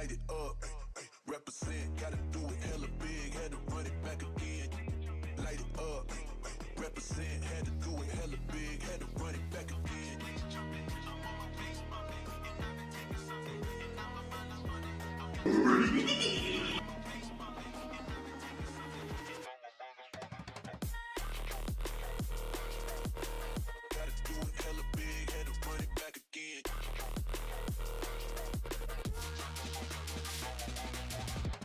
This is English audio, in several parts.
light it up, represent, gotta do it hella big, had to run it back again. Light it up, represent, had to do it hella big, had to run it back again. Gotta do it hella big, had to run it back again.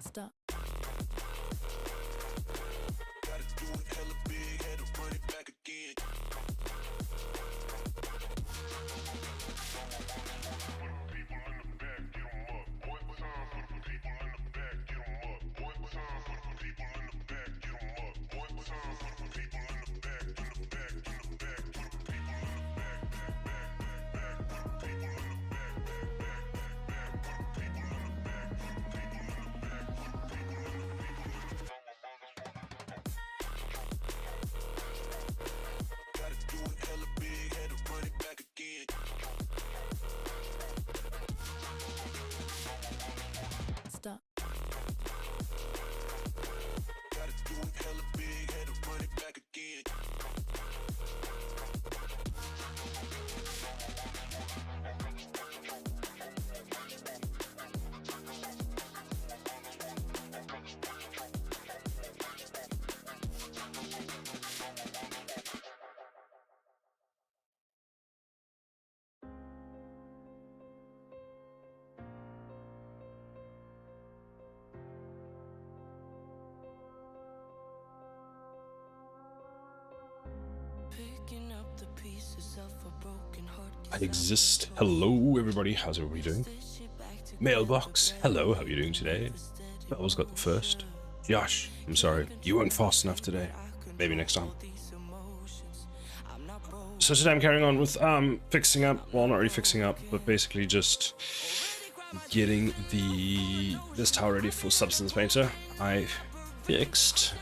Stop. Gotta do it hella big, had to run it back again. Gotta do it hella big, had to run it back again. Stop. Gotta do it hella big, had to run it back again. Picking up the pieces of a broken heart. I exist. Hello, everybody. How's everybody doing? Mailbox. Hello, how are you doing today? Belle's got the first. Josh, I'm sorry. You weren't fast enough today. Maybe next time. So today I'm carrying on with fixing up. Well, not really fixing up, but basically just getting this tower ready for Substance Painter. I fixed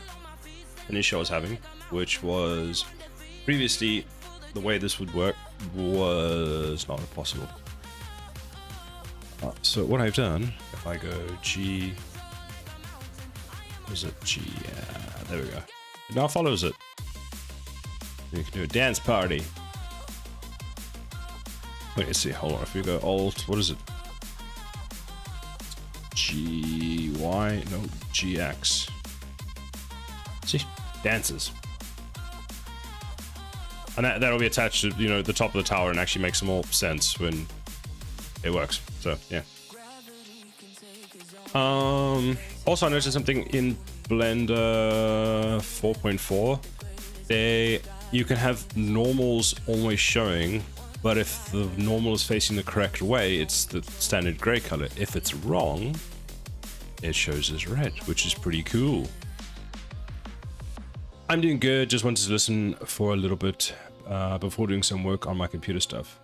an issue I was having, which was previously the way this would work was not possible. So what I've done, if I go G, was it G? Yeah, there we go. It now follows it. You can do a dance party. Wait, let's see. Hold on. If we go Alt, what is it? GY? No, GX. See, dances. And that'll be attached to, you know, the top of the tower and actually makes some more sense when it works. So, yeah. Also, I noticed something in Blender 4.4. You can have normals always showing, but if the normal is facing the correct way, it's the standard gray color. If it's wrong, it shows as red, which is pretty cool. I'm doing good. Just wanted to listen for a little bit before doing some work on my computer stuff.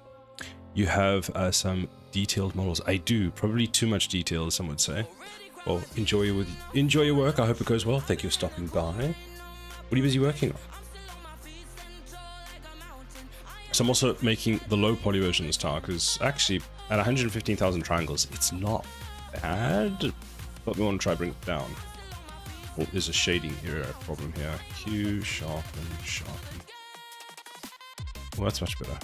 You have some detailed models. I do, probably too much detail, some would say. Well, enjoy your work. I hope it goes well. Thank you for stopping by. What are you busy working on? So I'm also making the low poly version of this tower, because actually at 115,000 triangles, it's not bad, but we want to try bring it down. Oh, there's a shading here problem here. Hue, sharpen, sharpen. Well, that's much better.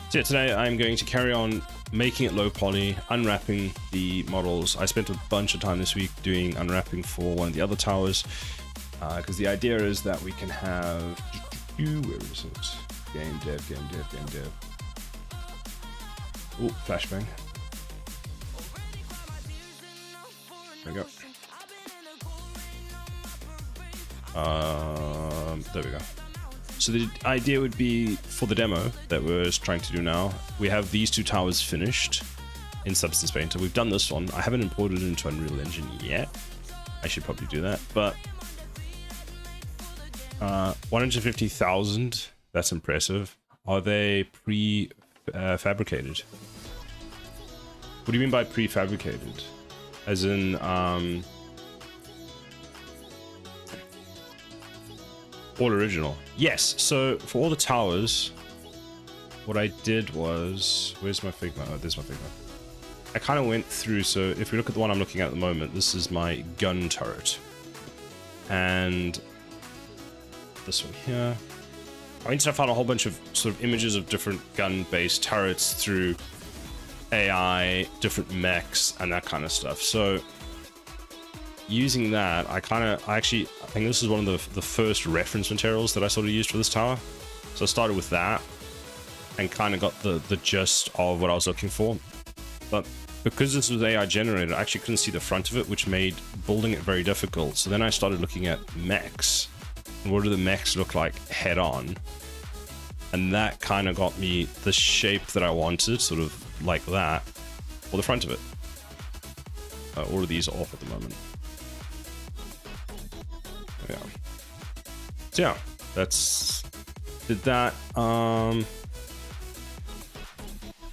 So yeah, today I'm going to carry on making it low poly, unwrapping the models. I spent a bunch of time this week doing unwrapping for one of the other towers, because the idea is that we can have... Where is it? Game dev, game dev, game dev. Oh, flashbang. There we go. There we go. So the idea would be for the demo that we're trying to do now, we have these two towers finished in Substance Painter. We've done this one. I haven't imported it into Unreal Engine yet. I should probably do that, but 150,000, that's impressive. Are they pre-fabricated? What do you mean by prefabricated? As in, all original? Yes, so for all the towers, what I did was... Where's my Figma? Oh, there's my Figma. I kind of went through, so if we look at the one I'm looking at the moment, this is my gun turret. And this one here. I went and found a whole bunch of sort of images of different gun-based turrets through AI, different mechs, and that kind of stuff. So using that, I think this is one of the first reference materials that I sort of used for this tower. So I started with that and kind of got the gist of what I was looking for. But because this was AI generated, I actually couldn't see the front of it, which made building it very difficult. So then I started looking at mechs. And what do the mechs look like head on? And that kind of got me the shape that I wanted, sort of like that, or the front of it. All of these are off at the moment. Yeah. So yeah, did that.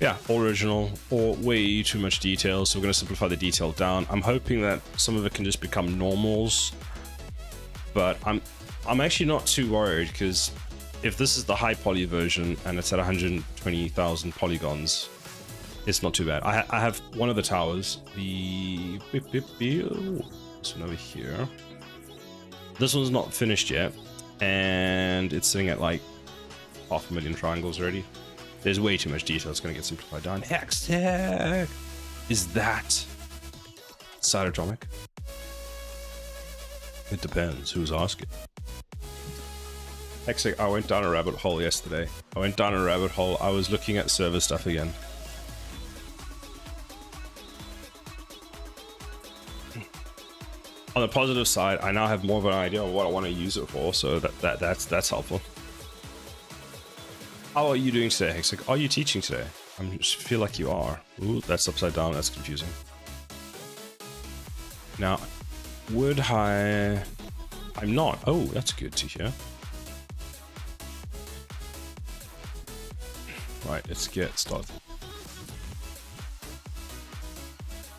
Yeah, all original or way too much detail, so we're going to simplify the detail down. I'm hoping that some of it can just become normals, but I'm actually not too worried, because if this is the high poly version and it's at 120,000 polygons, it's not too bad. I have one of the towers, the this one over here. This one's not finished yet, and it's sitting at like 500,000 triangles already. There's way too much detail. It's going to get simplified down. Hextech! Is that cytotromic? It depends. Who's asking? Hextech, I went down a rabbit hole yesterday. I was looking at server stuff again. On the positive side, I now have more of an idea of what I want to use it for, so that's helpful. How are you doing today, Hextech? Are you teaching today? I just feel like you are. Ooh, that's upside down. That's confusing. Now, would I... I'm not. Oh, that's good to hear. Right, let's get started.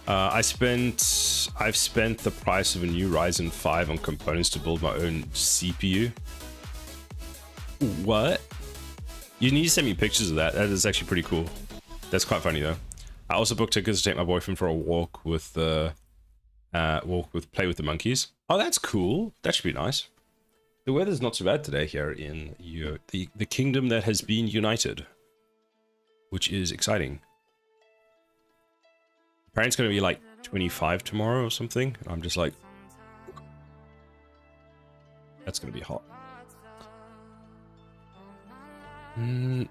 I've spent the price of a new Ryzen 5 on components to build my own CPU. What? You need to send me pictures of that. That is actually pretty cool. That's quite funny though. I also booked tickets to take my boyfriend for a walk with play with the monkeys. Oh, that's cool. That should be nice. The weather's not so bad today here in the kingdom that has been united, which is exciting. Apparently it's going to be like 25 tomorrow or something. I'm just like, that's going to be hot. I'm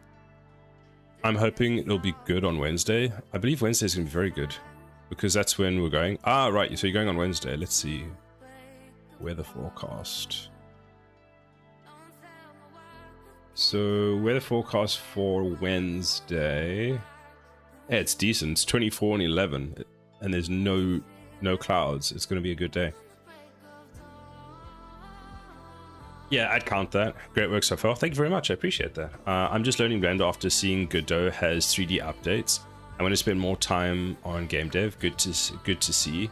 hoping it'll be good on Wednesday. I believe Wednesday is going to be very good, because that's when we're going. Ah, right. So you're going on Wednesday. Let's see. Weather forecast. So weather forecast for Wednesday. Yeah, it's decent. It's 24 and 11, and there's no clouds. It's going to be a good day. Yeah, I'd count that. Great work so far. Thank you very much. I appreciate that. I'm just learning Blender after seeing Godot has 3D updates. I'm going to spend more time on game dev. Good to see.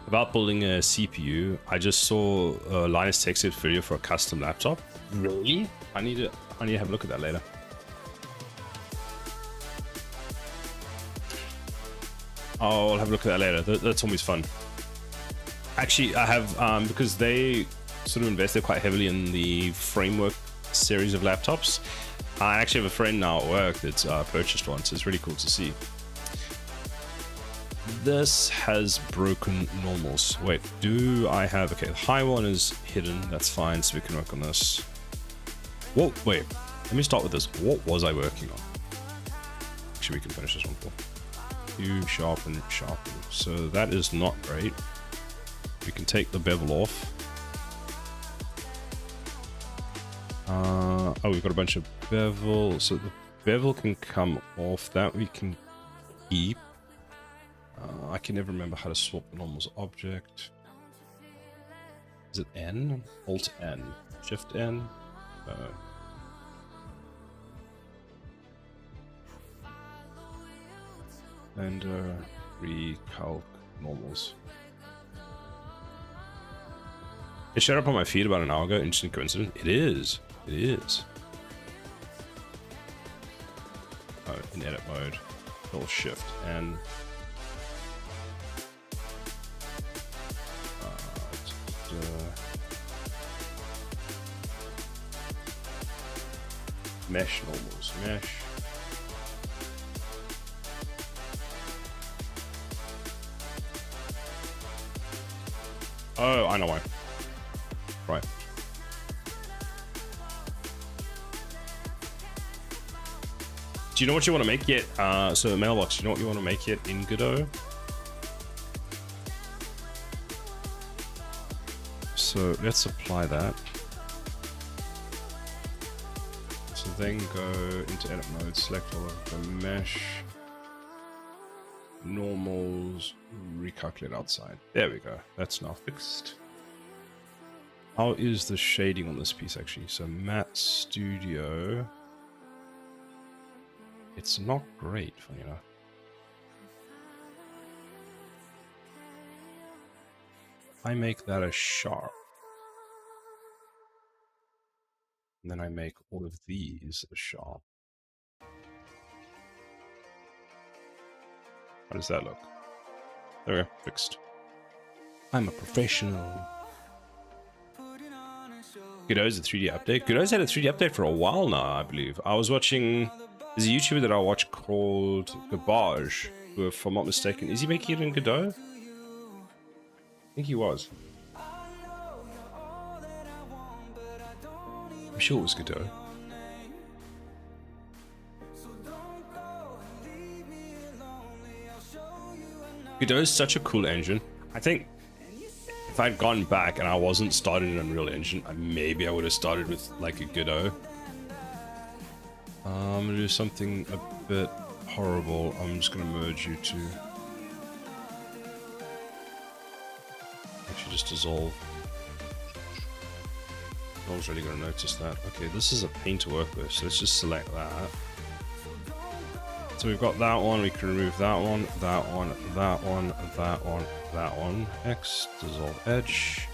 About building a CPU, I just saw a Linus Tech Tips video for a custom laptop. Really? I need to have a look at that later. I'll have a look at that later. That's always fun. Actually, I have because they sort of invested quite heavily in the framework series of laptops. I actually have a friend now at work that's purchased one, so it's really cool to see. This has broken normals. Wait, do I have... Okay, the high one is hidden. That's fine, so we can work on this. Whoa, wait. Let me start with this. What was I working on? Actually, we can finish this one for. You sharpen. So that is not great. We can take the bevel off. Oh, we've got a bunch of bevel. So the bevel can come off. That we can keep. I can never remember how to swap the normals object. Is it N? Alt N. Shift N? And recalc normals. It showed up on my feed about an hour ago. Interesting coincidence. It is. It is. Oh, in edit mode. Hold shift and Mesh normals. Mesh. Oh, I know why. Right. Do you know what you want to make yet? So mailbox, do you know what you want to make yet in Godot? So let's apply that. So then go into edit mode, select all of the mesh, normals, recalculate outside. There we go. That's now fixed. How is the shading on this piece actually? So Matte Studio. It's not great, funny enough. I make that a sharp. And then I make all of these a sharp. How does that look? There we go, fixed. I'm a professional. Godot's a 3D update. Godot's had a 3D update for a while now, I believe. I was watching... There's a YouTuber that I watch called Garbage, who, if I'm not mistaken, is he making it in Godot? I think he was. I'm sure it was Godot. Godot is such a cool engine. I think if I'd gone back and I wasn't started in Unreal Engine, maybe I would have started with like a Godot. I'm gonna do something a bit horrible. I'm just gonna merge you two. Actually, just dissolve. No one's really gonna notice that. Okay, this is a pane to work with, so let's just select that. So we've got that one. We can remove that one, that one, that one, that one, that one. X, dissolve edge.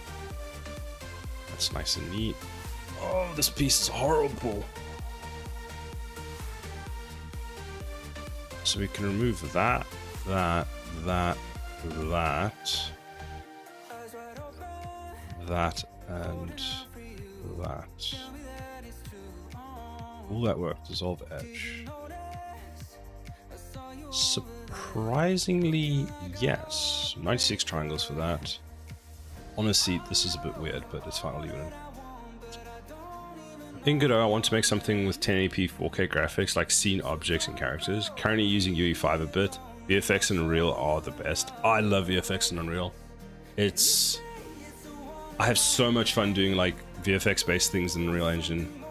That's nice and neat. Oh, this piece is horrible. So we can remove that, that, that, that, that, and that. All that work, dissolve edge. Surprisingly, yes. 96 triangles for that. Honestly, this is a bit weird, but it's fine, I'll leave it in. In Godot, I want to make something with 1080p 4K graphics like scene objects and characters. Currently using UE5 a bit. VFX and Unreal are the best. I love VFX and Unreal. I have so much fun doing like VFX based things in Unreal Engine.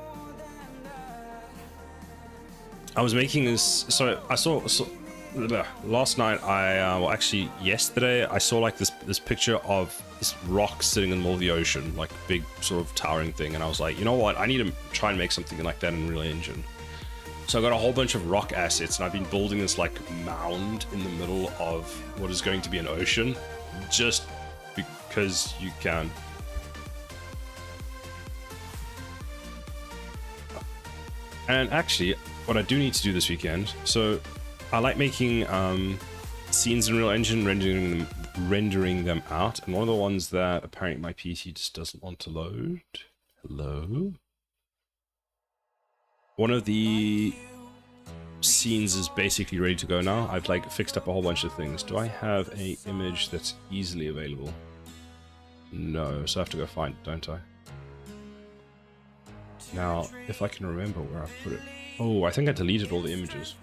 I was making this, so I saw last night, well actually yesterday, I saw like this picture of this rock sitting in the middle of the ocean, like a big sort of towering thing, and I was like, you know what, I need to try and make something like that in Unreal Engine. So I got a whole bunch of rock assets, and I've been building this like mound in the middle of what is going to be an ocean, just because you can. And actually, what I do need to do this weekend, so I like making scenes in Unreal Engine, rendering them out, and one of the ones that apparently my PC just doesn't want to load. Hello? One of the scenes is basically ready to go now. I've like fixed up a whole bunch of things. Do I have an image that's easily available? No, so I have to go find it, don't I? Now, if I can remember where I put it. Oh, I think I deleted all the images.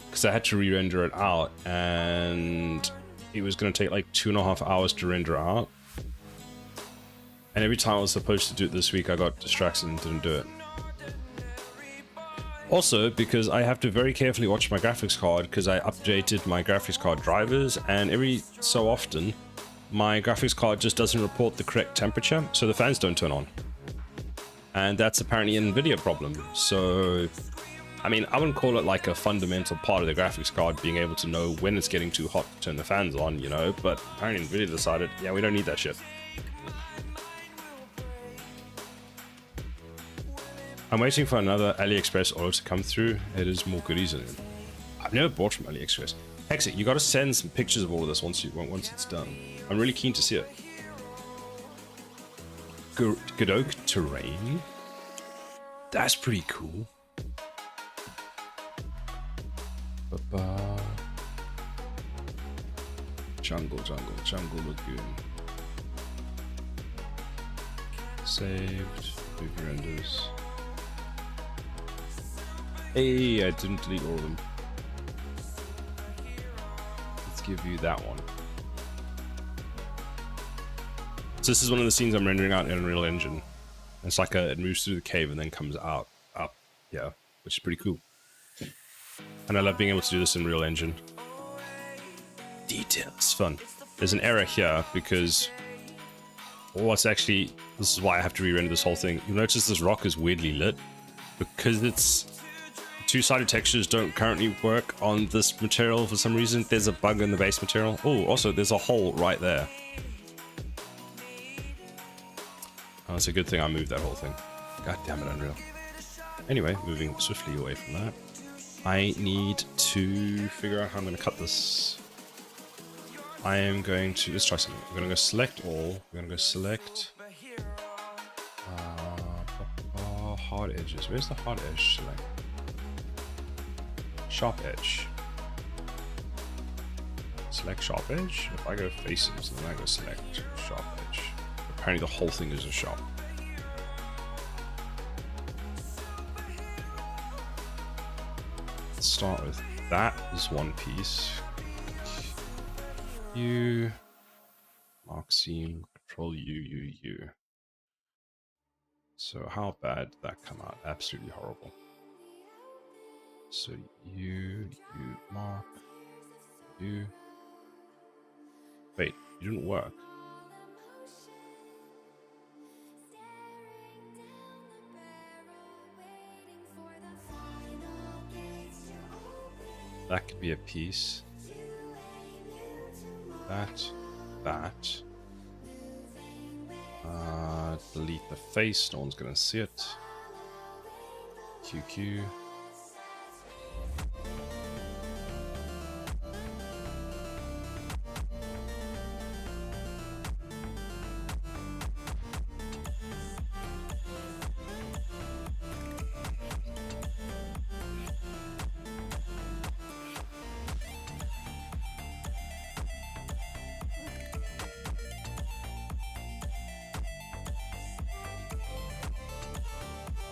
Because I had to re-render it out, and it was going to take like 2.5 hours to render out. And every time I was supposed to do it this week, I got distracted and didn't do it. Also, because I have to very carefully watch my graphics card, because I updated my graphics card drivers, and every so often, my graphics card just doesn't report the correct temperature, so the fans don't turn on. And that's apparently an NVIDIA problem. So, I mean, I wouldn't call it like a fundamental part of the graphics card being able to know when it's getting too hot to turn the fans on, you know, but apparently NVIDIA decided, yeah, we don't need that shit. I'm waiting for another AliExpress order to come through. It is more goodies in it. I've never bought from AliExpress. Hexit, you got to send some pictures of all of this once it's done. I'm really keen to see it. Godot terrain. That's pretty cool. Ba-ba. Jungle lagoon. Saved. Movie renders. Hey, I didn't delete all of them. Let's give you that one. So this is one of the scenes I'm rendering out in Unreal Engine. It's like it moves through the cave and then comes out, up, yeah, which is pretty cool. And I love being able to do this in Unreal Engine. Details, fun. There's an error here because what's actually, this is why I have to re-render this whole thing. You'll notice this rock is weirdly lit because it's two-sided textures don't currently work on this material for some reason. There's a bug in the base material. Oh, also there's a hole right there. Oh, it's a good thing I moved that whole thing. God damn it, Unreal. Anyway, moving swiftly away from that. I need to figure out how I'm going to cut this. I am going to, let's try something. We're going to go select all. We're going to go select hard edges. Where's the hard edge select? Sharp edge. Select sharp edge. If I go faces, then I go select sharp edge. Apparently the whole thing is a sharp. Let's start with that is one piece. U, mark seam, control U. So how bad did that come out? Absolutely horrible. So U, mark, U. Wait, you didn't work. That could be a piece. That. Delete the face, no one's gonna see it. QQ.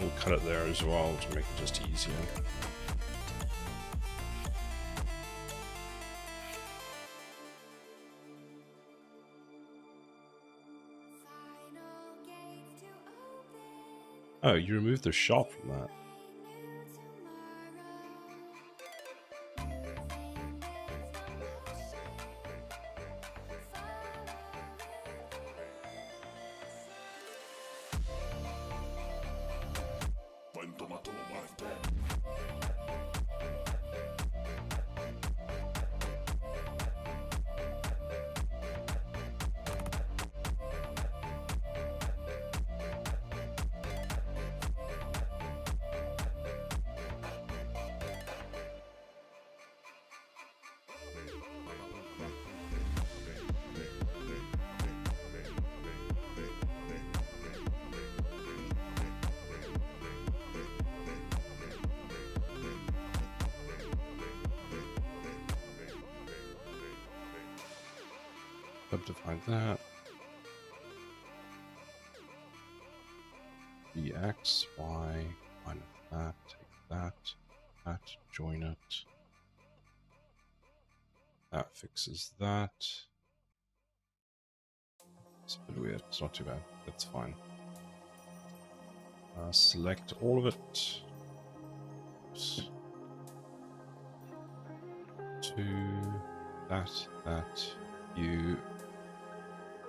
We'll cut it there as well to make it just easier. Oh, you removed the shop from that. Subdivide that. X, Y, minus that, take that, join it. That fixes that. It's a bit weird, it's not too bad, that's fine. Select all of it. Oops. That, U.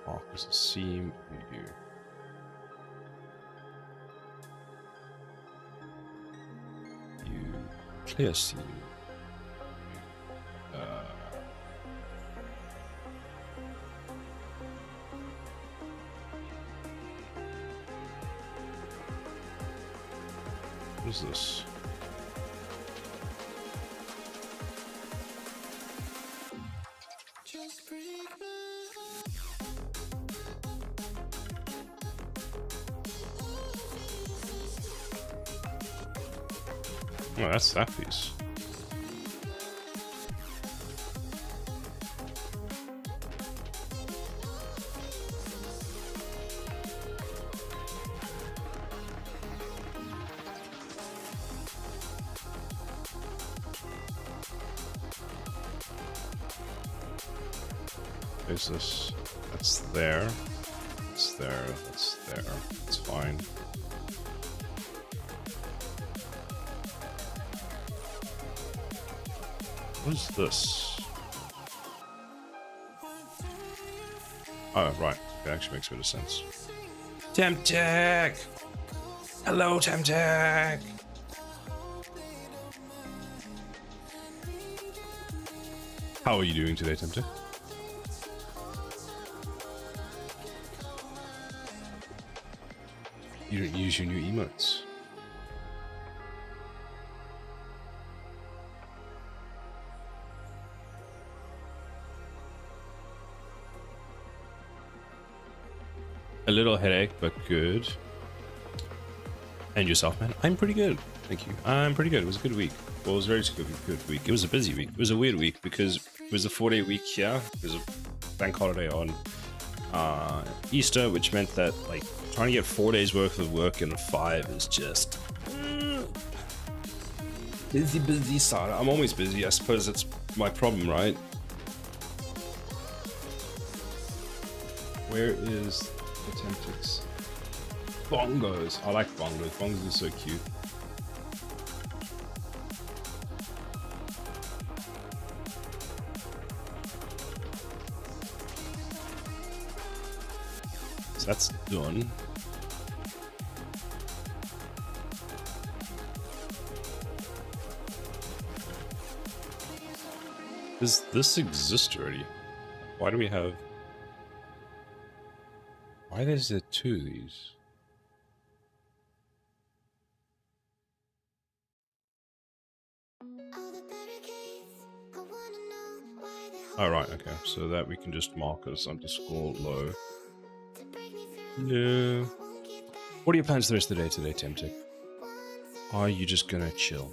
Mark as a seam, U. Clear seam. What is this? Oh, that's that piece. There's this. That's there. That's there. That's there. It's fine. What is this? Oh, right. It actually makes a bit of sense. Temtech! Hello, Temtech! How are you doing today, Temtech? You don't use your new emotes. A little headache, but good. And yourself, man? I'm pretty good. Thank you. I'm pretty good. It was a good week. Well, it was a very good week. It was a busy week. It was a weird week because it was a 4-day week here. It was a bank holiday on Easter, which meant that, like, trying to get 4 days worth of work in 5 is just busy, Sarah. I'm always busy. I suppose that's my problem, right? Where is the Temptix? Bongos. I like bongos. Bongos are so cute. So that's done. Does this exist already? Why do we have... Why is there 2 of these? Oh, right, okay. So that we can just mark as underscore low. No. What are your plans the rest of the day today, Temtic? Are you just gonna chill?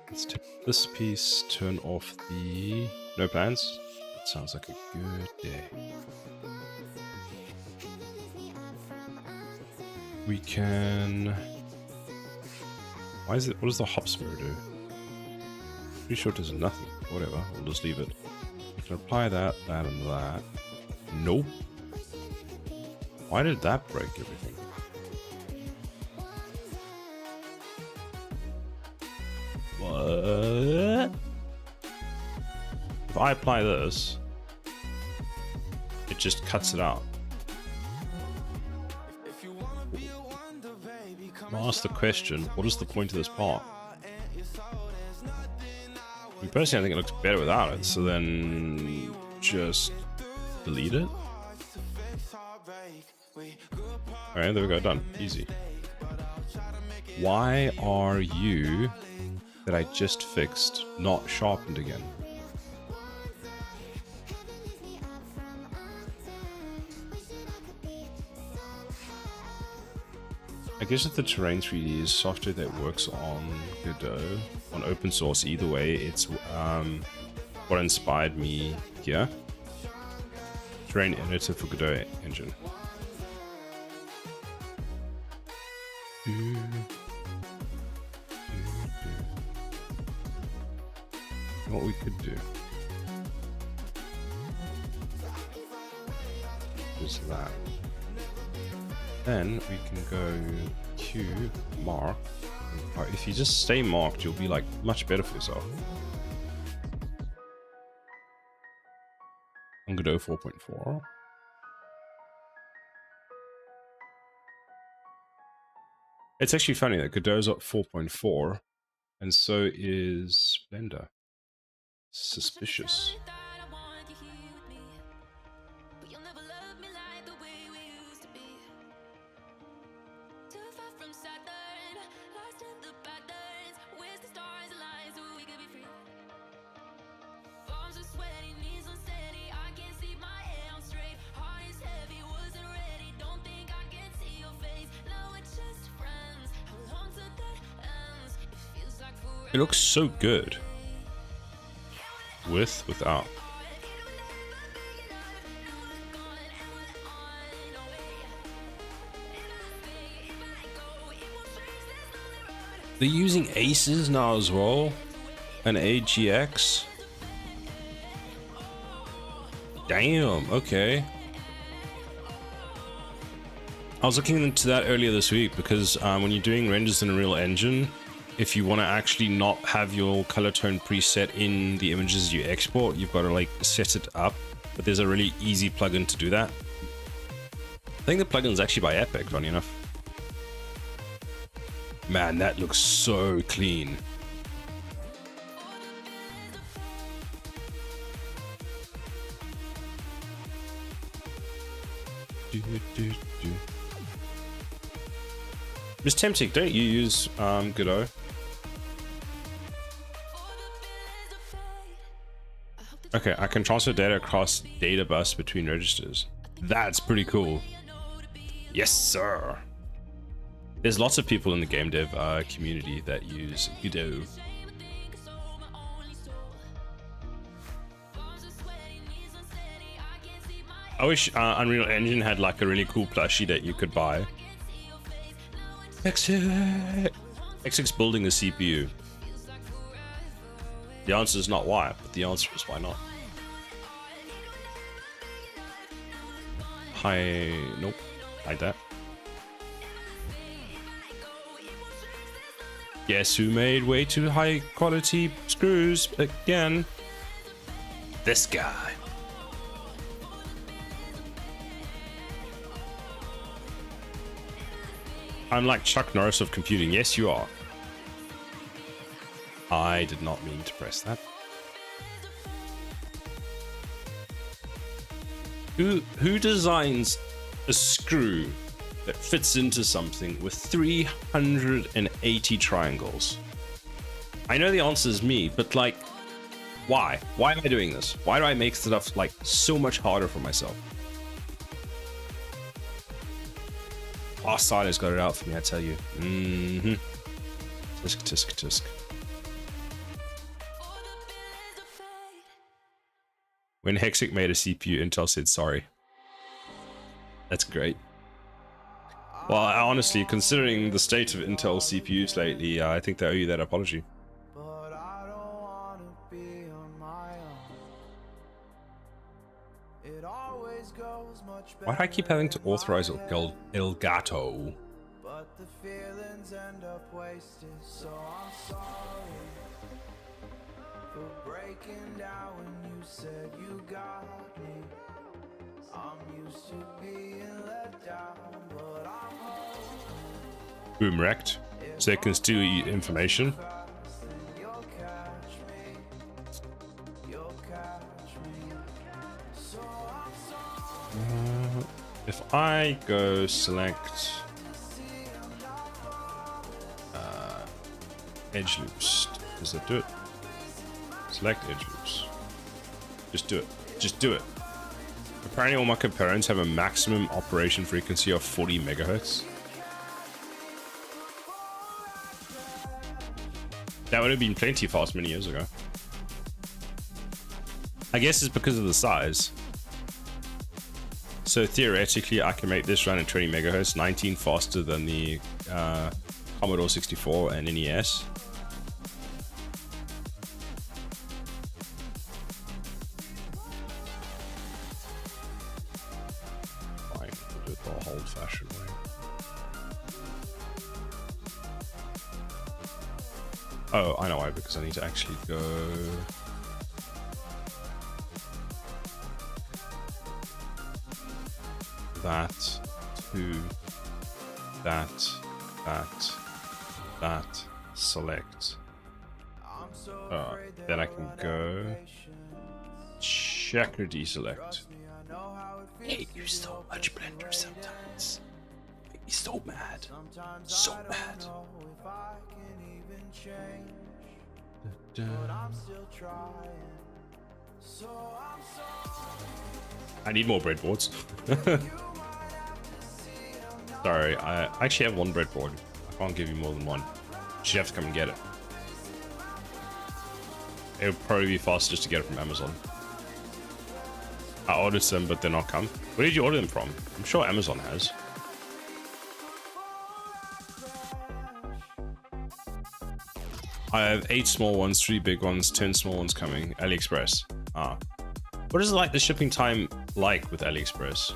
Let's take this piece, turn off the... No plans? That sounds like a good day. We can... Why is it... What does the hops mirror do? Pretty sure it does nothing. Whatever, we'll just leave it. We can apply that, that, and that. Nope. Why did that break everything? What? If I apply this, it just cuts it out. I'll ask the question, what is the point of this part? I mean, personally, I think it looks better without it, so then just delete it. Alright, there we go, done. Easy. Why are you, that I just fixed, not sharpened again? I guess that the Terrain 3D is software that works on Godot, on open source. Either way, it's what inspired me here. Terrain editor for Godot engine. What we could do is that. Then we can go Q, mark. If you just stay marked, you'll be like much better for yourself. On Godot 4.4. It's actually funny that Godot's at 4.4, and so is Blender. Suspicious. It looks so good. With, without. They're using aces now as well. An AGX. Damn, okay. I was looking into that earlier this week because when you're doing renders in a real engine, if you want to actually not have your color tone preset in the images you export, you've got to like set it up. But there's a really easy plugin to do that. I think the plugin is actually by Epic, funny enough. Man, that looks so clean. It's tempting, don't you use Godot? Okay, I can transfer data across data bus between registers. That's pretty cool. Yes, sir. There's lots of people in the game dev community that use Godot. I wish Unreal Engine had like a really cool plushie that you could buy. X6 building a CPU. The answer is not why, but the answer is why not. Hi, nope, like that. Guess who made way too high quality screws again? This guy. I'm like Chuck Norris of computing. Yes, you are. I did not mean to press that. Who designs a screw that fits into something with 380 triangles? I know the answer is me, but like, why? Why am I doing this? Why do I make stuff like so much harder for myself? Farsight has got it out for me, I tell you. Mm-hmm. Tisk, tisk, tisk. When Hexic made a CPU, Intel said sorry. That's great. Well, honestly, considering the state of Intel CPUs lately, I think they owe you that apology. Why do I keep having to authorize Elgato? But the feelings end up wasted, so I'm sorry for breaking down when you said you got me. I'm used to being let down, but I'm hoping. Boom wrecked. So they can steal your information. If I go select edge loops, does that do it? Select edge loops. Just do it. Just do it. Apparently all my components have a maximum operation frequency of 40 megahertz. That would have been plenty fast many years ago. I guess it's because of the size. So theoretically, I can make this run at 20 megahertz, 19 faster than the Commodore 64 and NES. Fine, we'll do it the old-fashioned way. Oh, I know why, because I need to actually go... that to that, select. Then I can go check or deselect. I hate you so much, Blender, sometimes. Make me so mad. So mad. I need more breadboards. Sorry, I actually have one breadboard. I can't give you more than one. You have to come and get it. It would probably be faster just to get it from Amazon. I ordered some, but they're not come. Where did you order them from? I'm sure Amazon has. I have 8 small ones, 3 big ones, 10 small ones coming. AliExpress. Ah. What is like the shipping time like with AliExpress?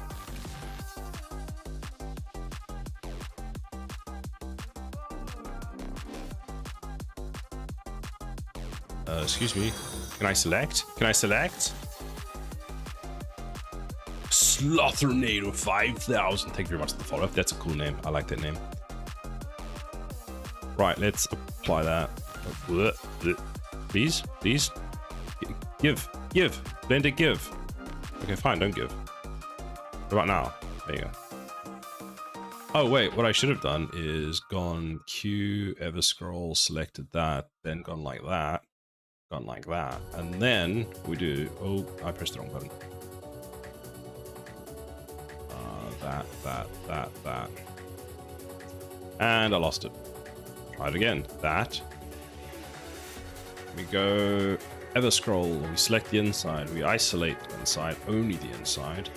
Excuse me. Can I select? Can I select? Slaughtornado 5000. Thank you very much for the follow-up. That's a cool name. I like that name. Right, let's apply that. Please, please. Give. Blender, give. Okay, fine, don't give. What about now? There you go. Oh, wait, what I should have done is gone Q, ever scroll, selected that, then gone like that, gone like that, and then we do, oh, I pressed the wrong button. That. And I lost it. Try it again. That. We go ever scroll, we select the inside, we isolate the inside, only the inside.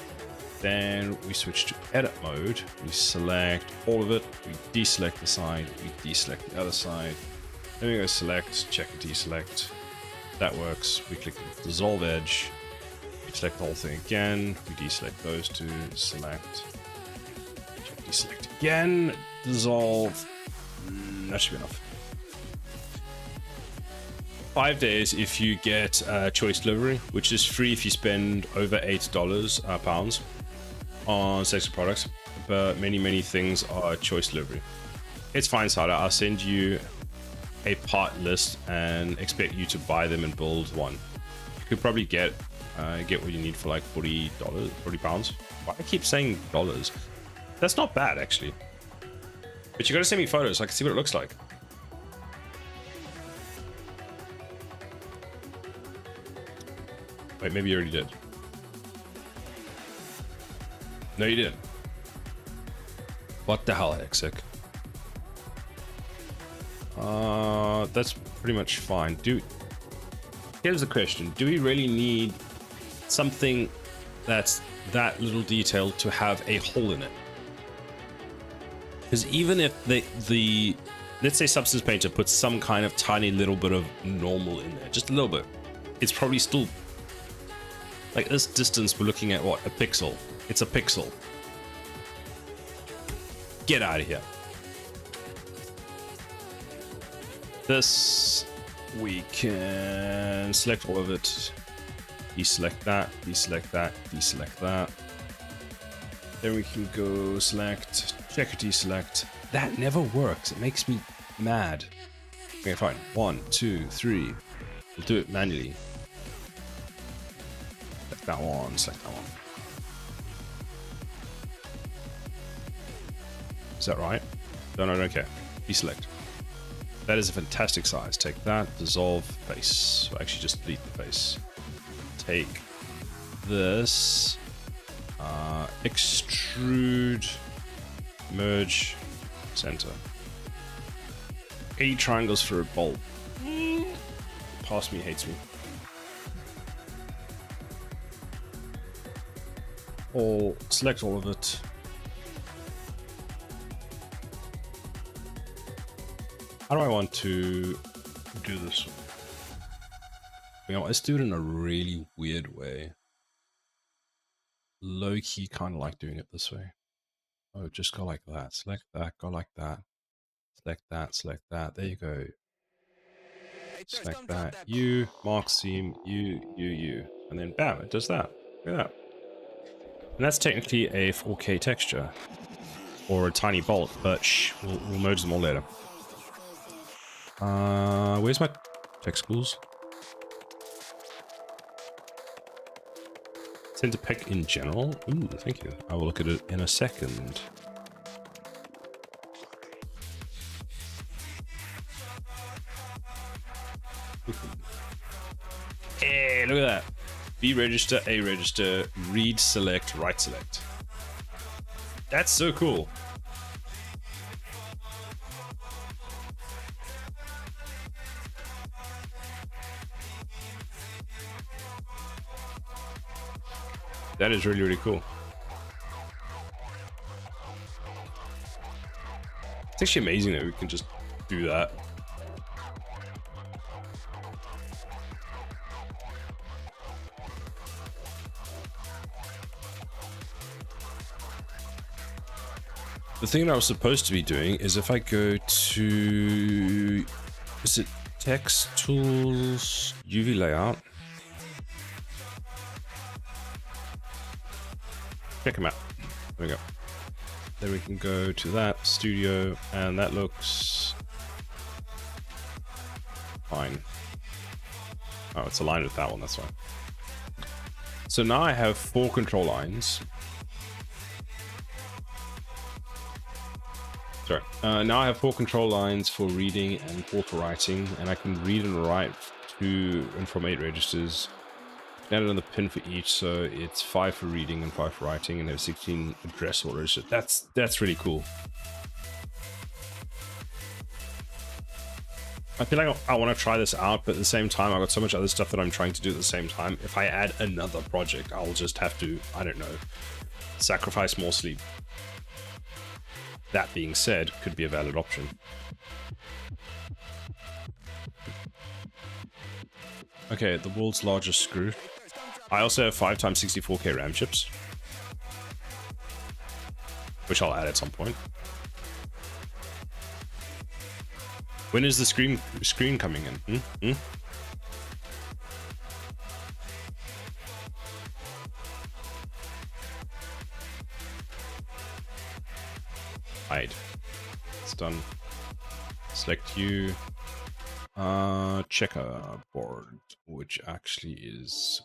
Then we switch to edit mode, we select all of it, we deselect the side, we deselect the other side. Then we go select, check and deselect. That works. We click dissolve edge, we select the whole thing again, we deselect those two, select, deselect again, dissolve. That should be enough. 5 days if you get choice delivery, which is free if you spend over $8 pounds on selected products, but many things are choice delivery. It's fine, Sada. I'll send you a part list and expect you to buy them and build one. You could probably get what you need for like $40, £40. Why I keep saying dollars? That's not bad actually. But you gotta send me photos so I can see what it looks like. Wait, maybe you already did. No, you didn't. What the hell, Hexic? That's pretty much fine. Here's the question. Do we really need something that's that little detailed to have a hole in it? Because even if the let's say Substance Painter puts some kind of tiny little bit of normal in there, just a little bit, it's probably still like this distance. We're looking at what, a pixel. It's a pixel. Get out of here. This we can select all of it. Deselect that, deselect that, deselect that. Then we can go select, check or deselect. That never works. It makes me mad. Okay, fine. 1, 2, 3. We'll do it manually. Select that one, select that one. Is that right? No, I don't care. Deselect. That is a fantastic size. Take that, dissolve face. Well, actually, just delete the face. Take this, extrude, merge, center. 8 triangles for a bolt. Past me hates me. Select all of it. How do I want to do this? You know, let's do it in a really weird way. Low key, kind of like doing it this way. Oh, just go like that. Select that, go like that. Select that, select that. There you go. Select that. You, mark seam, you. And then bam, it does that. Look at that. And that's technically a 4K texture. Or a tiny bolt, but shh, we'll merge them all later. Where's my tech schools? Center pick in general. Ooh, thank you. I will look at it in a second. Hey, look at that. B register, A register, read, select, write, select. That's so cool. That is really, really cool. It's actually amazing that we can just do that. The thing that I was supposed to be doing is if I go to, is it text tools, UV layout? Check them out. There we go. Then we can go to that studio, and that looks fine. Oh, it's aligned with that one, that's fine. So now I have 4 control lines. Sorry. Now I have 4 control lines for reading and 4 for writing, and I can read and write to and from 8 registers. Added on the pin for each, so it's 5 for reading and 5 for writing, and there's 16 addressable registers. That's really cool. I feel like I want to try this out, but at the same time, I've got so much other stuff that I'm trying to do at the same time. If I add another project, I'll just have to, I don't know, sacrifice more sleep. That being said, could be a valid option. Okay, the world's largest screw. I also have 5x64K RAM chips, which I'll add at some point. When is the screen coming in? Hide. It's done. Select you. Checkerboard, which actually is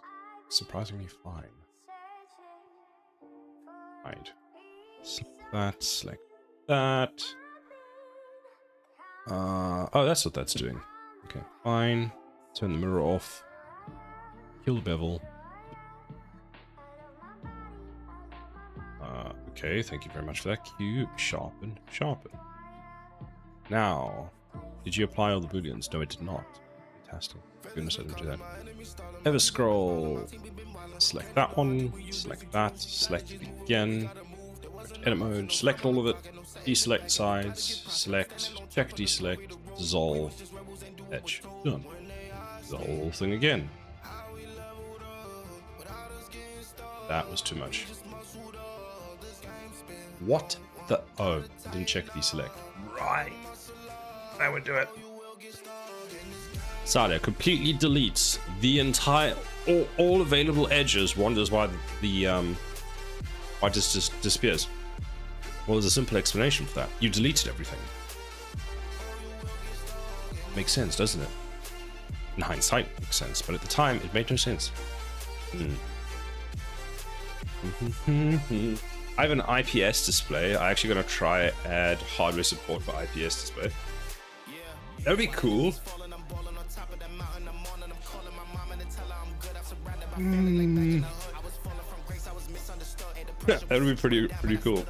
surprisingly fine. Hide. Select that. Oh, that's what that's doing. Okay, fine. Turn the mirror off. Kill the bevel. Okay, thank you very much for that. Q, sharpen, sharpen. Now, did you apply all the booleans? No, it did not. Fantastic. Goodness, I didn't do that. Ever scroll. Select that one. Select that. Select it again. Edit mode. Select all of it. Deselect sides. Select. Check deselect. Dissolve. Edge. Done. The whole thing again. That was too much. What the? Oh, I didn't check deselect. Right. That would do it. Sada completely deletes the entire, all available edges. Wonders why why it just disappears. Well, there's a simple explanation for that. You deleted everything. Makes sense, doesn't it? In hindsight, it makes sense, but at the time, it made no sense. I have an IPS display. I'm actually going to try add hardware support for IPS display. That would be cool. Yeah, that would be pretty cool.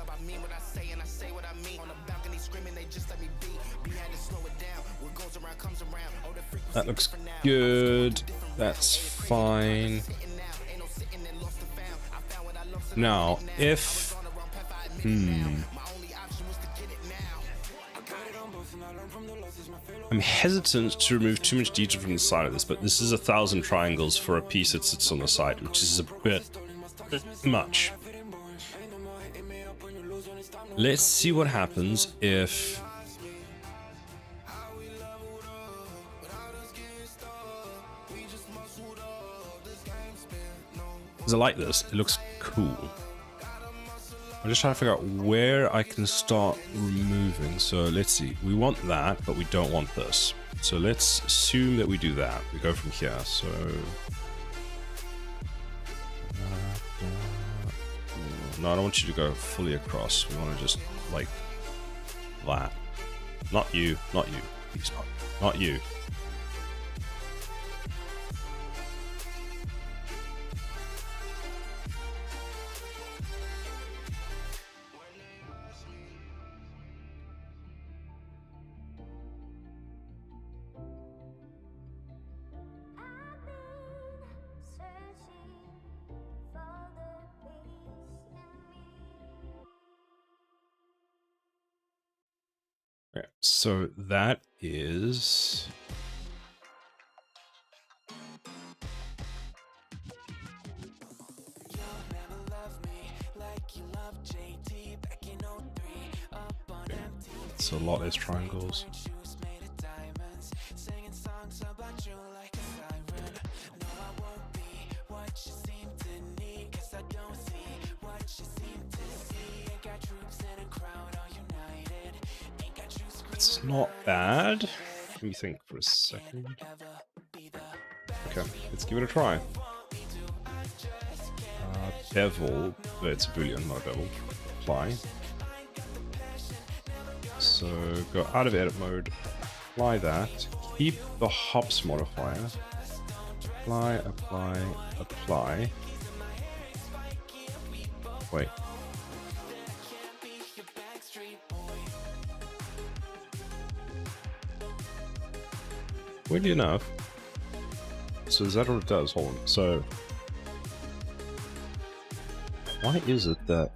That looks good. That's fine. Now, if I'm hesitant to remove too much detail from the side of this, but this is 1,000 triangles for a piece that sits on the side, which is a bit much. Let's see what happens if because I like this. It looks cool. I'm just trying to figure out where I can start removing. So let's see. We want that, but we don't want this. So let's assume that we do that. We go from here. So no, I don't want you to go fully across. We want to just like that. Not you. Not you. Please not. Not you. Yeah, so that is so a lot less triangles. It's not bad. Let me think for a second. Okay, let's give it a try. Bevel, it's a boolean, not a bevel. Apply. So go out of edit mode, apply that, keep the hops modifier, apply, apply, apply. Wait. Weirdly enough, so is that what it does? Hold on. So why is it that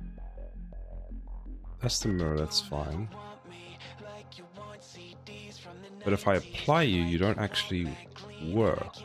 that's the mirror, that's fine. But if I apply you, you don't actually work.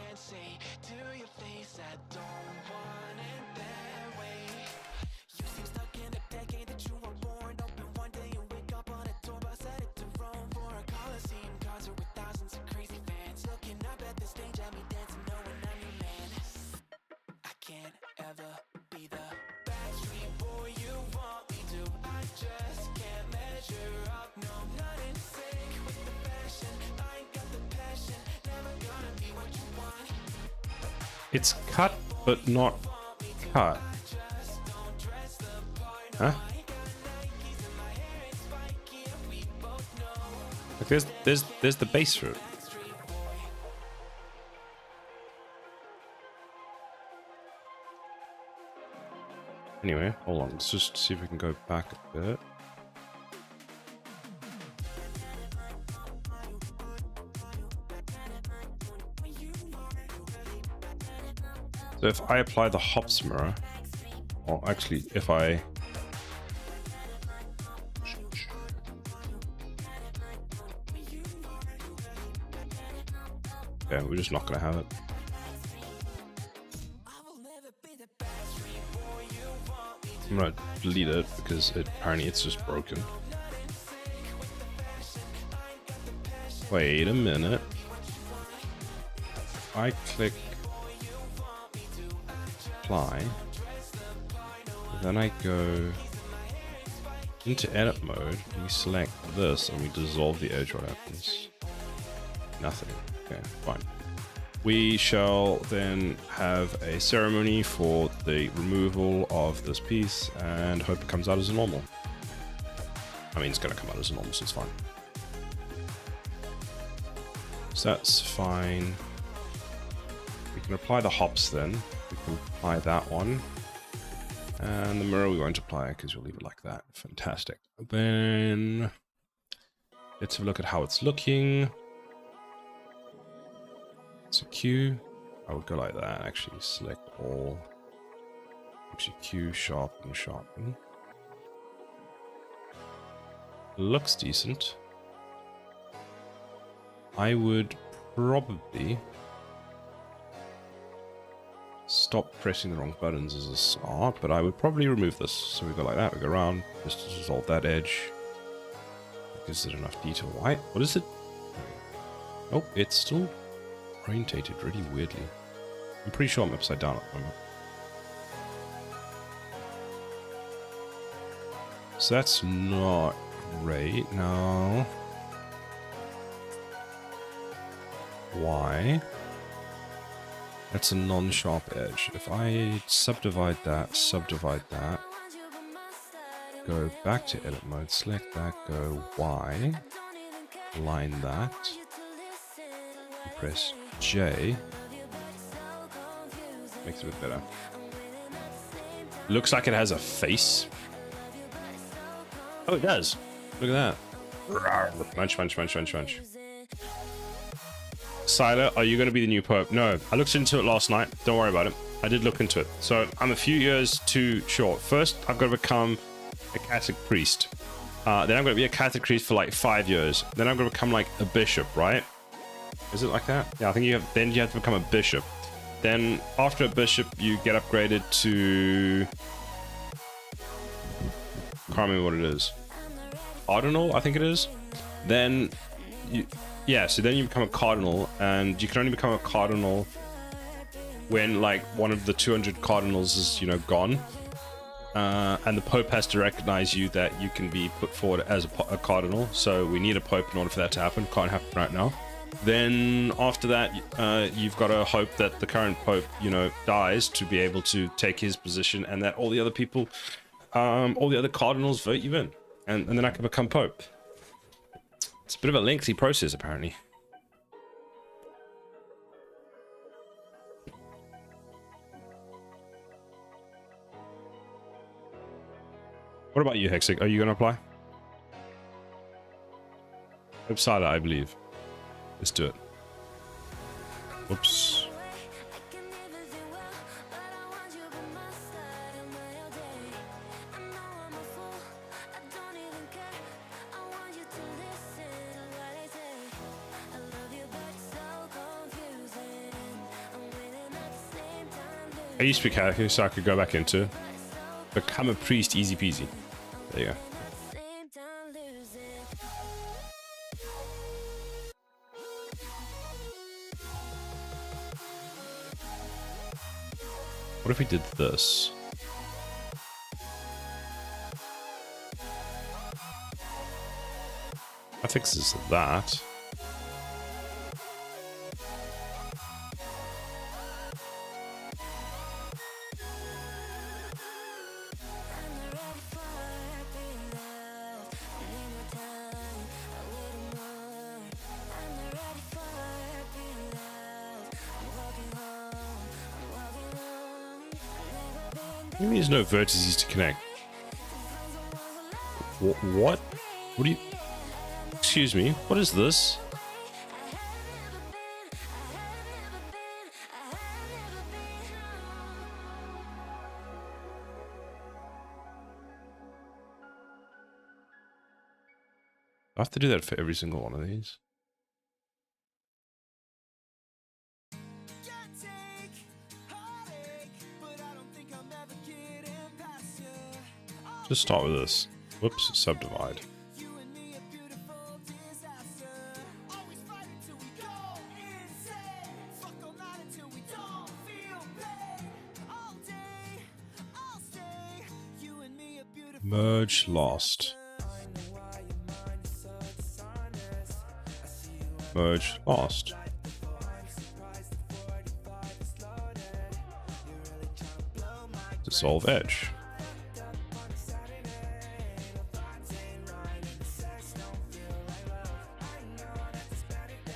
It's cut, but not cut. Huh? Like there's the base for it. Anyway, hold on. Let's just see if we can go back a bit. So if I apply the hops mirror, or actually if I yeah, we're just not gonna have it. I'm gonna delete it because apparently it's just broken. Wait a minute. I click apply, then I go into edit mode, and we select this and we dissolve the edge. What happens? Nothing. Okay, fine. We shall then have a ceremony for the removal of this piece and hope it comes out as a normal. I mean, it's going to come out as a normal, so it's fine. So that's fine. We can apply the hops then. We can apply that one. And the mirror we won't apply because we'll leave it like that. Fantastic. Then let's have a look at how it's looking. It's a Q. I would go like that. Actually, select all. Actually, Q, sharpen, sharpen. Looks decent. I would probably stop pressing the wrong buttons as a start, but I would probably remove this. So we go like that. We go around. Just to dissolve that edge. Gives it enough detail. Why? What is it? Oh, it's still orientated really weirdly. I'm pretty sure I'm upside down at the moment. So that's not great. Now, why? That's a non-sharp edge. If I subdivide that, go back to edit mode, select that, go Y, align that, press J, makes it a bit better. Looks like it has a face. Oh, it does. Look at that. Munch, munch, munch, munch, munch. Siler, are you going to be the new Pope? No, I looked into it last night. Don't worry about it. I did look into it. So I'm a few years too short. First, I've got to become a Catholic priest. Then I'm going to be a Catholic priest for like 5 years. Then I'm going to become like a bishop, right? Is it like that? Yeah, I think then you have to become a bishop. Then after a bishop, you get upgraded to... Can't remember what it is. Cardinal, I think it is. Then so then you become a cardinal, and you can only become a cardinal when like one of the 200 cardinals is, you know, gone. And the Pope has to recognize you that you can be put forward as a cardinal. So we need a Pope in order for that to happen. Can't happen right now. Then after that, you've got to hope that the current Pope, you know, dies to be able to take his position, and that all the other people, all the other cardinals vote you in, and then I can become Pope. It's a bit of a lengthy process, apparently. What about you, Hexic? Are you going to apply? Upside, I believe. Let's do it. Whoops. I used to be Catholic, so I could go back into it. Become a priest, easy peasy. There you go. What if we did this? That fixes that. Maybe there's no vertices to connect. What? What do you... Excuse me, what is this? I have to do that for every single one of these. Just start with this. Whoops, subdivide. Merge lost. Merge lost. Dissolve edge.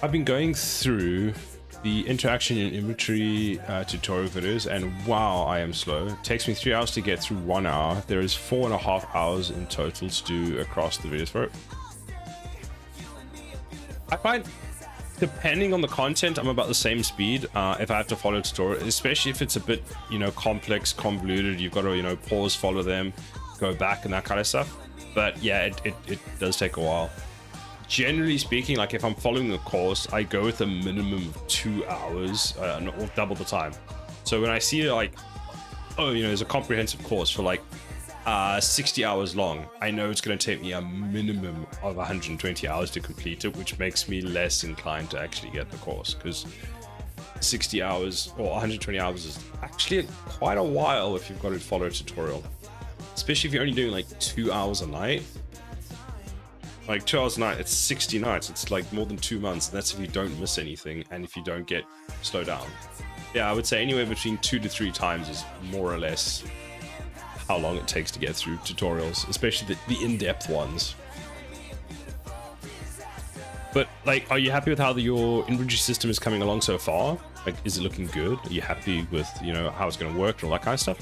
I've been going through the interaction and inventory tutorial videos, and wow, I am slow. It takes me 3 hours to get through 1 hour. There is 4.5 hours in total to do across the videos for it. I find, depending on the content, I'm about the same speed if I have to follow a tutorial, especially if it's a bit, you know, complex, convoluted. You've got to, you know, pause, follow them, go back, and that kind of stuff. But yeah, it does take a while. Generally speaking, like if I'm following a course, I go with a minimum of 2 hours, or double the time. So when I see like, oh, you know, there's a comprehensive course for like 60 hours long, I know it's going to take me a minimum of 120 hours to complete it, which makes me less inclined to actually get the course, because 60 hours or 120 hours is actually quite a while if you've got to follow a tutorial, especially if you're only doing like 2 hours a night. Like 2 hours a night, it's 60 nights. It's like more than 2 months. And that's if you don't miss anything and if you don't get slowed down. Yeah, I would say anywhere between 2 to 3 times is more or less how long it takes to get through tutorials, especially the in-depth ones. But like, are you happy with how your inventory system is coming along so far? Like, is it looking good? Are you happy with, you know, how it's going to work and all that kind of stuff?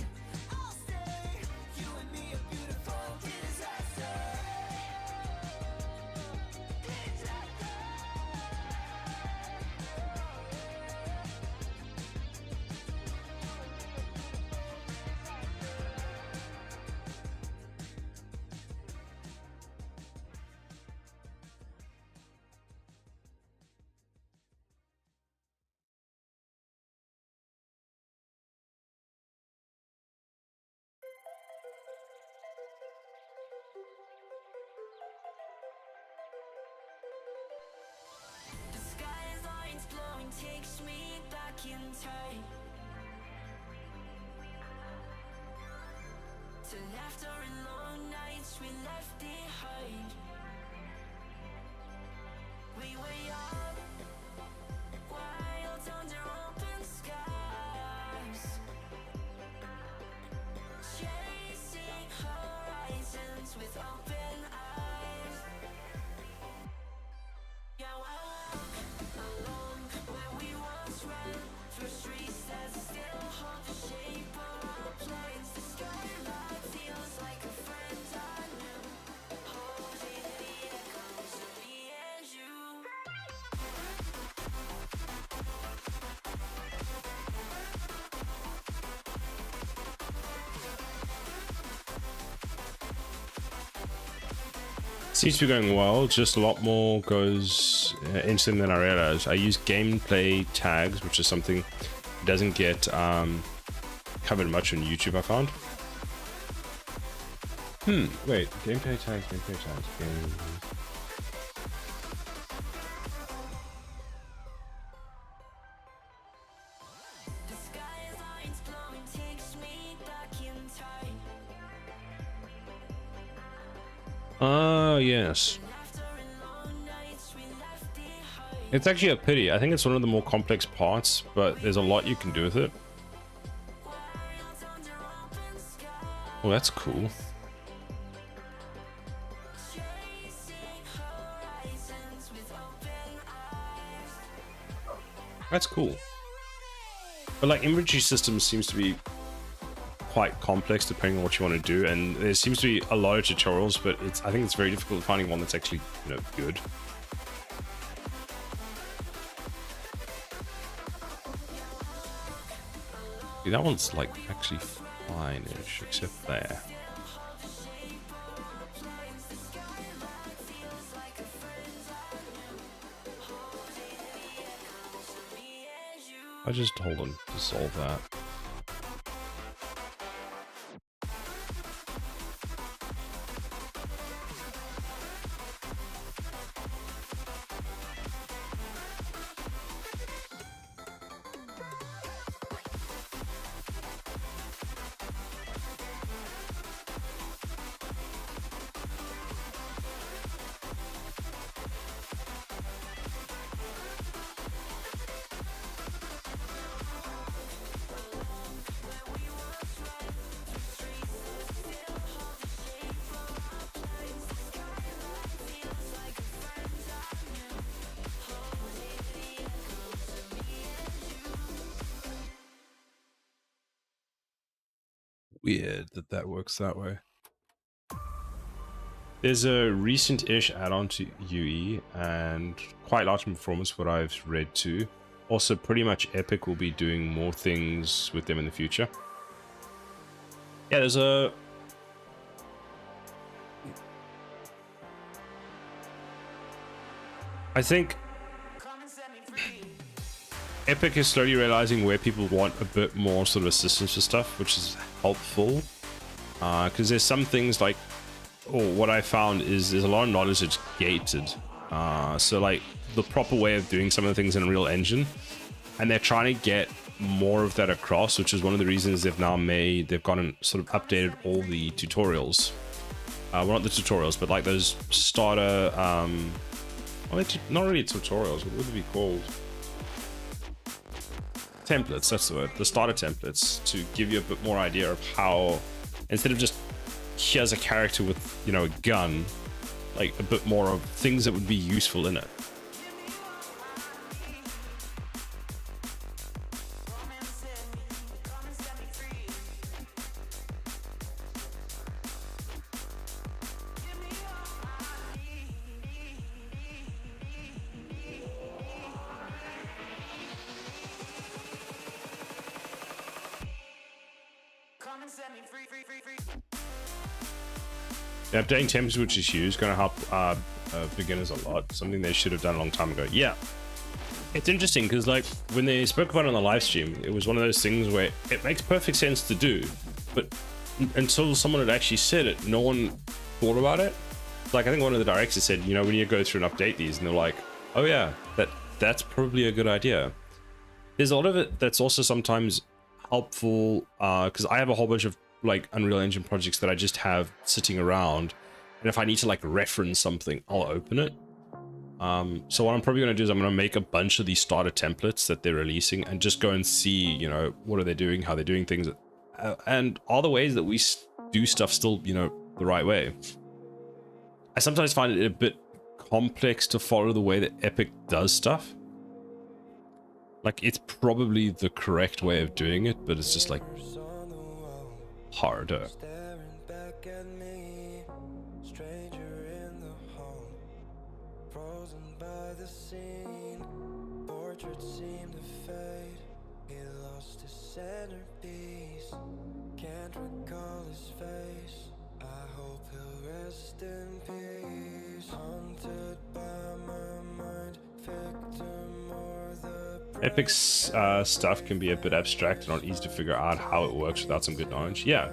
takes me back in time to laughter and long nights we left behind. We were young, wild under open skies, chasing horizons with open eyes. Yeah, I walk along where we once ran, through streets that still hold the shape of our plans. The skyline feels like a friend I knew, holding the echoes of me and you. Seems to be going well, just a lot more goes instant than I realized. I use gameplay tags, which is something that doesn't get covered much on YouTube, I found. Wait, gameplay tags. The skyline's glowing, takes me back in time. Ah, yes. Laughter and long nights we left behind. It's actually a pity. I think it's one of the more complex parts, but there's a lot you can do with it. Wild under open skies, Oh, that's cool. chasing horizons with open eyes. That's cool. But like inventory systems seems to be quite complex depending on what you want to do, and there seems to be a lot of tutorials, but I think it's very difficult finding one that's actually, you know, good. See, that one's like actually fine-ish, except there. I just hold on to solve that. Weird that that works that way. There's a recent-ish add-on to UE and quite large in performance, what I've read too. Also, pretty much Epic will be doing more things with them in the future. Yeah, there's a... I think Epic is slowly realizing where people want a bit more sort of assistance for stuff, which is helpful. Because there's some things like, or what I found is there's a lot of knowledge that's gated. So like the proper way of doing some of the things in Unreal Engine, and they're trying to get more of that across, which is one of the reasons they've gone and sort of updated all the tutorials. Well, not the tutorials, but like those starter, well, not really tutorials, what would it be called? Templates, that's the word. The starter templates, to give you a bit more idea of how, instead of just here's a character with, you know, a gun, like a bit more of things that would be useful in it. The updating temps, which is huge, is going to help beginners a lot. Something they should have done a long time ago. Yeah, it's interesting because like when they spoke about it on the live stream, it was one of those things where it makes perfect sense to do, but until someone had actually said it, no one thought about it. Like I think one of the directors said, you know, we need to go through and update these, and they're like, oh yeah, that's probably a good idea. there's a lot of it that's also sometimes helpful, because I have a whole bunch of like Unreal Engine projects that I just have sitting around, and if I need to like reference something, I'll open it. So what I'm probably going to do is I'm going to make a bunch of these starter templates that they're releasing and just go and see, you know, what are they doing, how they're doing things, and all the ways that we do stuff still, you know, the right way. I sometimes find it a bit complex to follow the way that Epic does stuff. Like, it's probably the correct way of doing it, but it's just like harder. Epic's stuff can be a bit abstract and not easy to figure out how it works without some good knowledge. Yeah.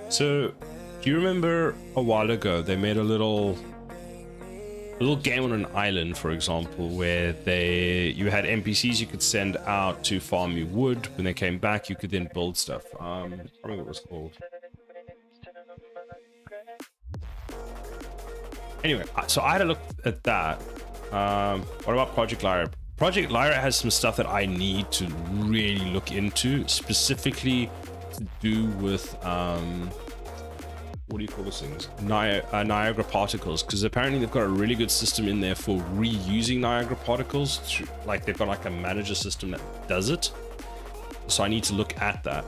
So, do you remember a while ago they made a little game on an island, for example, where you had NPCs you could send out to farm you wood. When they came back, you could then build stuff. I don't remember what it was called. Anyway, so I had a look at that. What about Project Lyra? Project Lyra has some stuff that I need to really look into, specifically to do with what do you call those things? Niagara particles, because apparently they've got a really good system in there for reusing Niagara particles. Like, they've got like a manager system that does it. So I need to look at that.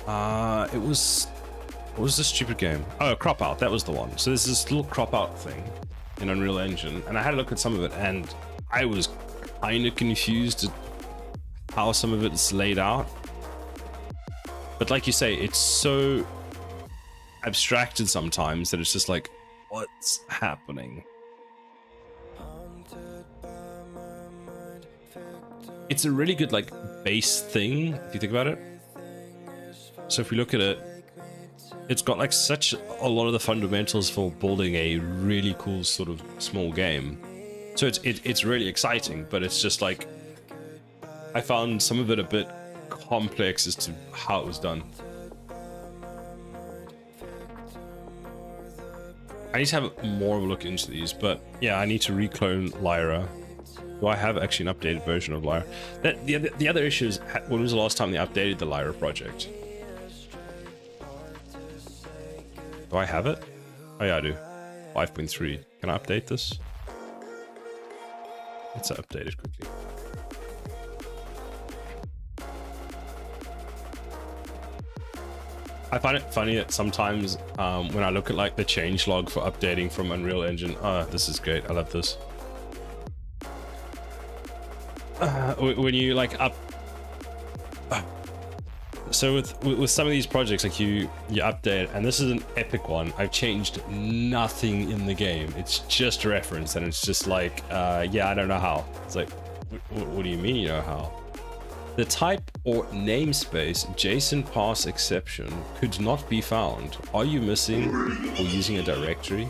What was this stupid game? Oh, Crop Out, that was the one. So there's this little crop out thing in Unreal Engine, and I had a look at some of it, and I was kind of confused at how some of it's laid out. But like you say, it's so abstracted sometimes that it's just like, what's happening? It's a really good like base thing if you think about it. So if we look at it, it's got like such a lot of the fundamentals for building a really cool sort of small game. So it's really exciting, but it's just like, I found some of it a bit complex as to how it was done. I need to have more of a look into these, but yeah, I need to reclone Lyra. Do I have actually an updated version of Lyra? The other issue is, when was the last time they updated the Lyra project? Do I have it? Oh yeah, I do. 5.3. Can I update this? Let's update it quickly. I find it funny that sometimes when I look at like the changelog for updating from Unreal Engine, this is great. I love this. When you like so with some of these projects, like you update, and this is an Epic one. I've changed nothing in the game. It's just a reference, and it's just like, yeah, I don't know how. It's like, what do you mean you know how? The type or namespace JSON pass exception could not be found. Are you missing or using a directory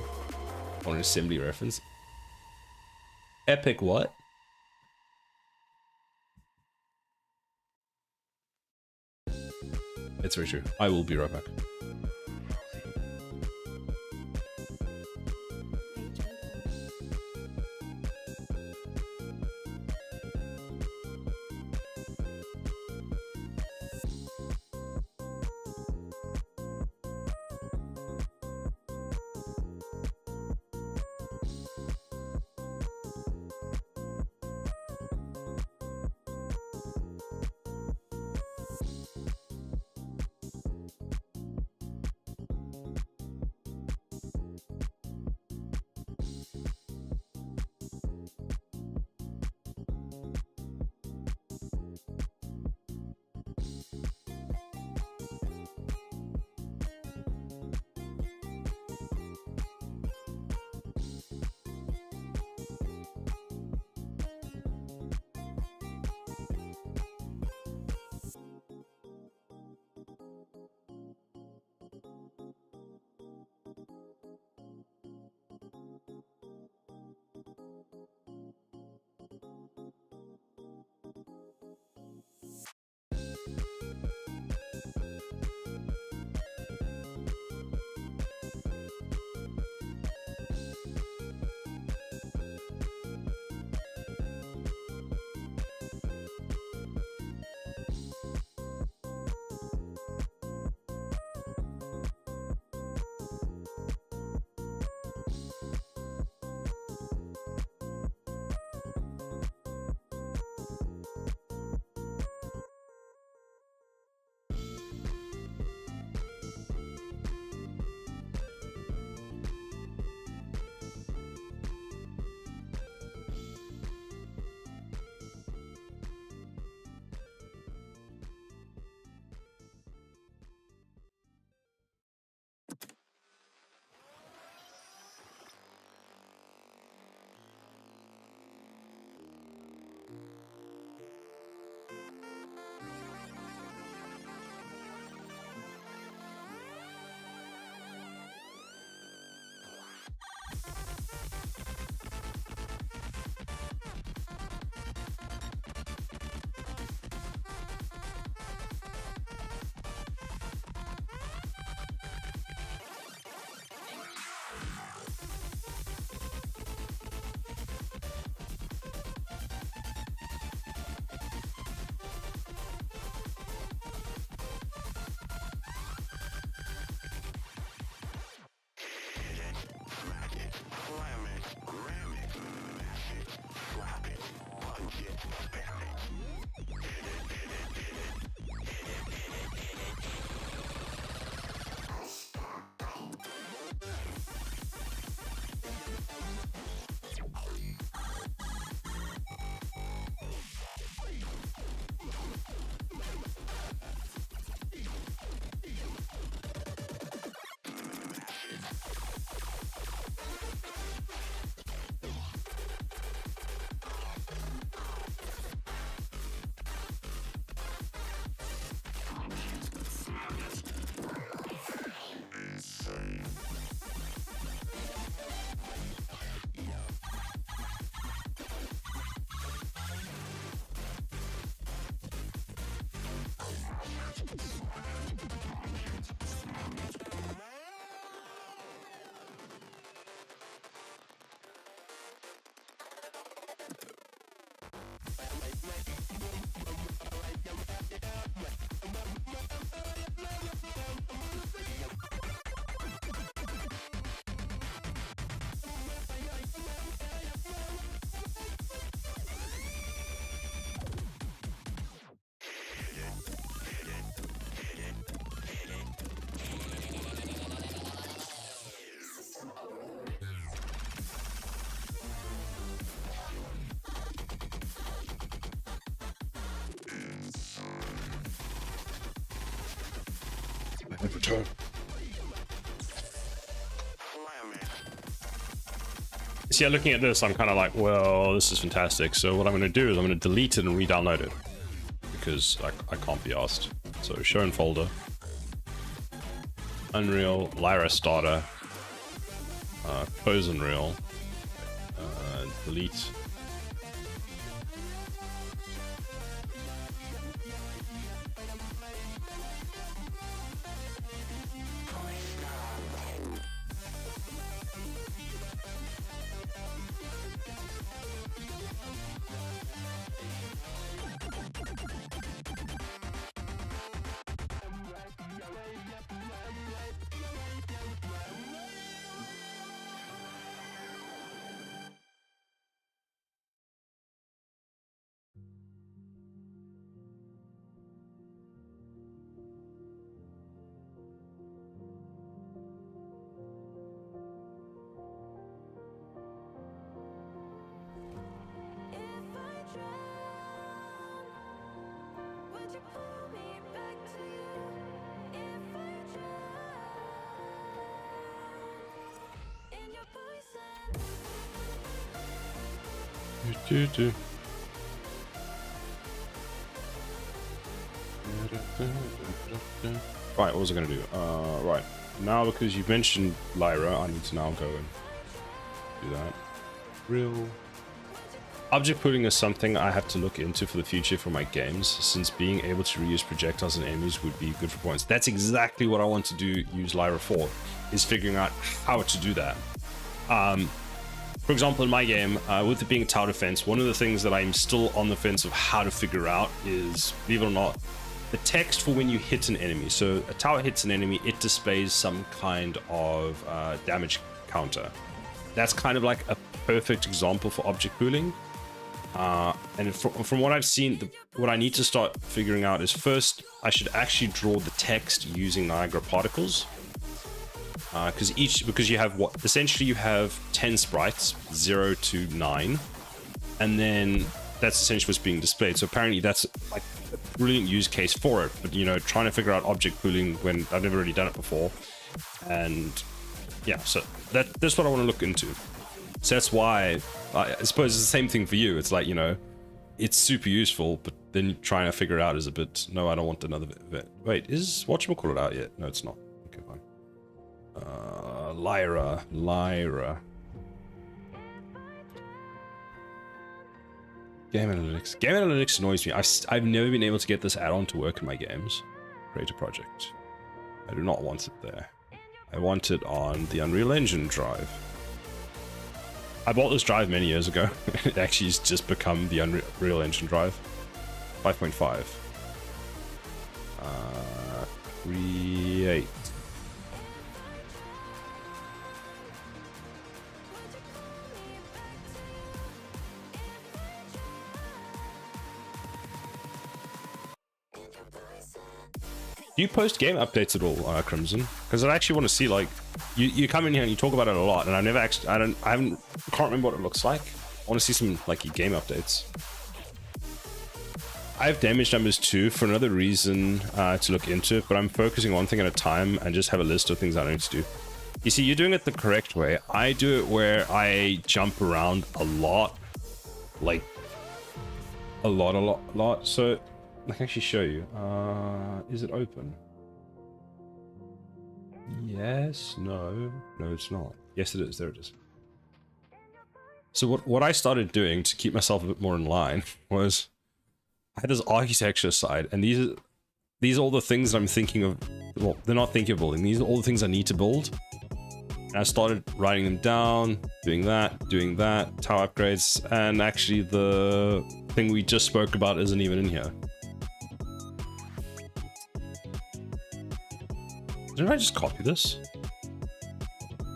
or an assembly reference? Epic what? It's very true. I will be right back. Return. See, yeah, looking at this, I'm kind of like, well, this is fantastic. So what I'm going to do is I'm going to delete it and re-download it because I can't be asked. So show in folder, Unreal, Lyra starter, close Unreal, delete. Right, what was I going to do? Right, now because you've mentioned Lyra, I need to now go and do that. Real object pooling is something I have to look into for the future for my games, since being able to reuse projectiles and enemies would be good for points. That's exactly what I want to do. Use Lyra for, is figuring out how to do that. For example, in my game, with it being a tower defense, one of the things that I'm still on the fence of how to figure out is, believe it or not, the text for when you hit an enemy. So a tower hits an enemy, it displays some kind of damage counter. That's kind of like a perfect example for object pooling. And from what I've seen, what I need to start figuring out is, first, I should actually draw the text using Niagara particles. Because you have essentially you have 10 sprites, 0 to 9, and then that's essentially what's being displayed. So apparently that's like a brilliant use case for it. But trying to figure out object pooling when I've never really done it before, and yeah, so that's what I want to look into. So that's why I suppose it's the same thing for you. It's like it's super useful, but then trying to figure it out is a bit. No, I don't want another bit. Wait, is whatchamacallit out yet? No, it's not. Okay, fine. Lyra. Game analytics. Game analytics annoys me. I've never been able to get this add-on to work in my games. Create a project. I do not want it there. I want it on the Unreal Engine drive. I bought this drive many years ago. It actually has just become the Unreal Engine drive. 5.5. Create. Do you post game updates at all, Crimson? Because I actually want to see, like, you come in here and you talk about it a lot, and I can't remember what it looks like. I want to see some, like, your game updates. I have damage numbers too, for another reason to look into it, but I'm focusing one thing at a time and just have a list of things I need to do. You see, you're doing it the correct way. I do it where I jump around a lot. Like, a lot. So, I can actually show you. Is it open? Yes, no, it's not. Yes, it is. There it is. So what I started doing to keep myself a bit more in line was I had this architecture side, and these are all the things that I'm thinking of. Well, they're not thinkable, and these are all the things I need to build. And I started writing them down, doing that, tower upgrades, and actually the thing we just spoke about isn't even in here. Didn't I just copy this?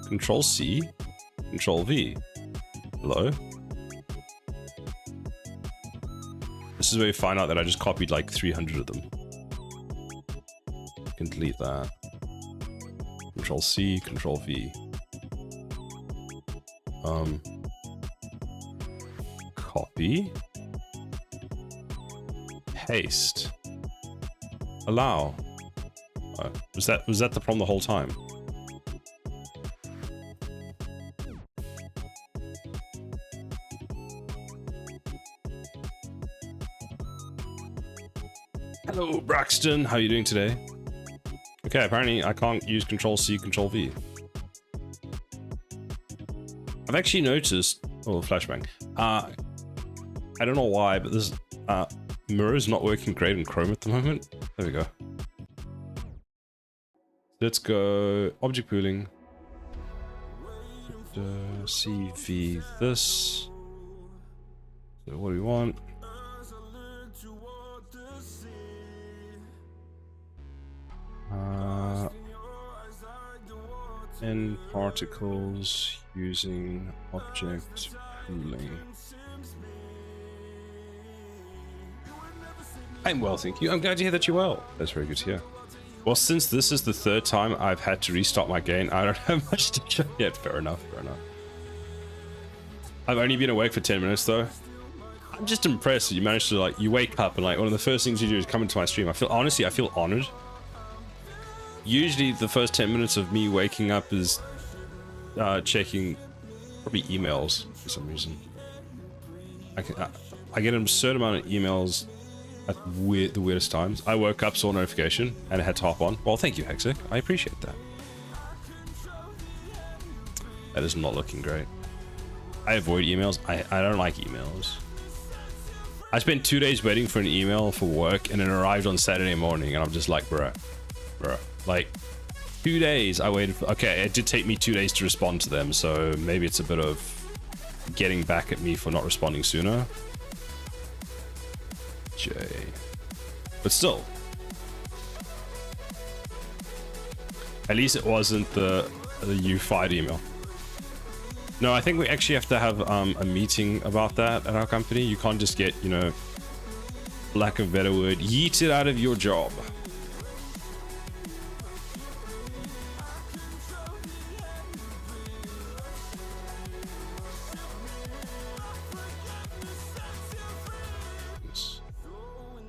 Control C, Control V. Hello? This is where you find out that I just copied like 300 of them. I can delete that. Control C, Control V. Copy. Paste. Allow. Was that the problem the whole time? Hello, Braxton. How are you doing today? Okay, apparently I can't use Control C, Control V. I've actually noticed. Oh, flashbang. I don't know why, but this mirror's not working great in Chrome at the moment. There we go. Let's go object pooling. CV this. So what do we want? N particles using object pooling. I'm well, thank you. I'm glad to hear that you're well. That's very good to hear. Well, since this is the third time I've had to restart my game, I don't have much to show yet. Fair enough, fair enough. I've only been awake for 10 minutes though. I'm just impressed that you managed to, like, you wake up and like one of the first things you do is come into my stream. I feel honored. Usually the first 10 minutes of me waking up is checking probably emails for some reason. I get an absurd amount of emails at the weirdest times. I woke up, saw a notification, and I had to hop on. Well, thank you, Hexic. I appreciate that. That is not looking great. I avoid emails. I don't like emails. I spent 2 days waiting for an email for work, and it arrived on Saturday morning, and I'm just like, bruh. Like, 2 days I waited for. Okay, it did take me 2 days to respond to them, so maybe it's a bit of getting back at me for not responding sooner. J. But still. At least it wasn't the UE5 email. No, I think we actually have to have a meeting about that at our company. You can't just get, you know, lack of a better word, yeeted out of your job.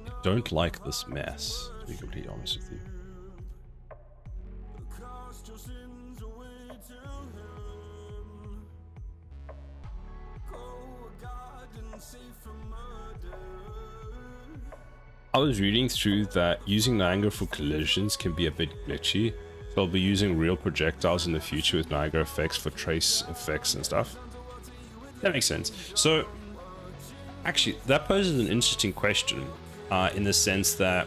I don't like this mess, to be completely honest with you. I was reading through that using Niagara for collisions can be a bit glitchy, so I'll be using real projectiles in the future with Niagara effects for trace effects and stuff. That makes sense. So, actually, that poses an interesting question in the sense that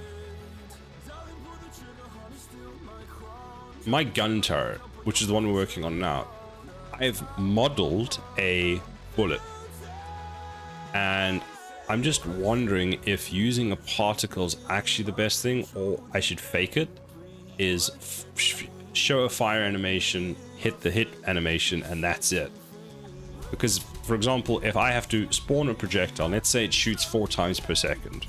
my gun turret, which is the one we're working on now, I've modeled a bullet, and I'm just wondering if using a particle is actually the best thing, or I should fake it, is show a fire animation, hit the hit animation, and that's it. Because, for example, if I have to spawn a projectile, let's say it shoots 4 times per second.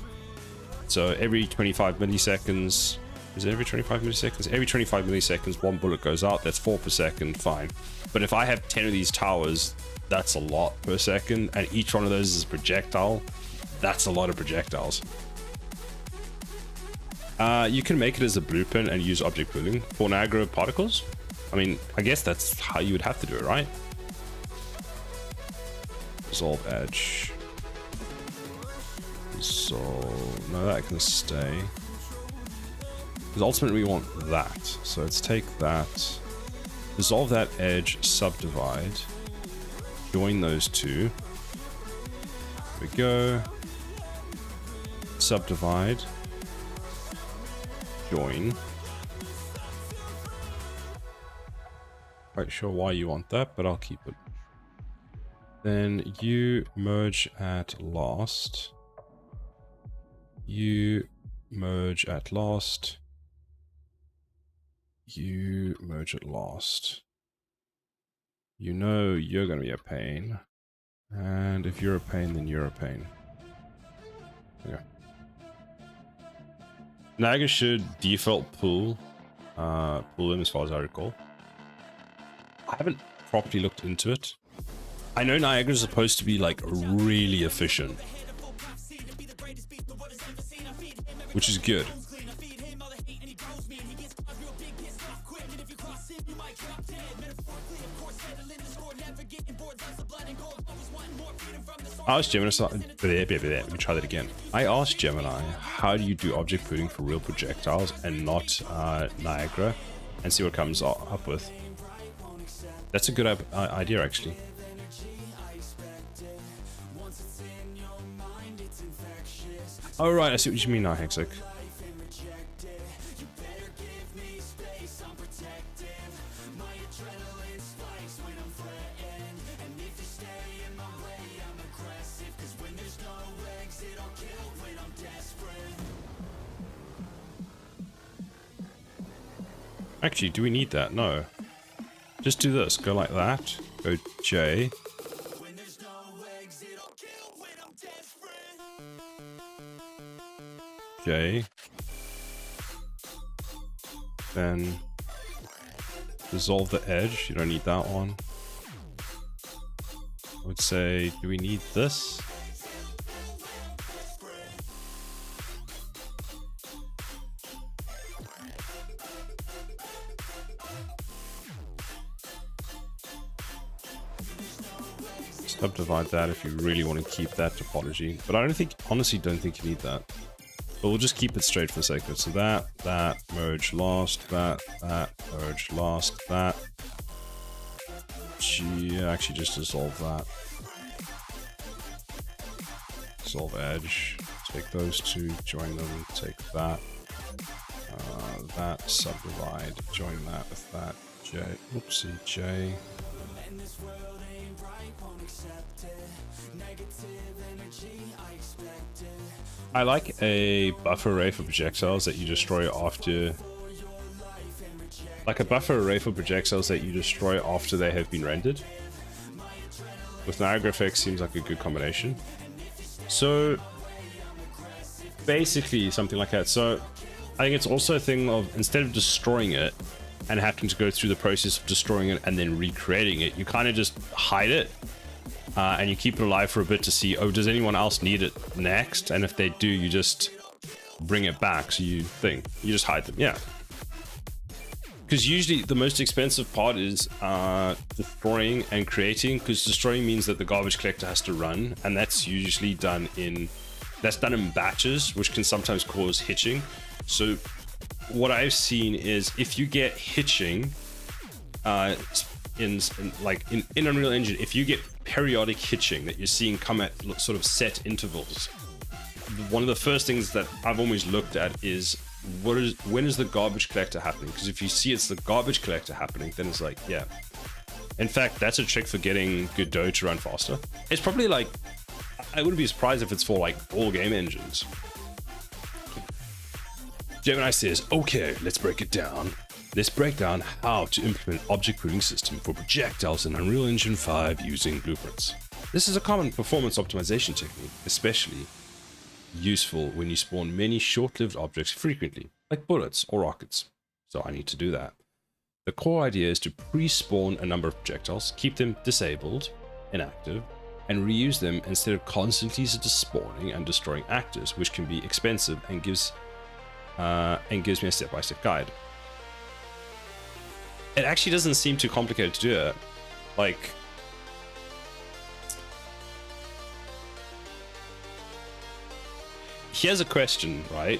So every 25 milliseconds, is it every 25 milliseconds? Every 25 milliseconds, one bullet goes out, that's 4 per second, fine. But if I have 10 of these towers, that's a lot per second, and each one of those is a projectile. That's a lot of projectiles. You can make it as a blueprint and use object pooling for Niagara particles. I mean, I guess that's how you would have to do it, right? Resolve edge. So, no, that can stay. Because ultimately we want that. So let's take that, dissolve that edge, subdivide, join those two. There we go. Subdivide, join. quite sure why you want that, but I'll keep it. Then you merge at last. You merge at last. You merge at last. You know you're going to be a pain. And if you're a pain, then you're a pain. Okay. Niagara should default pull in as far as I recall. I haven't properly looked into it. I know Niagara is supposed to be like really efficient, which is good. I asked Gemini, let me try that again. I asked Gemini, how do you do object pooling for real projectiles and not Niagara, and see what comes up with. That's a good idea, actually. Oh, right, I see what you mean now, Hexoc. Actually, do we need that? No. Just do this. Go like that. Go J. J. Then dissolve the edge. You don't need that one. I would say, do we need this? Subdivide that if you really want to keep that topology, but I honestly don't think you need that. But we'll just keep it straight for the sake of it. So that, merge last, that, merge last, that. Actually just dissolve that. Dissolve edge. Take those two, join them, take that. That, subdivide, join that with that. J, oopsie, J. I like a buffer array for projectiles that you destroy after... Like a buffer array for projectiles that you destroy after they have been rendered. With Niagara effects seems like a good combination. So... basically something like that. So I think it's also a thing of, instead of destroying it and having to go through the process of destroying it and then recreating it, you kind of just hide it. And you keep it alive for a bit to see, oh, does anyone else need it next? And if they do, you just bring it back. So you just hide them. Yeah. Because usually the most expensive part is destroying and creating, because destroying means that the garbage collector has to run. And that's usually done in batches, which can sometimes cause hitching. So what I've seen is if you get hitching in Unreal Engine, if you get periodic hitching that you're seeing come at sort of set intervals, one of the first things that I've always looked at is when is the garbage collector happening? Because if you see it's the garbage collector happening, then it's like, yeah. In fact, that's a trick for getting Godot to run faster. It's probably like, I wouldn't be surprised if it's for like all game engines. Gemini says, okay, let's break it down. Let's break down how to implement object pooling system for projectiles in Unreal Engine 5 using blueprints. This is a common performance optimization technique, especially useful when you spawn many short-lived objects frequently, like bullets or rockets. So I need to do that. The core idea is to pre-spawn a number of projectiles, keep them disabled, inactive, and reuse them instead of constantly spawning and destroying actors, which can be expensive and gives me a step-by-step guide. It actually doesn't seem too complicated to do it. Like, here's a question, right?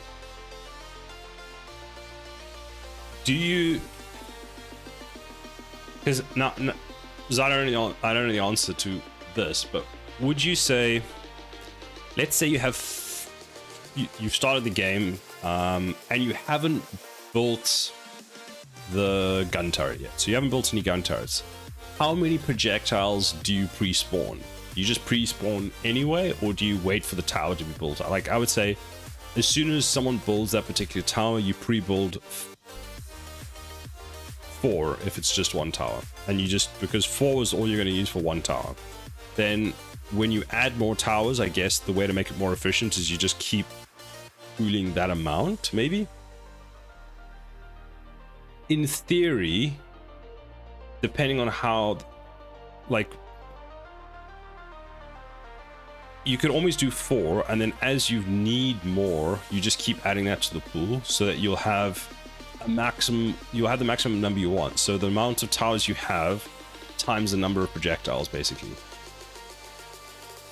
Do you? Because I don't know the answer to this, but would you say, let's say you have you've started the game and you haven't built the gun turret yet. So you haven't built any gun turrets. How many projectiles do you pre-spawn? You just pre-spawn anyway, or do you wait for the tower to be built? Like, I would say, as soon as someone builds that particular tower, you pre-build 4 if it's just one tower. And you just, because 4 is all you're going to use for one tower. Then when you add more towers, I guess the way to make it more efficient is you just keep pooling that amount, maybe? In theory, depending on how, like, you could always do 4, and then as you need more, you just keep adding that to the pool so that you'll have a maximum, you'll have the maximum number you want. So the amount of towers you have times the number of projectiles, basically.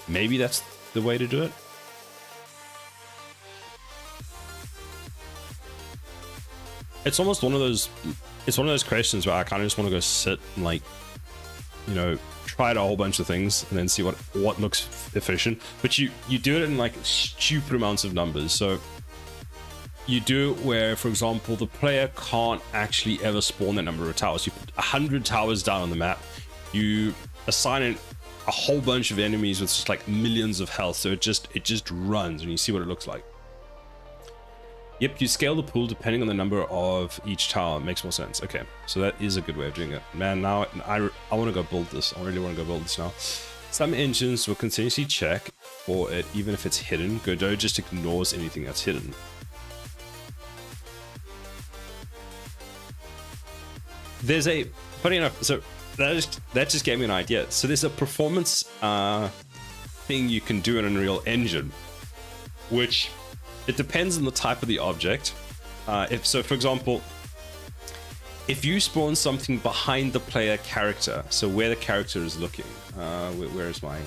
Maybe that's the way to do it. It's almost one of those, it's one of those questions where I kind of just want to go sit and, like, you know, try out a whole bunch of things and then see what looks efficient. But you do it in, like, stupid amounts of numbers. So you do it where, for example, the player can't actually ever spawn that number of towers. You put 100 towers down on the map. You assign it a whole bunch of enemies with just like millions of health. So it just runs, and you see what it looks like. Yep, you scale the pool depending on the number of each tower. It makes more sense. Okay, so that is a good way of doing it. Man, now I want to go build this. I really want to go build this now. Some engines will continuously check for it, even if it's hidden. Godot just ignores anything that's hidden. There's a, funny enough, so that just gave me an idea. So there's a performance thing you can do in Unreal Engine, which it depends on the type of the object. If so, for example, if you spawn something behind the player character, so where the character is looking, where is my,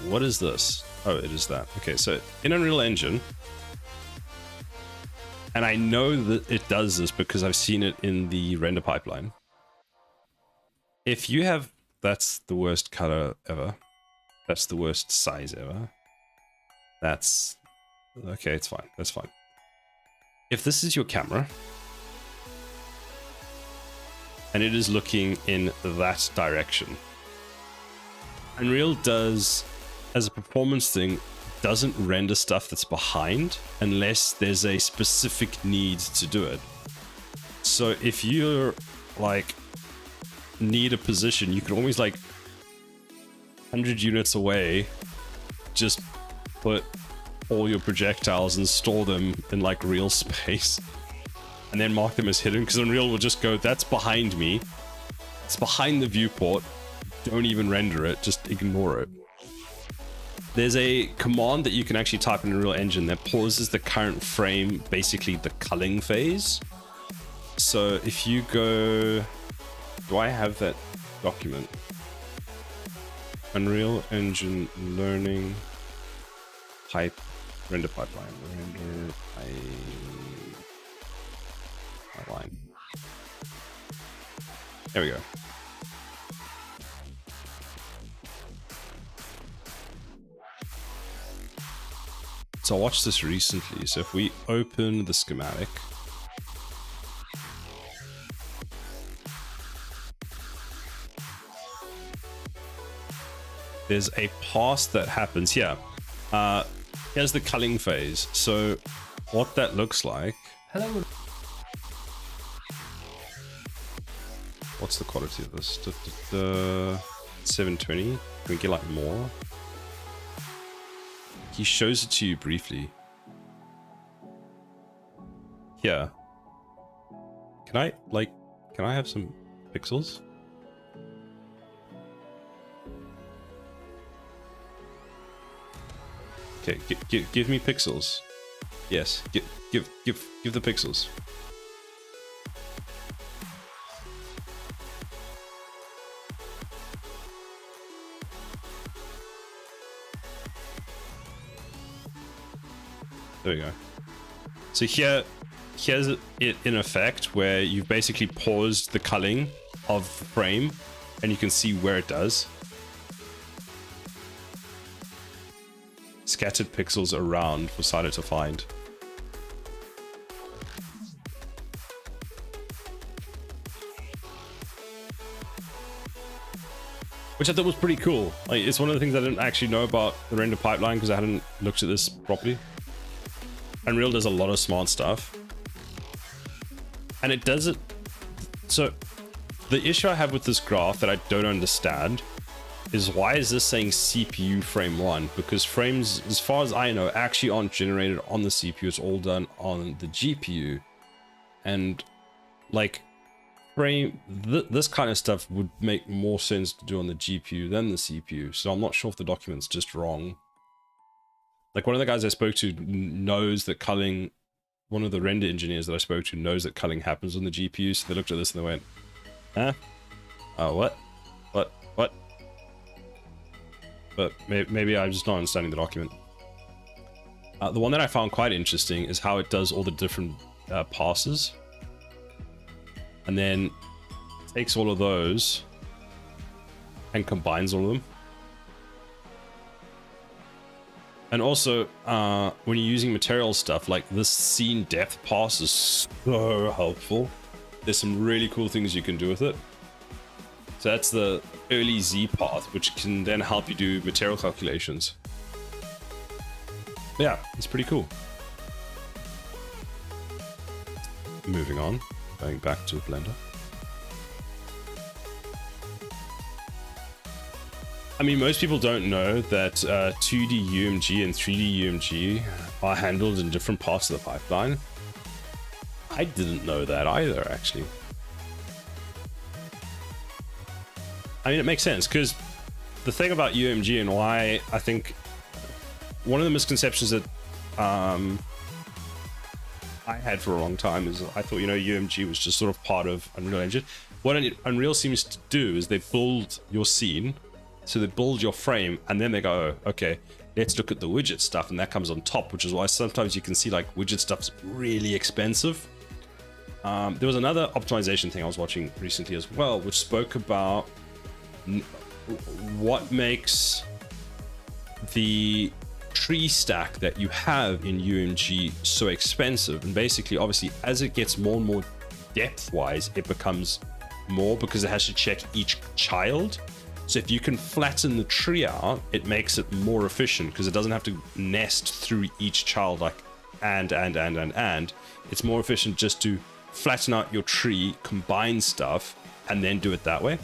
what is this? Oh, it is that. Okay, so in Unreal Engine, and I know that it does this because I've seen it in the render pipeline. If you have, that's the worst color ever. That's the worst size ever. That's, okay, it's fine. That's fine. If this is your camera, and it is looking in that direction, Unreal does, as a performance thing, doesn't render stuff that's behind unless there's a specific need to do it. So if you're like need a position, you can always like 100 units away, just put all your projectiles and store them in like real space and then mark them as hidden, because Unreal will just go, that's behind me, it's behind the viewport, don't even render it, just ignore it. There's a command that you can actually type in Unreal Engine that pauses the current frame, basically the culling phase. So if you go, do I have that document? Unreal Engine learning pipe, render pipeline, render pipeline. There we go. So I watched this recently. So if we open the schematic, there's a pass that happens here. Here's the culling phase. So what that looks like. Hello. What's the quality of this? 720. Can we get like more? He shows it to you briefly. Here. Can I have some pixels? Okay, give me pixels. Yes, give the pixels. There we go. So here's it in effect, where you've basically paused the culling of the frame, and you can see where it does. Scattered pixels around for Siler to find. which I thought was pretty cool. Like, it's one of the things I didn't actually know about the render pipeline because I hadn't looked at this properly. Unreal does a lot of smart stuff, and it does it. So the issue I have with this graph that I don't understand is, why is this saying CPU frame 1? Because frames, as far as I know, actually aren't generated on the CPU. It's all done on the GPU. And like this kind of stuff would make more sense to do on the GPU than the CPU. So I'm not sure if the document's just wrong. Like, one of the guys I spoke to knows that culling, one of the render engineers that I spoke to knows that culling happens on the GPU. So they looked at this and they went, huh? What? But maybe I'm just not understanding the document. The one that I found quite interesting is how it does all the different passes, and then takes all of those and combines all of them. And also, when you're using material stuff, like this scene depth pass is so helpful. There's some really cool things you can do with it. So that's the early Z path, which can then help you do material calculations. Yeah, it's pretty cool. Moving on, going back to Blender. I mean, most people don't know that 2D UMG and 3D UMG are handled in different parts of the pipeline. I didn't know that either, actually. I mean, it makes sense, because the thing about UMG and why I think one of the misconceptions that I had for a long time is I thought, you know, UMG was just sort of part of Unreal Engine. What Unreal seems to do is they build your scene, so they build your frame, and then they go, oh, okay, let's look at the widget stuff, and that comes on top, which is why sometimes you can see like widget stuff's really expensive. There was another optimization thing I was watching recently as well, which spoke about what makes the tree stack that you have in UMG so expensive. And basically, obviously, as it gets more and more depth-wise, it becomes more because it has to check each child. So if you can flatten the tree out, it makes it more efficient because it doesn't have to nest through each child like and. It's more efficient just to flatten out your tree, combine stuff, and then do it that way.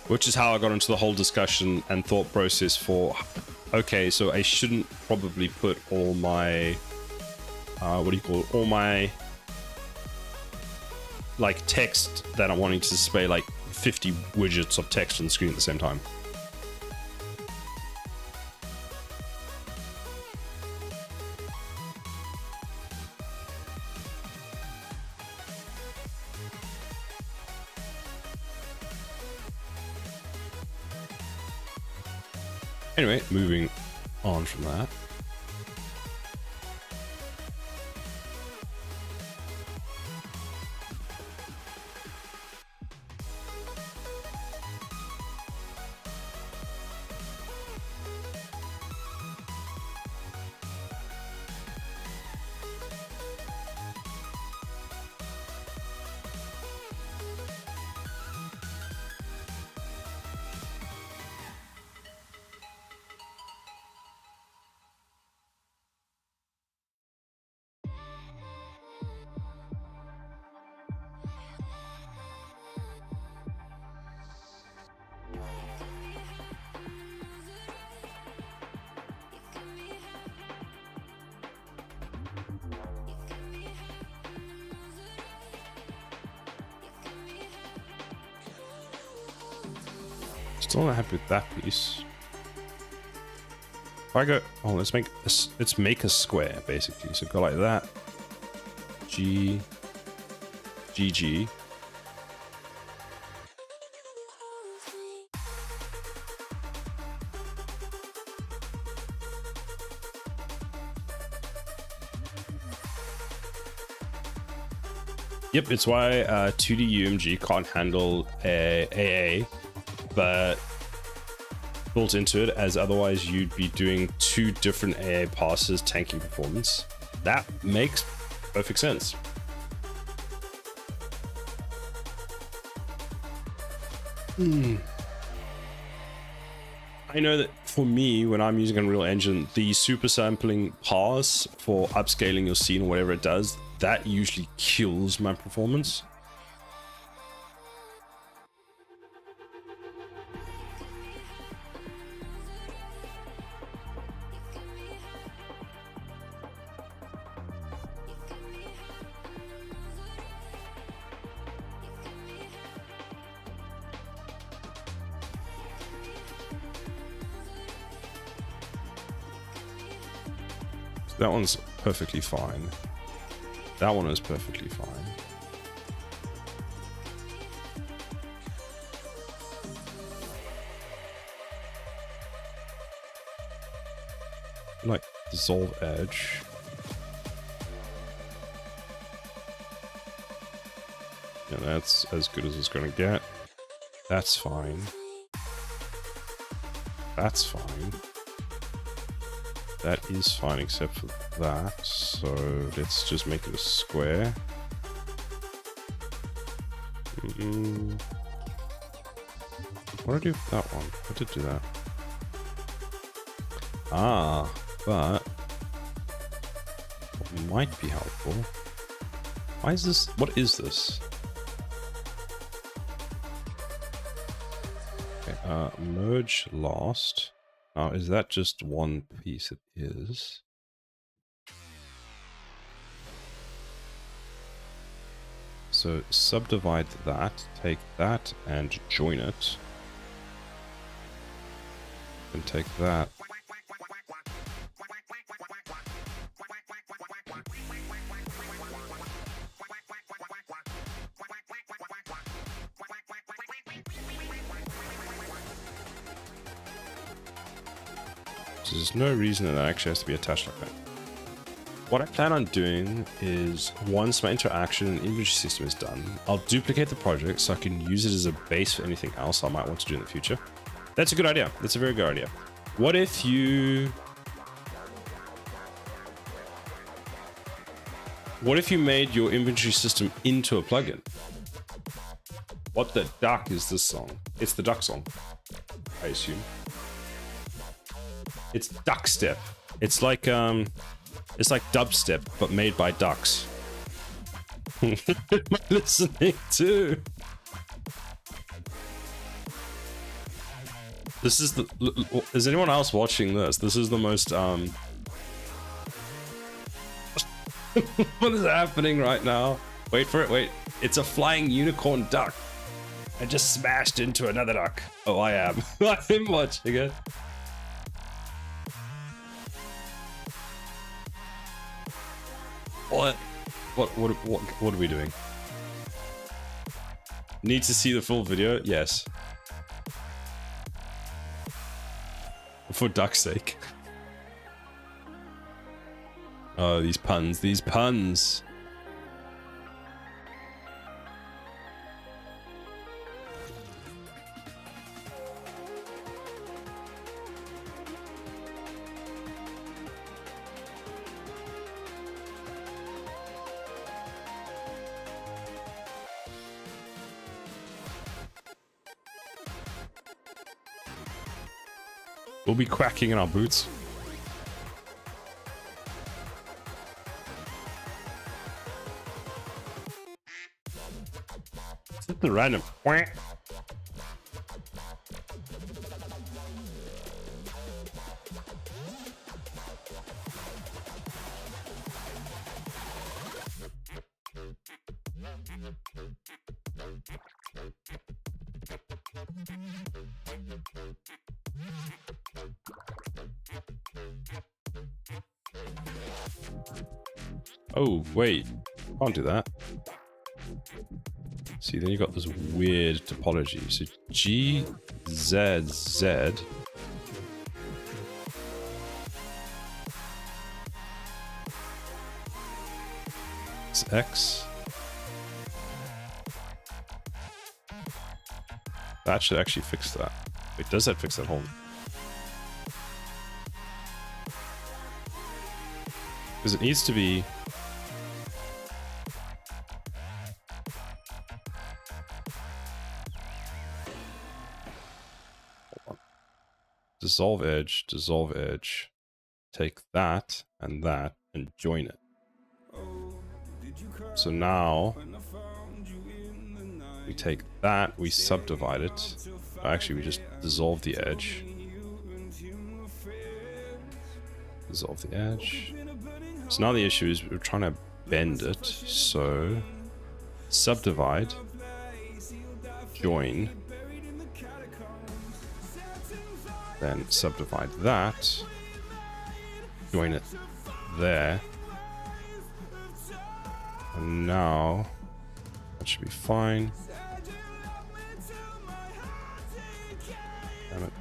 Which is how I got into the whole discussion and thought process for, okay, so I shouldn't probably put all my, all my, like, text that I'm wanting to display, like 50 widgets of text on the screen at the same time. Anyway, moving on from that. Still not happy with that piece. If I go, oh, let's make a square basically. So go like that. G, GG. Yep, it's why 2D UMG can't handle AA, but built into it, as otherwise you'd be doing two different AA passes tanking performance. That makes perfect sense. I know that for me, when I'm using Unreal Engine, the super sampling pass for upscaling your scene or whatever it does, that usually kills my performance. That one's perfectly fine. That one is perfectly fine. Like dissolve edge. Yeah, that's as good as it's gonna get. That's fine. That's fine. That is fine except for that, so let's just make it a square. What did I do with that one? I did do that. Ah, but what might be helpful. Why is this? What is this? Okay, merge last. Now, is that just one piece? It is. So subdivide that, take that and join it. And take that. So there's no reason that actually has to be attached like that. What I plan on doing is, once my interaction and inventory system is done, I'll duplicate the project so I can use it as a base for anything else I might want to do in the future. That's a good idea. That's a very good idea. What if you made your inventory system into a plugin? What the duck is this song? It's the duck song, I assume. It's duck step. It's like dubstep, but made by ducks. What am I listening to? This is the... Is anyone else watching this? This is the most, What is happening right now? Wait for it, wait. It's a flying unicorn duck. I just smashed into another duck. Oh, I am. I'm watching it. What are we doing? Need to see the full video? Yes. For duck's sake. Oh, these puns, these puns. We'll be quacking in our boots. It's just a random quack. Oh, wait. Can't do that. See, then you got this weird topology. So G, Z, Z. It's X. That should actually fix that. Wait, does that fix that whole... Because it needs to be... dissolve edge, take that, and join it. So now we take that, we subdivide it. Actually, we just dissolve the edge. Dissolve the edge. So now the issue is we're trying to bend it. So subdivide, join, then subdivide that, join it there, and now that should be fine. Damn it.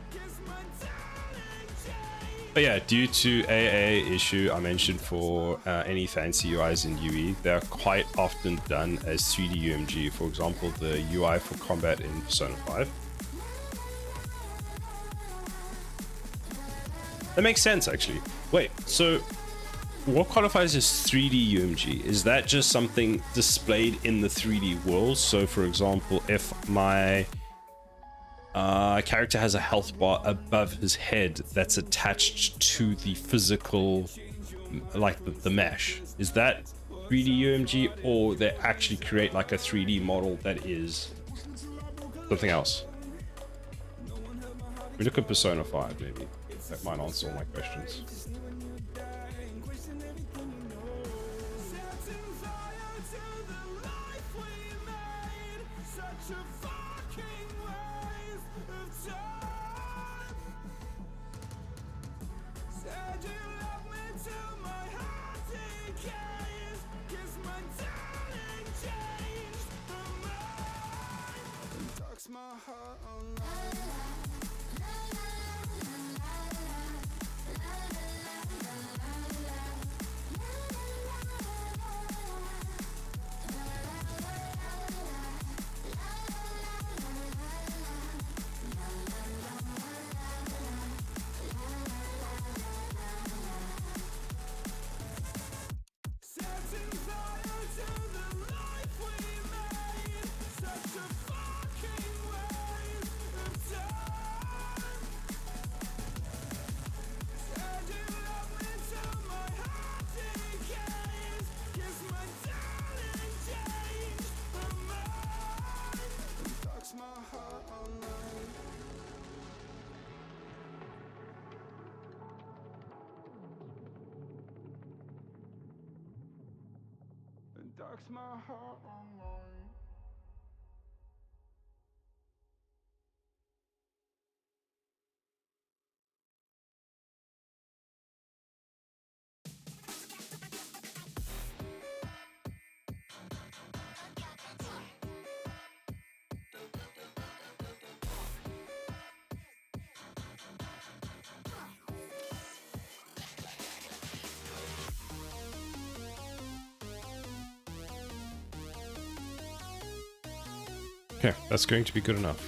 But yeah, due to AA issue I mentioned for any fancy UIs in UE, they're quite often done as 3D UMG. For example, the UI for combat in Persona 5. That makes sense, actually. Wait, so what qualifies as 3D UMG? Is that just something displayed in the 3D world? So, for example, if my character has a health bar above his head that's attached to the physical, like the mesh, is that 3D UMG, or they actually create like a 3D model that is something else? We look at Persona 5, maybe. That might answer all my questions. My heart online. Okay, that's going to be good enough.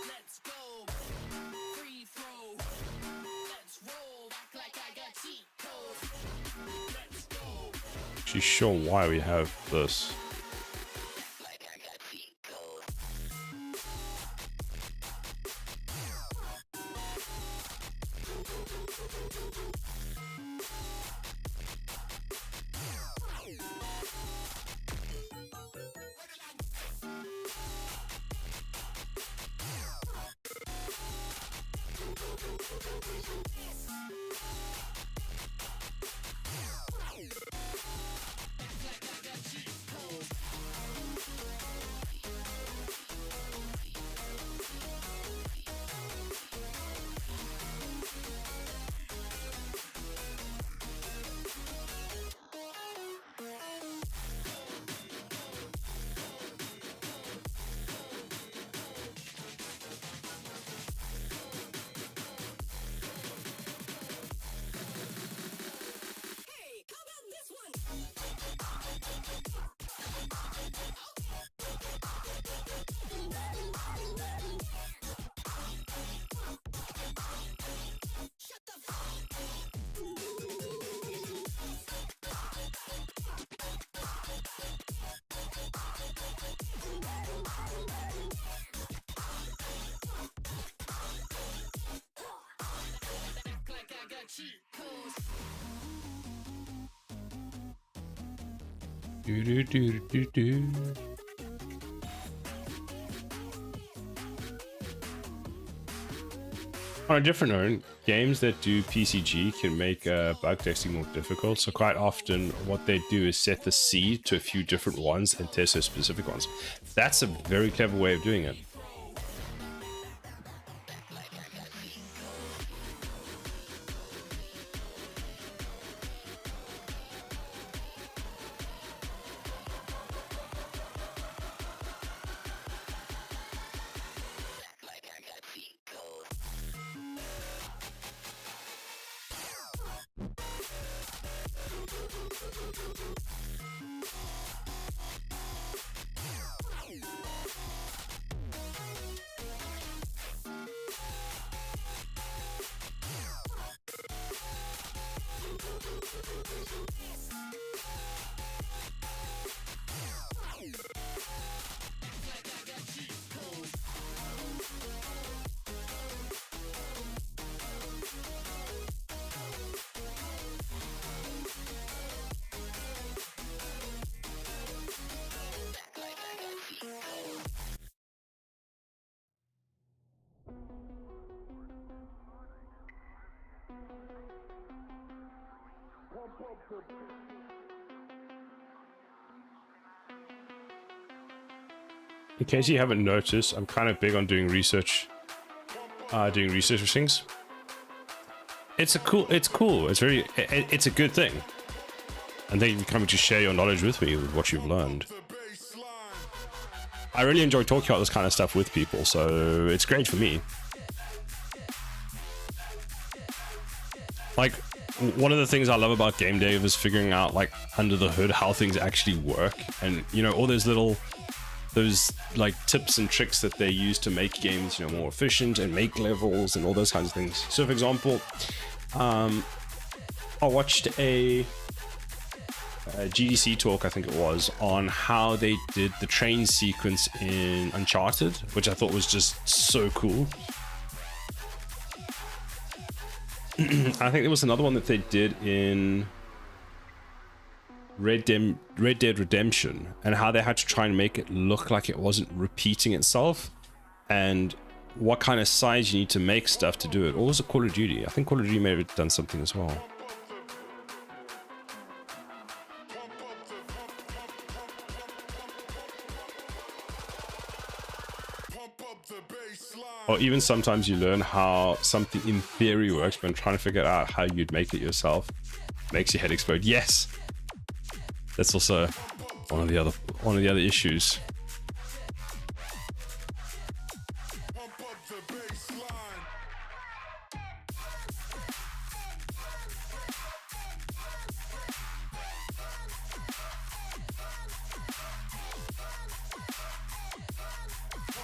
Let's go. Free throw. Let's roll. Act like I got cheat codes. Let's go. Actually, sure why we have this. Like I got cheat codes. Do, do, do, do, do. On a different note, games that do PCG can make bug testing more difficult. So quite often what they do is set the seed to a few different ones and test those specific ones. That's a very clever way of doing it. In case you haven't noticed, I'm kind of big on doing research of things. It's cool. It's very, it's a good thing. And then you coming to share your knowledge with me with what you've learned. I really enjoy talking about this kind of stuff with people, so it's great for me. Like, one of the things I love about game dev is figuring out, like, under the hood how things actually work, and you know, all those like tips and tricks that they use to make games, you know, more efficient and make levels and all those kinds of things. So for example, I watched a GDC talk, I think it was, on how they did the train sequence in Uncharted, which I thought was just so cool. I think there was another one that they did in Red Dead Redemption, and how they had to try and make it look like it wasn't repeating itself, and what kind of size you need to make stuff to do it. Or was it Call of Duty? I think Call of Duty may have done something as well. Or even sometimes you learn how something in theory works, but trying to figure out how you'd make it yourself makes your head explode. Yes, that's also one of the other issues.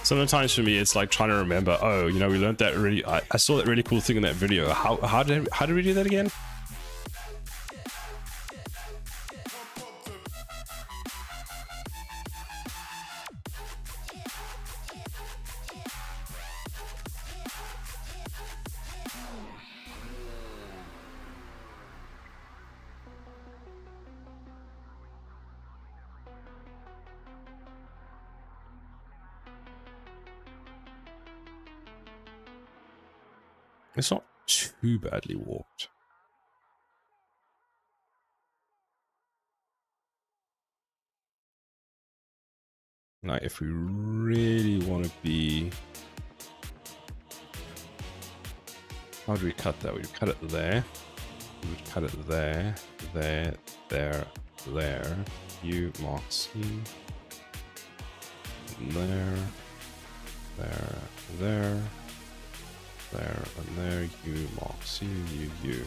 Sometimes for me, it's like trying to remember. Oh, you know, we learned that really. I saw that really cool thing in that video. How did we do that again? It's not too badly warped. Like, if we really want to be... How do we cut that? We would cut it there. We would cut it there, there, there, there. U mark C. There, there, there. There and there, U mark C, U.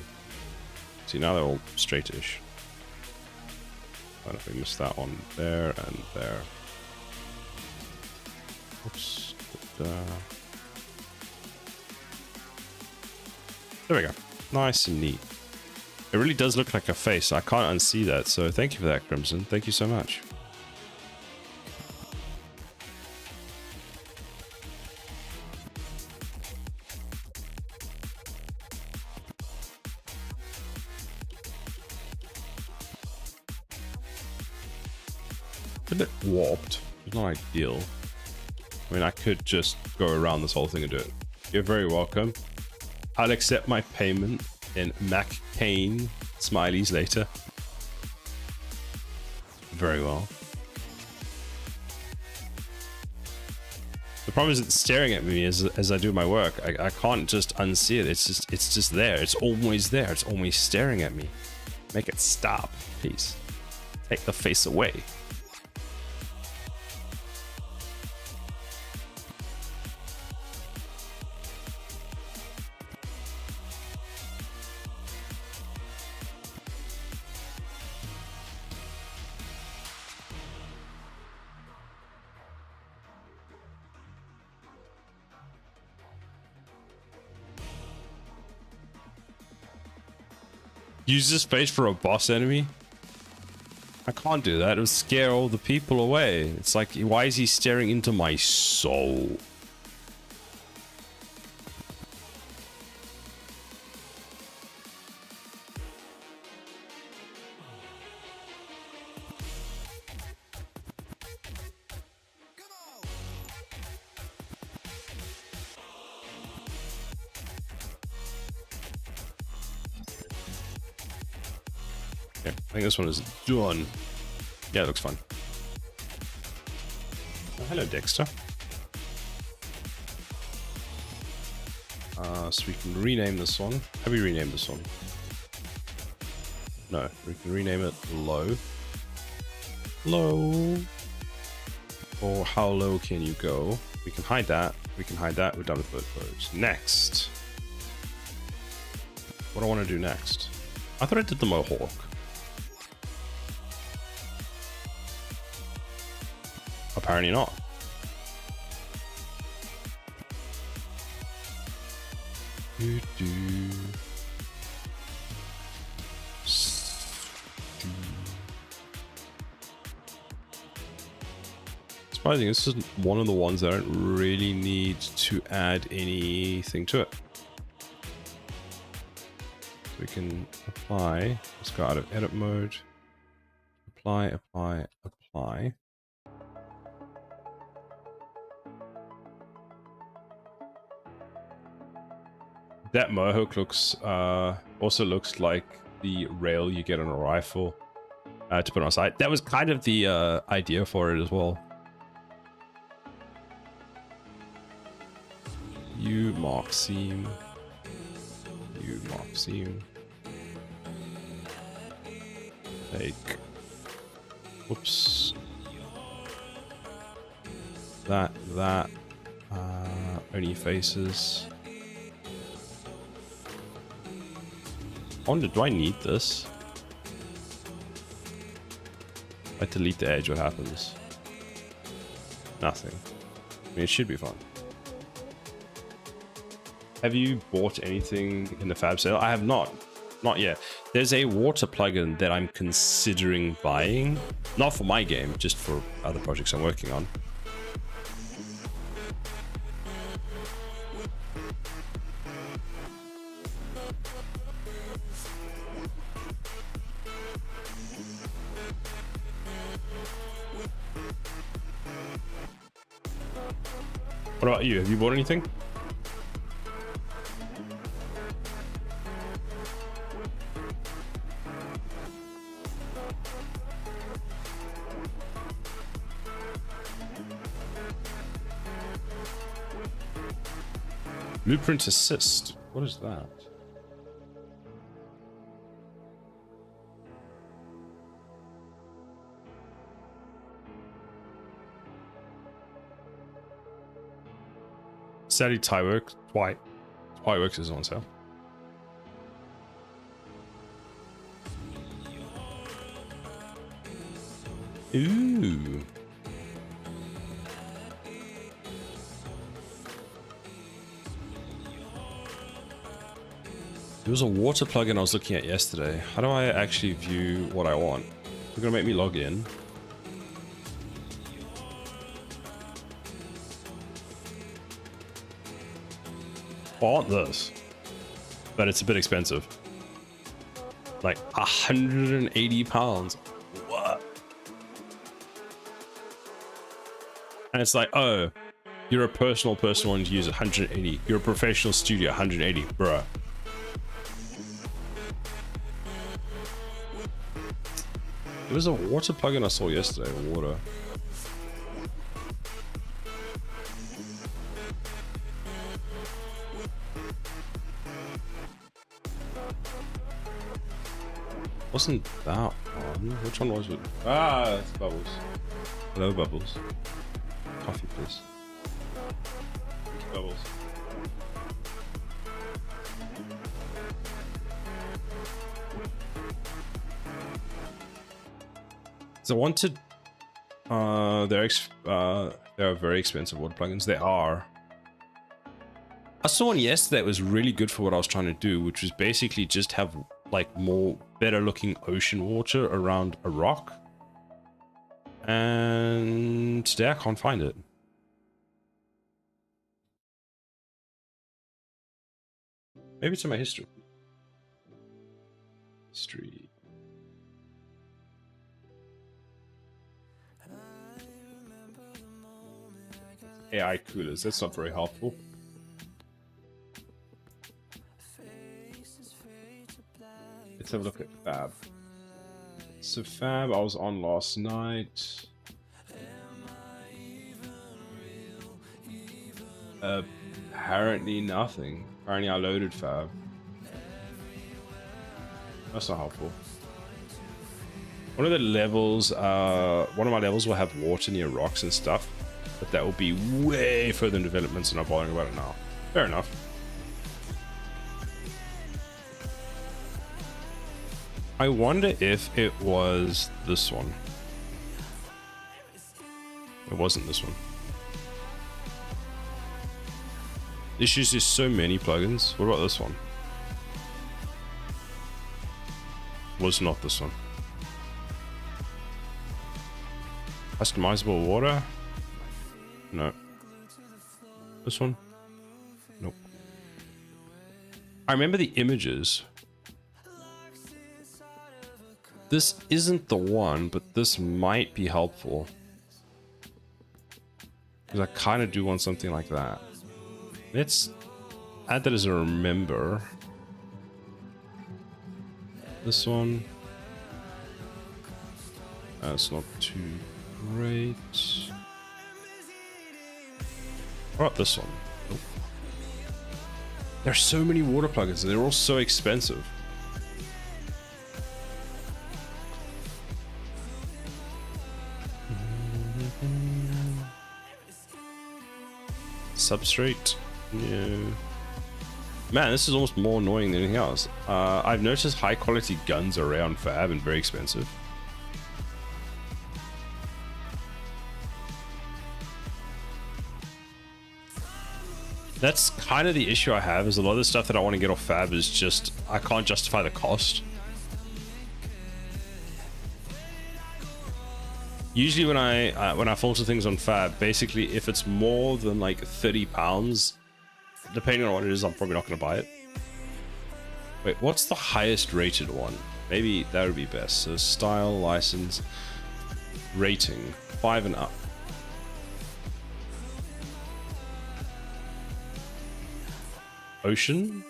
See, now they're all straightish. I don't know if we missed that one. There and there. Oops. There we go. Nice and neat. It really does look like a face. I can't unsee that, so thank you for that, Crimson. Thank you so much. It's a bit warped. It's not ideal. I mean, I could just go around this whole thing and do it. You're very welcome. I'll accept my payment in McCain smileys later. Very well. The problem is it's staring at me as I do my work. I can't just unsee it. It's just there. It's always there. It's always staring at me. Make it stop, please. Take the face away. Use this face for a boss enemy? I can't do that. It would scare all the people away. It's like, why is he staring into my soul? Okay, I think this one is done. Yeah, it looks fun. Oh, hello, Dexter. So we can rename this one. Have we renamed this one? No, we can rename it low. Low. Or how low can you go? We can hide that. We can hide that. We're done with both those. Next. What do I want to do next? I thought I did the Mohawk. Apparently not. Surprising, this is one of the ones that I don't really need to add anything to it. We can apply. Let's go out of edit mode. Apply, apply, apply. That Mohawk looks also looks like the rail you get on a rifle to put on sight. That was kind of the idea for it as well. You mark seam. You mark seam. Take. Whoops. That. Only faces. I wonder, do I need this? If I delete the edge, what happens? Nothing. I mean, it should be fun. Have you bought anything in the fab sale? I have not. Not yet. There's a water plugin that I'm considering buying. Not for my game, just for other projects I'm working on. What about you? Have you bought anything? Blueprint assist. What is that? Sadly, Twiworks is on sale. Ooh. There was a water plugin I was looking at yesterday. How do I actually view what I want? They're gonna make me log in. I want this, but it's a bit expensive. Like £180. What? And it's like, oh, you're a personal person wanting to use 180. You're a professional studio, 180, bruh. There was a water plugin I saw yesterday, water. Wasn't that one? Which one was it? Ah, it's Bubbles. Hello, Bubbles. Coffee, please. Bubbles. So I wanted. They're very expensive water plugins. They are. I saw one yesterday that was really good for what I was trying to do, which was basically just have like more better looking ocean water around a rock. And today I can't find it. Maybe it's in my history. History. AI coolers, that's not very helpful. Let's have a look at Fab. So Fab, I was on last night. Apparently nothing. Apparently I loaded Fab. That's not helpful. One of the levels, one of my levels will have water near rocks and stuff, but that will be way further in development, so I'm not bothering about it now. Fair enough. I wonder if it was this one. It wasn't this one. Issues is so many plugins. What about this one? Was not this one. Customizable water? No. This one? Nope. I remember the images. This isn't the one, but this might be helpful. Because I kind of do want something like that. Let's add that as a remember. This one. That's not too great. What about this one? Nope. There's so many water plugins and they're all so expensive. Substrate? No. Man, this is almost more annoying than anything else. I've noticed high quality guns are around Fab and very expensive. That's kind of the issue I have, is a lot of the stuff that I want to get off Fab is just, I can't justify the cost. Usually when I filter things on Fab, basically if it's more than like £30, depending on what it is, I'm probably not going to buy it. Wait, what's the highest rated one? Maybe that would be best. So style, license, rating, 5 and up. Ocean?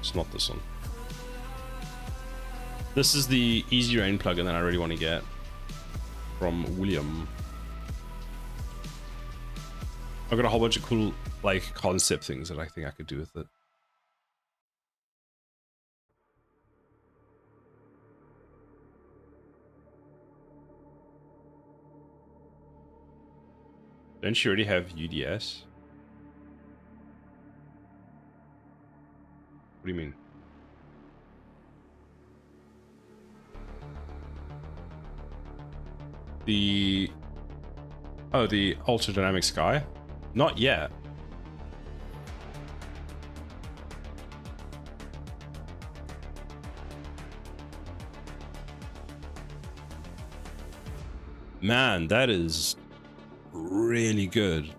It's not this one. This is the Easy Rain plugin that I really want to get from William. I've got a whole bunch of cool like concept things that I think I could do with it. Don't you already have UDS? What do you mean? The ultra dynamic sky? Not yet. Man, that is really good.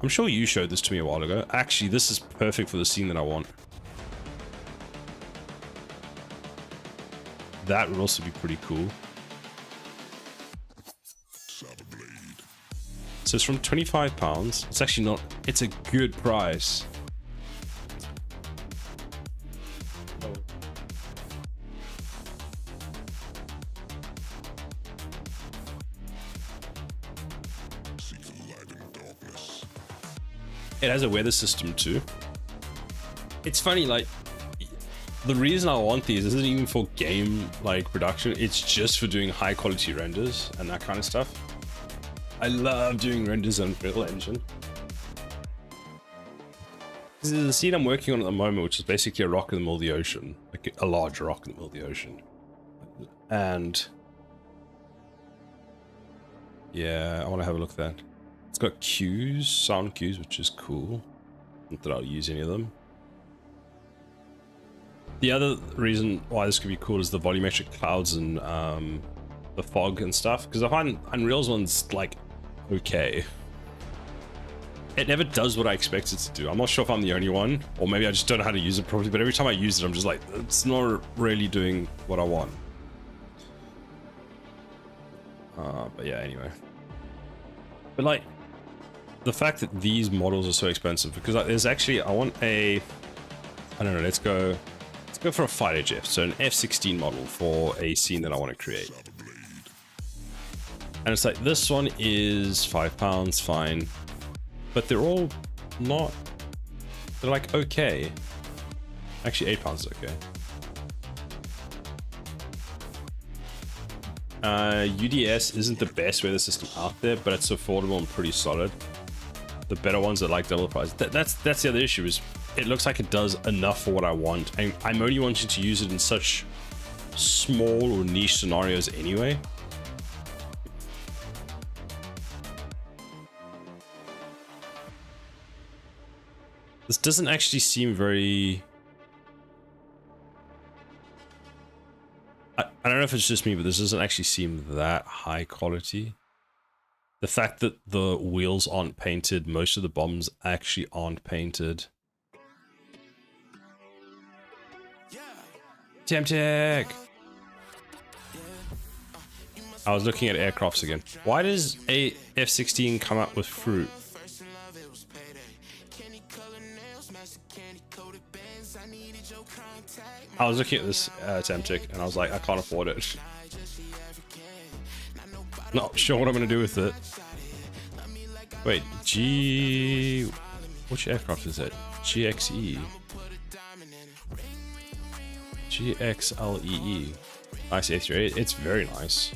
I'm sure you showed this to me a while ago. Actually, this is perfect for the scene that I want. That would also be pretty cool. So it's from £25. It's actually not, it's a good price. It has a weather system too. It's funny, like, the reason I want these isn't even for game like production, it's just for doing high quality renders and that kind of stuff. I love doing renders on Unreal Engine. This is a scene I'm working on at the moment, which is basically a rock in the middle of the ocean, like a large rock in the middle of the ocean. And yeah, I want to have a look at that. It's got cues, sound cues, which is cool. Not that I'll use any of them. The other reason why this could be cool is the volumetric clouds and the fog and stuff, because I find Unreal's one's like okay. It never does what I expect it to do. I'm not sure if I'm the only one, or maybe I just don't know how to use it properly, but every time I use it, I'm just like, it's not really doing what I want. But yeah, anyway. But like, the fact that these models are so expensive, because like, there's actually, I want a, I don't know, let's go for a fighter jet, so an F-16 model for a scene that I want to create. And it's like, this one is £5, fine, but they're all not, they're like okay. Actually, £8 is okay. UDS isn't the best weather system out there, but it's affordable and pretty solid. The better ones are like double the price. That's the other issue, is it looks like it does enough for what I want, and I'm only wanting to use it in such small or niche scenarios anyway. This doesn't actually seem very... I don't know if it's just me, but this doesn't actually seem that high quality. The fact that the wheels aren't painted, most of the bombs actually aren't painted. Temtech! I was looking at aircrafts again. Why does a F-16 come out with fruit? I was looking at this Temtech and I was like, I can't afford it. Not sure what I'm going to do with it. Wait, which aircraft is it? GXE. GXLEE. Nice A3. It's very nice.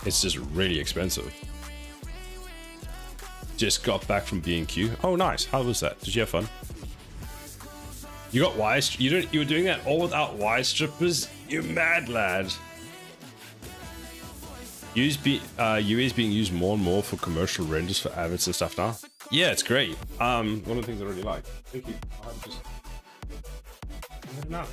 It's just really expensive. Just got back from B&Q. Oh, nice. How was that? Did you have fun? You got wires? You were doing that all without wire strippers? You mad lad. UE is being used more and more for commercial renders for avids and stuff now. Yeah, it's great. One of the things I really like. Thank you. No.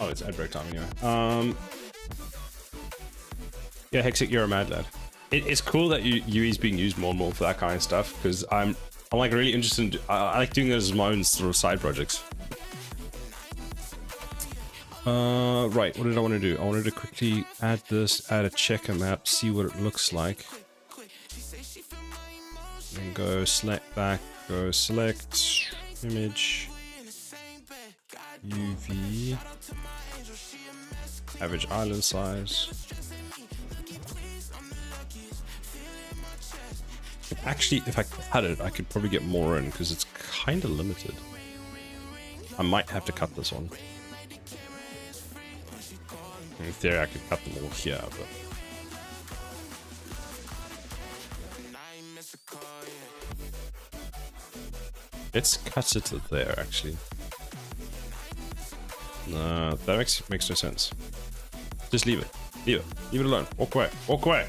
Oh, it's ad break time anyway. Yeah, Hexic, you're a mad lad. It's cool that UE is being used more and more for that kind of stuff, because I'm like really interested in, I like doing those as my own sort of side projects. Right, what did I want to do? I wanted to quickly add this, add a checker map, see what it looks like. And go select back, go select image, UV, average island size. Actually, if I cut it, I could probably get more in, because it's kind of limited. I might have to cut this one. In theory, I could cut them all here, but... Let's cut it to there, actually. No, that makes no sense. Just leave it. Leave it. Leave it alone. Walk away. Walk away.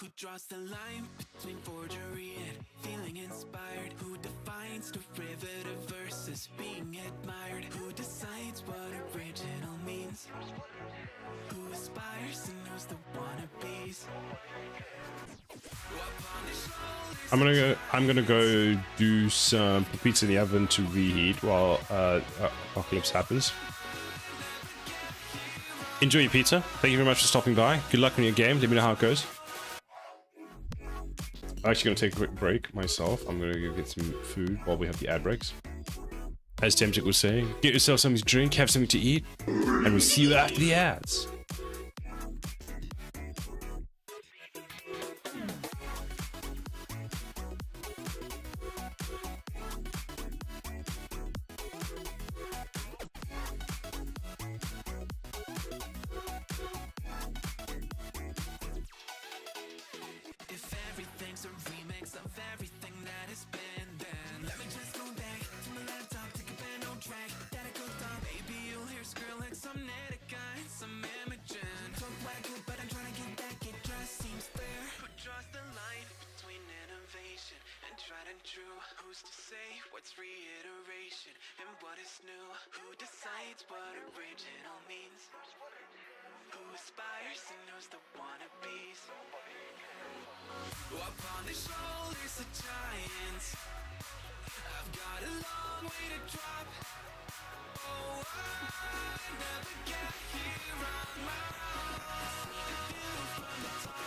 Who draws the line between forgery and feeling inspired? Who defines derivative versus being admired? Who decides what original means? Who aspires and knows the wannabes? I'm gonna go do some pizza in the oven to reheat while Apocalypse happens. Enjoy your pizza. Thank you very much for stopping by. Good luck on your game. Let me know how it goes. I'm actually gonna take a quick break myself. I'm gonna go get some food while we have the ad breaks. As Temtic was saying, get yourself something to drink, have something to eat, and we'll see you after the ads. If everything's a remix of everything that has been, then let me just go back to my laptop, take a pen, no track that I cooked up. Maybe you'll hear Skrillex, some Netica, and some Imogen. Talk what I do, but I'm trying to get back, it just seems fair. Who draws the line between innovation and tried and true? Who's to say what's reiteration and what is new? Who decides what original means? Who aspires and knows the wannabes? Upon the shoulders of giants, I've got a long way to drop. Oh, I never get here on my own. View from the top.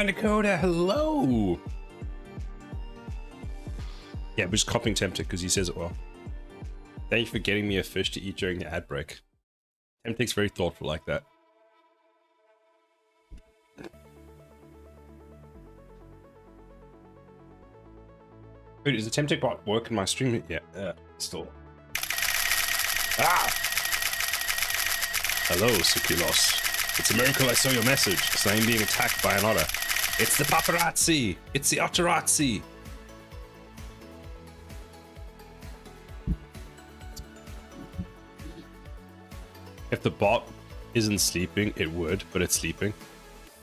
Dakota, hello. Yeah, we're just copying Tempted because he says it well. Thank you for getting me a fish to eat during the ad break. Tempted's very thoughtful like that. Wait, is the Tempted bot working my stream? Yeah, still. Ah! Hello, Sukulos. It's a miracle I saw your message, because I am being attacked by an otter. It's the paparazzi! It's the otterazzi! If the bot isn't sleeping, it would, but it's sleeping.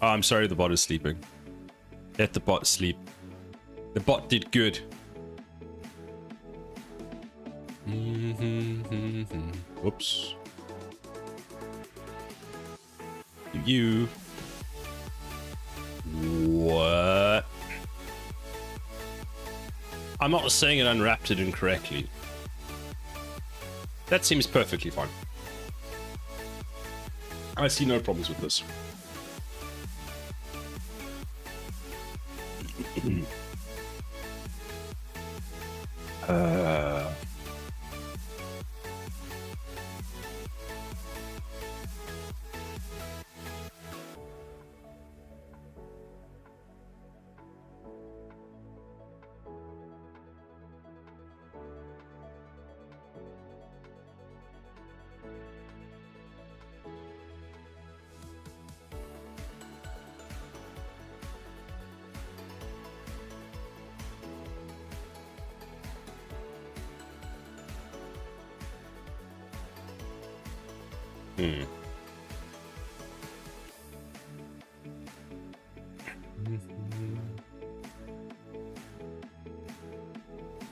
Oh, I'm sorry, the bot is sleeping. Let the bot sleep. The bot did good. Whoops. You. What? I'm not saying it unwrapped it incorrectly. That seems perfectly fine. I see no problems with this.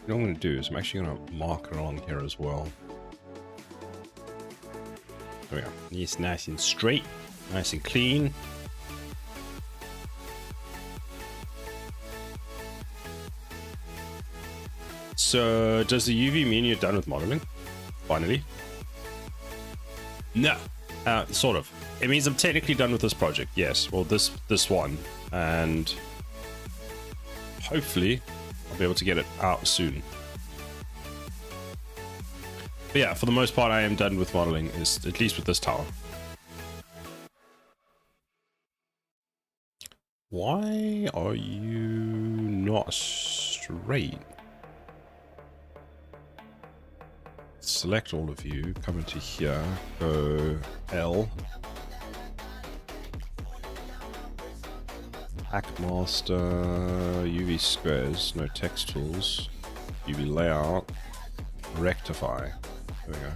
What I'm going to do is I'm actually going to mark it along here as well. There we go. It's nice and straight, nice and clean. So, does the UV mean you're done with modeling? Finally? No. Sort of. It means I'm technically done with this project, yes. Well, this one. And hopefully I'll be able to get it out soon. But yeah, for the most part, I am done with modeling, at least with this tower. Why are you not straight? Select all of you, come into here, go L. Hackmaster, UV squares, no text tools, UV layout, rectify. There we go.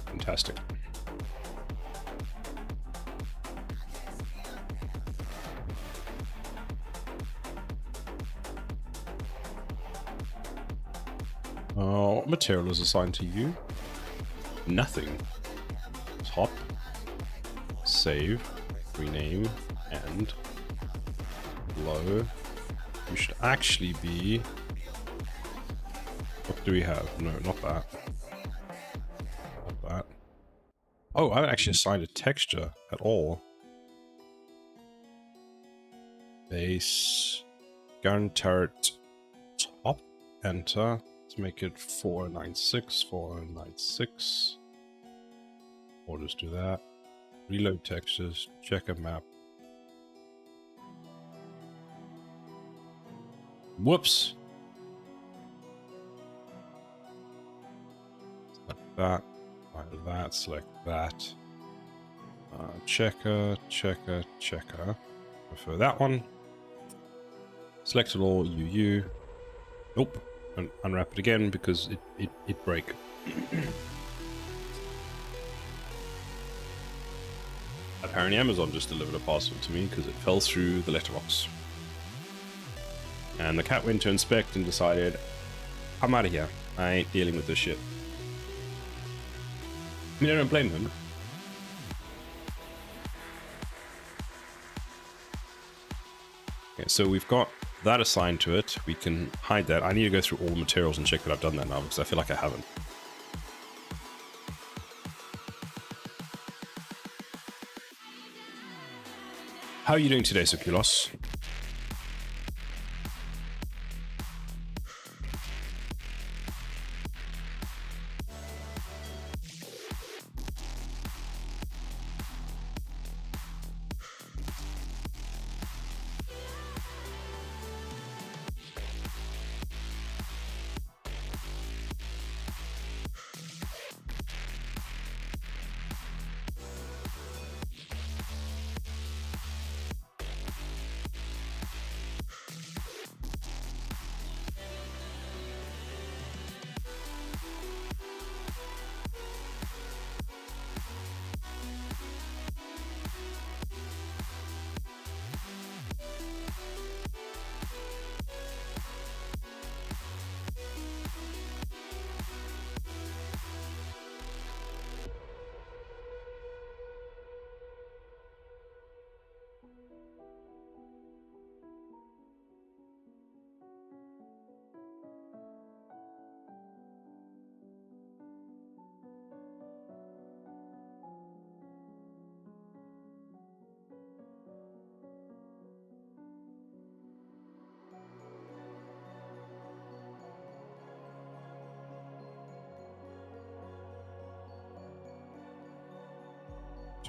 Fantastic. What material is assigned to you? Nothing. Top. Save. Rename. And. Low. You should actually be... What do we have? No, not that. That. Oh, I haven't actually assigned a texture at all. Base. Gun turret. Top. Enter. Let's make it 496. 496. Or just do that. Reload textures. Check a map. Whoops. Select that. Like that, select that. Checker, checker, checker. Prefer that one. Select it all, UU. Nope. And unwrap it again because it break. Apparently Amazon just delivered a parcel to me because it fell through the letterbox. And the cat went to inspect and decided, I'm out of here. I ain't dealing with this shit. I mean, I don't blame him. Okay, so we've got that assigned to it. We can hide that. I need to go through all the materials and check that I've done that now because I feel like I haven't. How are you doing today, Sokulos?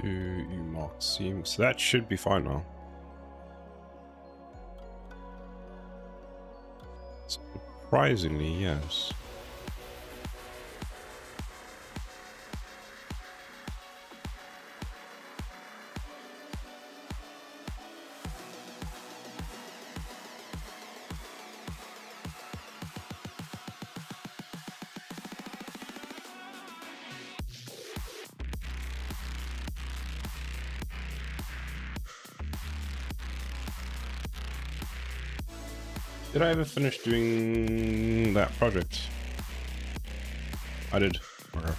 Do you mark seam? So that should be fine now. Surprisingly, yes. Did I ever finish doing that project? I did. Okay.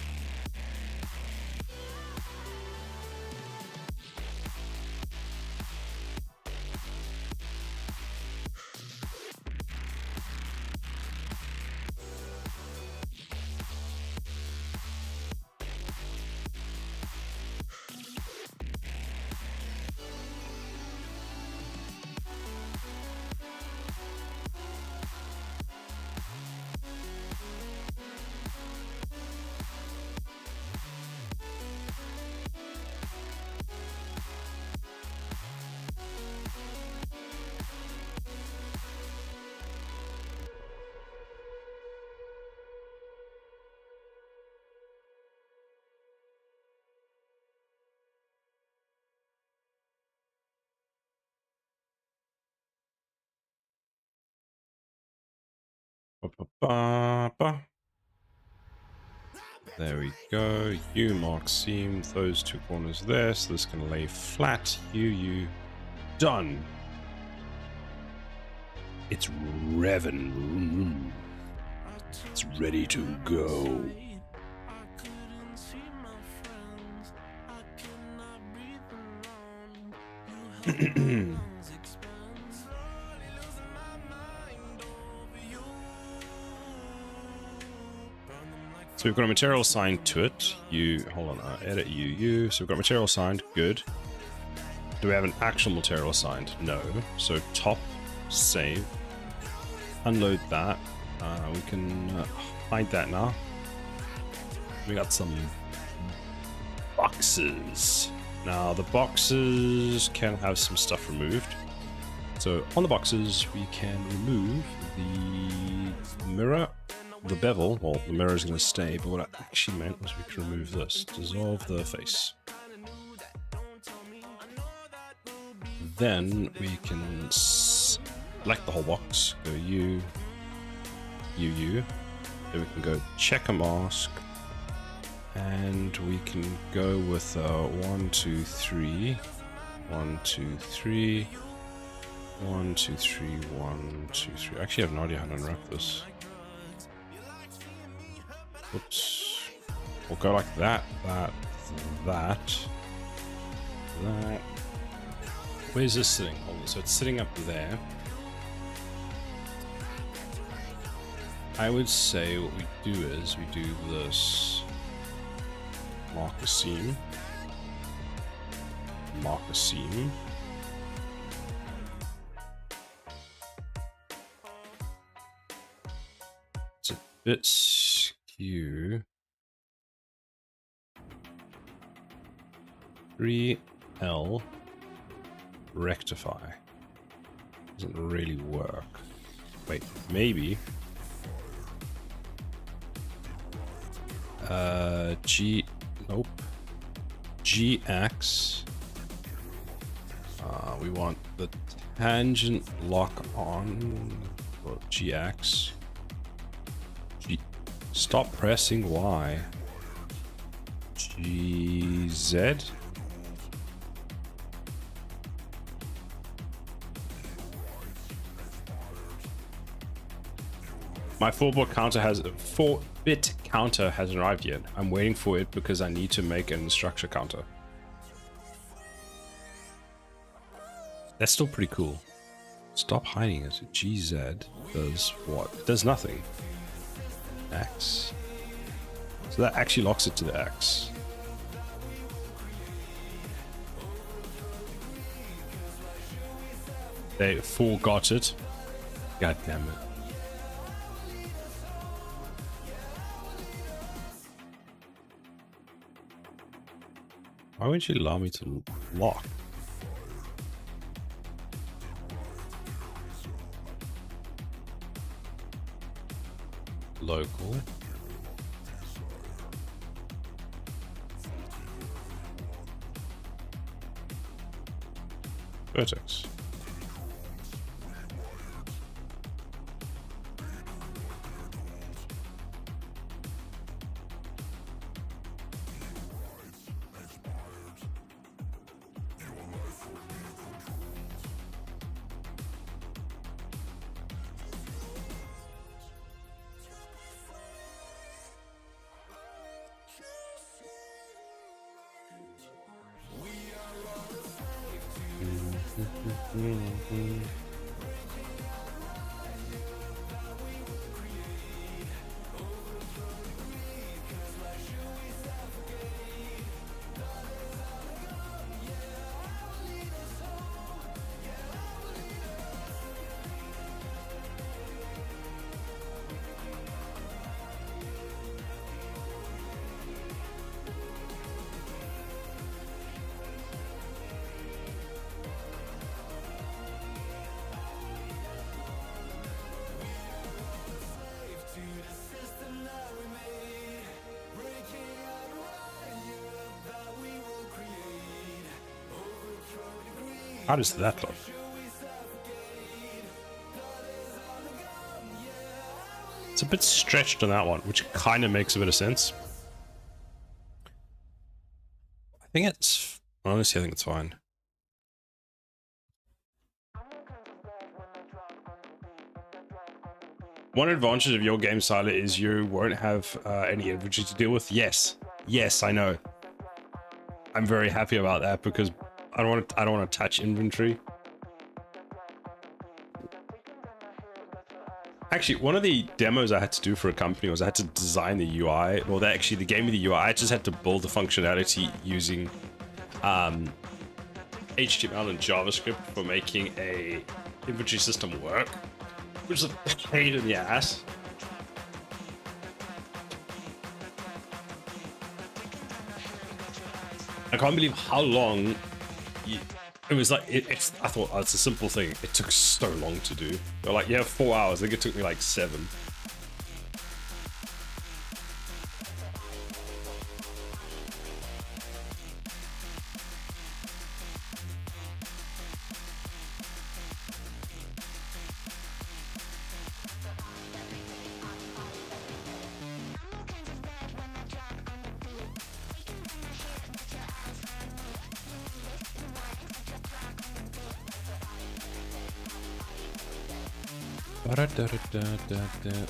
Ba-ba-ba-ba. There we go. You mark seam, those two corners there, so this can lay flat. You. Done. It's revving. It's ready to go. So we've got a material assigned to it. Hold on, edit you. So we've got material assigned, good. Do we have an actual material assigned? No. So top, save, unload that. We can hide that now. We got some boxes. Now the boxes can have some stuff removed. So on the boxes, we can remove the mirror. The bevel, well, the mirror is going to stay, but what I actually meant was we can remove this. Dissolve the face. Then we can select the whole box. Go you. Then we can go check a mask. And we can go with 1, 2, 3. 1, 2, 3. 1, 2, 3. 1, 2, 3. Actually, I have no idea how to unwrap this. Oops. We'll go like that. Where's this sitting? Hold on. So it's sitting up there. I would say what we do is we do this. Mark a seam. Mark a seam. It's a bit skew. 3L rectify. Doesn't really work. Wait, maybe. Nope. GX. We want the tangent lock on. Well, GX. Stop pressing Y. GZ. My 4-bit counter hasn't arrived yet. I'm waiting for it because I need to make an structure counter. That's still pretty cool. Stop hiding it. GZ does what? It does nothing. X. So that actually locks it to the X. They forgot it. God damn it. Why won't you allow me to lock? Local. Vertex. How does that look? It's a bit stretched on that one, which kind of makes a bit of sense. I think it's... Honestly, I think it's fine. One advantage of your game, Siler, is you won't have any inventory to deal with. Yes. Yes, I know. I'm very happy about that because I don't want to touch inventory. Actually, one of the demos I had to do for a company was I had to design the UI. Well, actually, the game of the UI, I just had to build the functionality using HTML and JavaScript for making a inventory system work, which is a pain in the ass. I can't believe how long it was like. I thought, oh, it's a simple thing. It took so long to do. They're like, yeah, 4 hours. I think it took me like 7.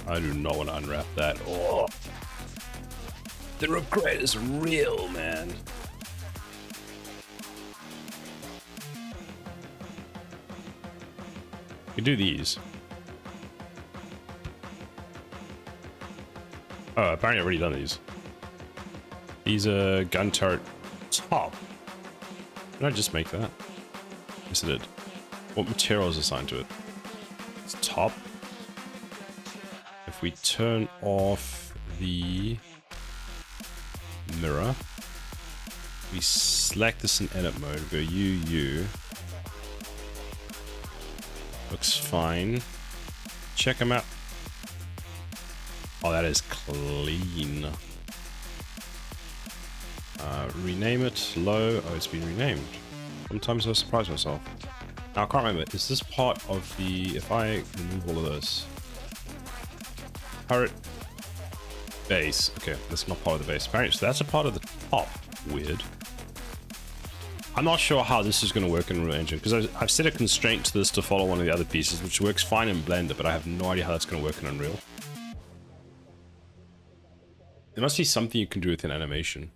I do not want to unwrap that. Oh, the regret is real, man. We do these. Oh, apparently I've already done these. These are gun turret top. Did I just make that? Yes, I did. What material is assigned to it? It's top. If we turn off the mirror, we select this in edit mode, go UU. Looks fine. Check them out. Oh, that is clean. Rename it low. Oh, it's been renamed. Sometimes I surprise myself. Now I can't remember. Is this part of the? If I remove all of this, turret base. Okay, that's not part of the base. Apparently, so that's a part of the top. Weird. I'm not sure how this is going to work in Unreal Engine because I've set a constraint to this to follow one of the other pieces, which works fine in Blender, but I have no idea how that's going to work in Unreal. There must be something you can do with an animation.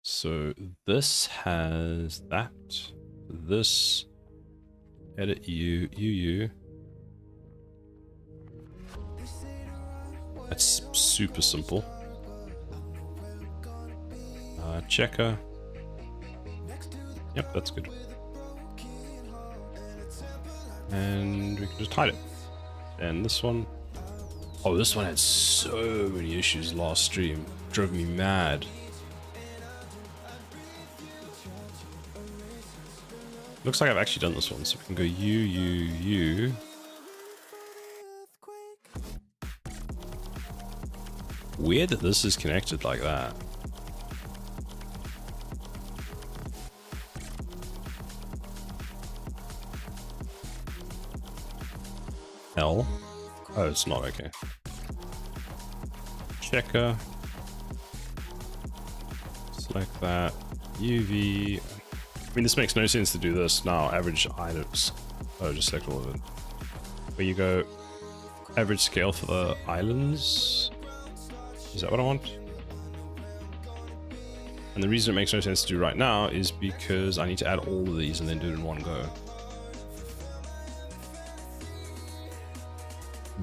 So this has that. This edit UU. That's super simple. Checker. Yep, that's good. And we can just hide it. And this one. Oh, this one had so many issues last stream. Drove me mad. Looks like I've actually done this one, so we can go U. Weird that this is connected like that. L. Oh, it's not okay. Checker. Select that. UV. I mean, this makes no sense to do this now. Average items. Oh, just select all of it. Where you go, average scale for the islands. Is that what I want? And the reason it makes no sense to do right now is because I need to add all of these and then do it in one go.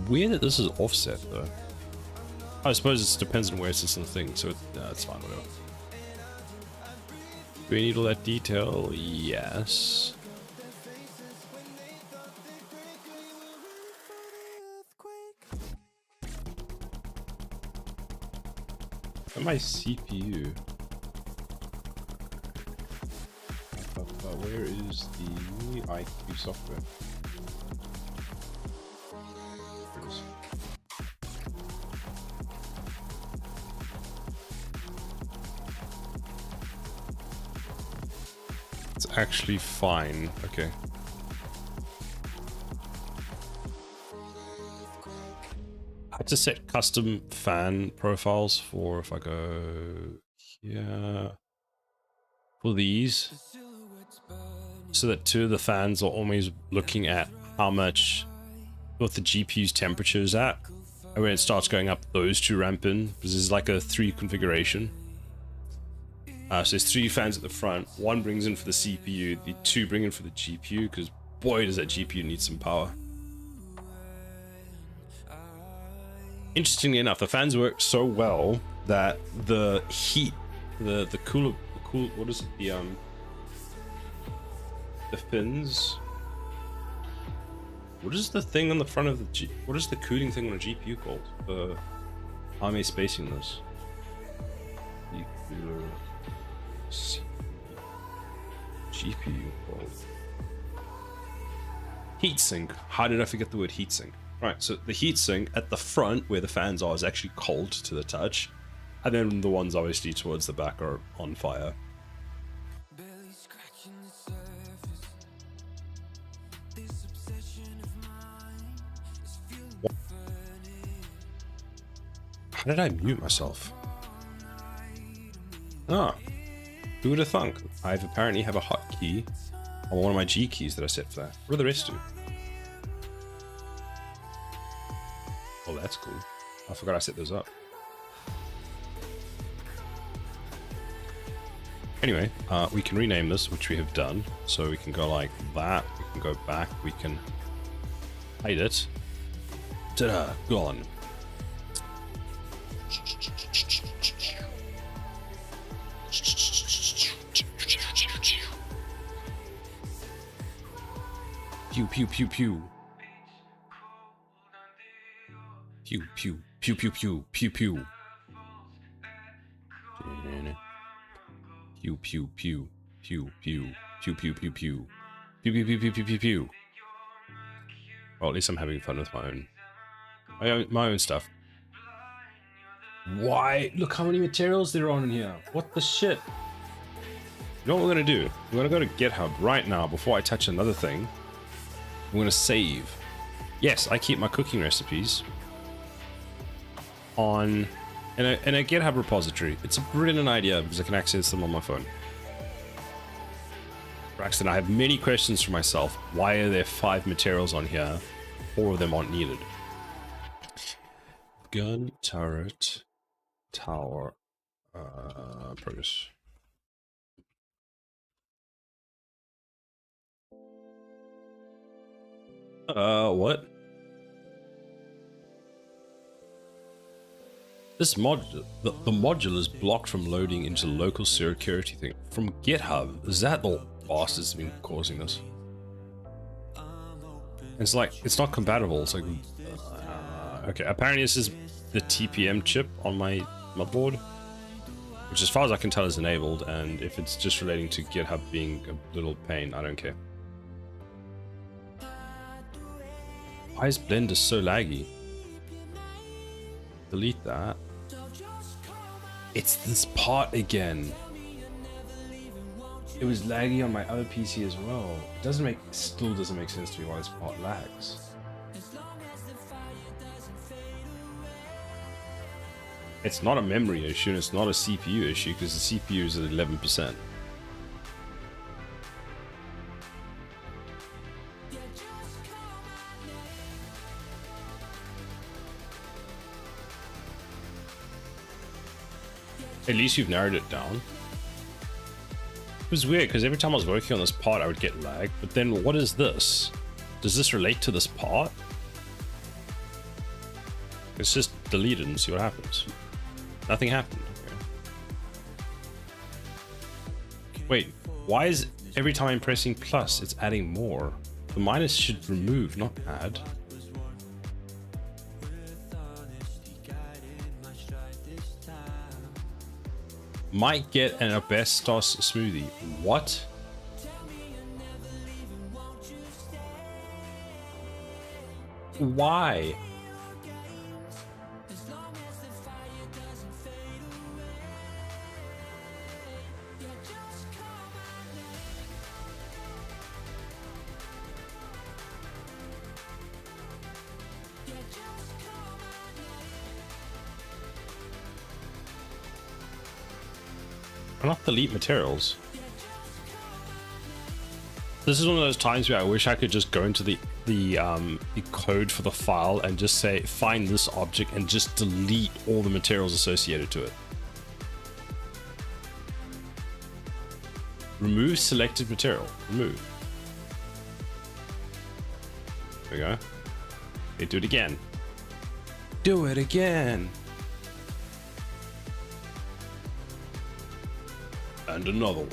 Weird that this is offset though. I suppose it depends on where it sits on the thing, so it's fine, whatever. Do we need all that detail? Yes. And my CPU. Where is the IQ software? There it is. It's actually fine. Okay. I had to set custom fan profiles for, if I go here, for these, so that two of the fans are always looking at how much, what the GPU's temperature is at, and when it starts going up, those two ramp in, because this is like a 3 configuration. So there's 3 fans at the front, 1 brings in for the CPU, the 2 bring in for the GPU, because boy does that GPU need some power. Interestingly enough, the fans work so well that the heat, the cool, what is it, the fins, what is the thing on the front of the what is the cooling thing on a GPU called? How am I spacing this? GPU called heatsink. How did I forget the word heatsink? Right, so the heatsink at the front where the fans are is actually cold to the touch, and then the ones obviously towards the back are on fire. How did I mute myself? Ah, who would have thunk? I apparently have a hotkey on one of my G keys that I set for that. What do the rest do? Oh, that's cool. I forgot I set those up. Anyway, we can rename this, which we have done. So we can go like that. We can go back. We can hide it. Ta-da! Gone. Pew pew pew pew. Pew pew pew pew pew pew pew. Pew pew pew pew pew pew pew pew pew pew pew pew pew pew pew pew. Well, at least I'm having fun with my own stuff. Why? Look how many materials there are on in here. What the shit? You know what we're gonna do? We're gonna go to GitHub right now before I touch another thing. I'm gonna save. Yes, I keep my cooking recipes on in a GitHub repository. It's a brilliant idea because I can access them on my phone. Braxton, I have many questions for myself. Why are there 5 materials on here? 4 of them aren't needed. Gun, turret, tower, progress. What? This module, the module is blocked from loading into local security thing from GitHub. Is that the bastards been causing this? It's like, it's not compatible. It's like, Okay, apparently this is the TPM chip on my motherboard, which as far as I can tell is enabled, and if it's just relating to GitHub being a little pain, I don't care. Why is Blender so laggy? Delete that. It's this part again. It was laggy on my other PC as well. It still doesn't make sense to me why this part lags. It's not a memory issue, and it's not a CPU issue, because the CPU is at 11%. At least you've narrowed it down. It was weird, because every time I was working on this part, I would get lag, but then what is this? Does this relate to this part? Let's just delete it and see what happens. Nothing happened. Okay. Wait, why is every time I'm pressing plus, it's adding more? The minus should remove, not add. Might get an asbestos smoothie. What? Why? Why not delete materials? This is one of those times where I wish I could just go into the code for the file and just say find this object and just delete all the materials associated to it. Remove selected material. Remove. There we go. Okay, do it again. Do it again. And another one.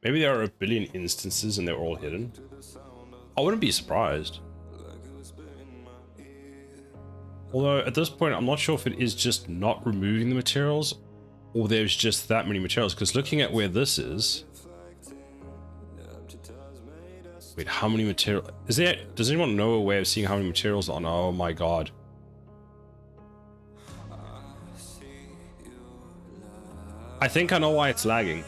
Maybe there are a billion instances and they're all hidden. I wouldn't be surprised. Although at this point, I'm not sure if it is just not removing the materials or there's just that many materials, because looking at where this is... Wait, how many materials... Does anyone know a way of seeing how many materials on? Oh my god. I think I know why it's lagging.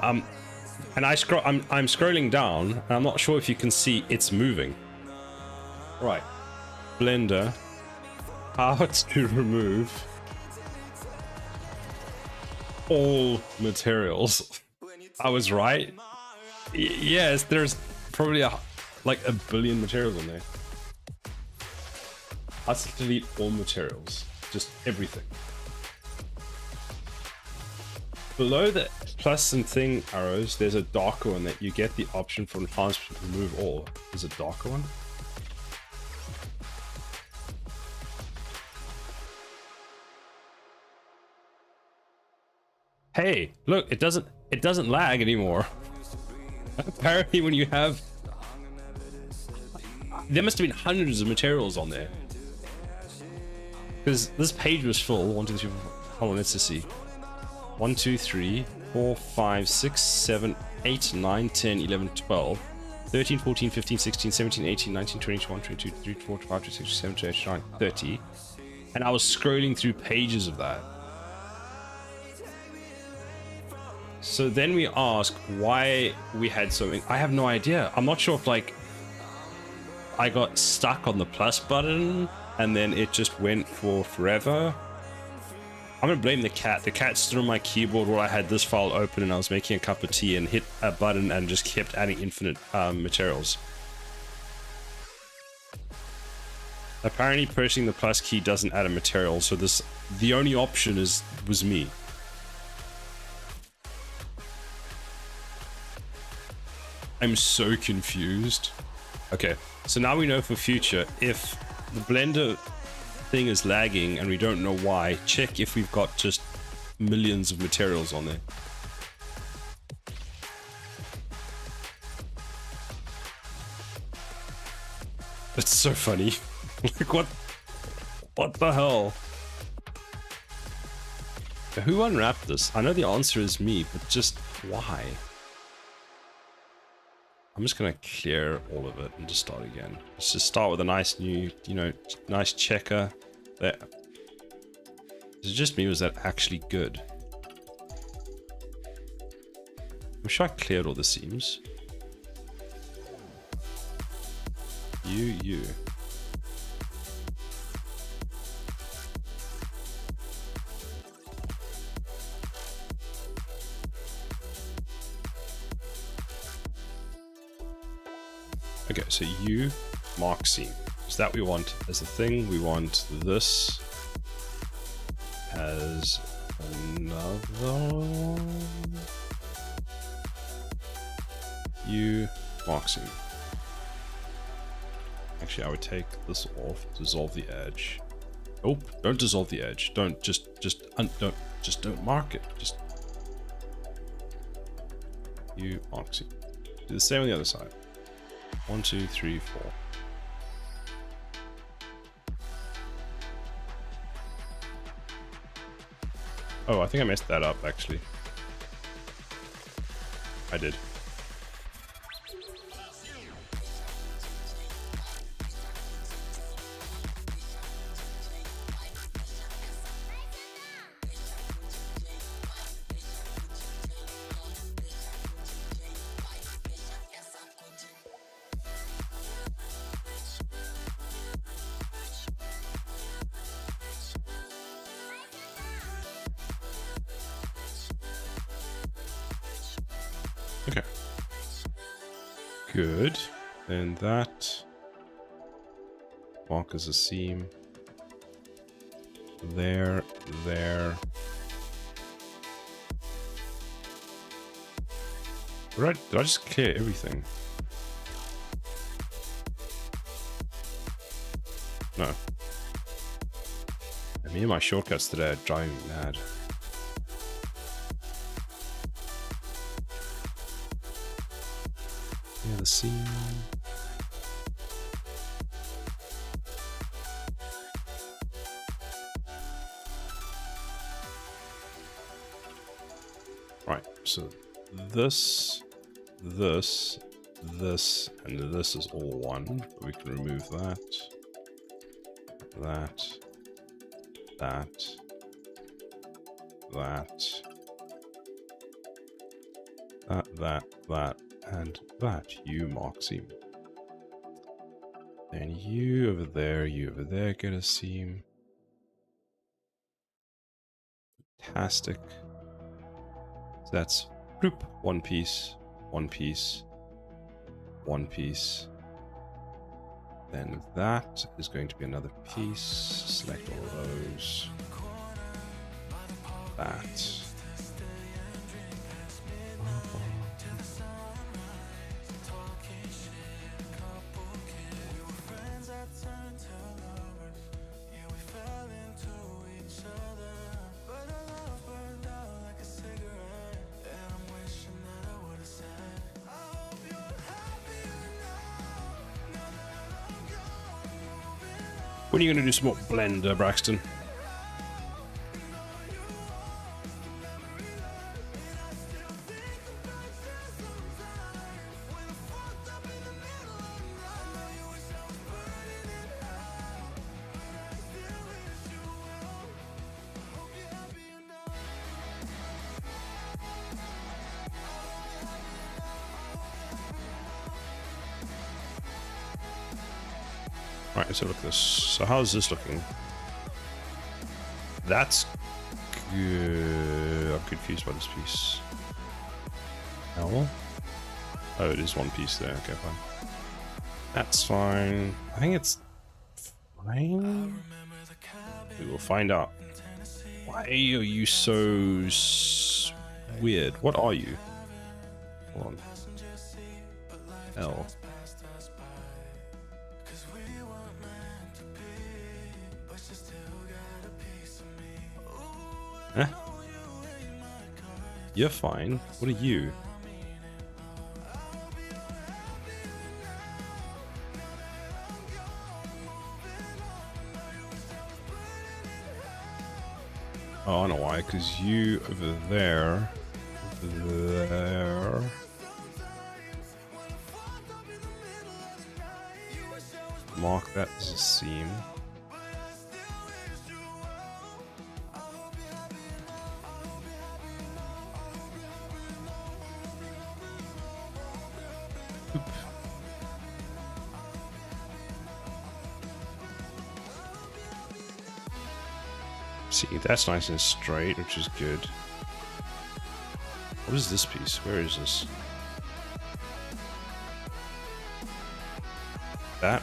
And I'm scrolling down, and I'm not sure if you can see it's moving. Right. Blender. How to remove all materials. I was right. Yes, there's probably like a billion materials in there. Let's delete all materials. Just everything. Below the plus and thing arrows, there's a darker one that you get the option for enhancement to remove all. There's a darker one. Hey, look, it doesn't lag anymore. Apparently when you have... There must have been hundreds of materials on there. Because this page was full. 1, 2, 3, 4. Hold on, let's just see. 1, 2, 3, 4, 5, 6, 7, 8, 9, 10, 11, 12, 13, 14, 15, 16, 17, 18, 19, 20, 21, 22, 23, 24, 25, 26, 27, 28, 29, 30. And I was scrolling through pages of that. So then we ask why we had something. I have no idea. I'm not sure if like I got stuck on the plus button and then it just went for forever. I'm gonna blame the cat. The cat stood on my keyboard while I had this file open and I was making a cup of tea and hit a button and just kept adding infinite materials. Apparently pressing the plus key doesn't add a material, so the only option was me. I'm so confused. Okay, so now we know for future, if the blender thing is lagging and we don't know why, check if we've got just millions of materials on there. That's so funny. Like, what the hell? Who unwrapped this? I know the answer is me, but just why? I'm just gonna clear all of it and just start again. Let's just start with a nice new, you know, nice checker. There. Is it just me, or is that actually good? I'm sure I cleared all the seams. You. Okay, so you mark seam. Is that we want as a thing? We want this as another. You mark seam. Actually, I would take this off, dissolve the edge. Oh, don't dissolve the edge. Don't don't mark it. Just you mark seam. Do the same on the other side. 1, 2, 3, 4. Oh, I think I messed that up, actually. I did. Okay. Good. And that mark as a seam. There. Right, did I just clear everything? No. And me and my shortcuts today are driving me mad. Yeah, the seam. Right, so this, and this is all one. We can remove that, and that. You mark seam. And you over there get a seam. Fantastic. So that's bloop, one piece. Then that is going to be another piece. Select all of those. That. When are you going to do some more blender, Braxton? Right, let's have a look at this. So how's this looking? That's good. I'm confused by this piece. No? Oh, it is one piece there. Okay, fine. That's fine. I think it's fine. We will find out. Why are you so weird? What are you? Hold on. L. Eh? You're fine. What are you? Oh, I know why. Because you over there. There. Mark that as a seam. Oop. See, that's nice and straight, which is good. What is this piece? Where is this? That?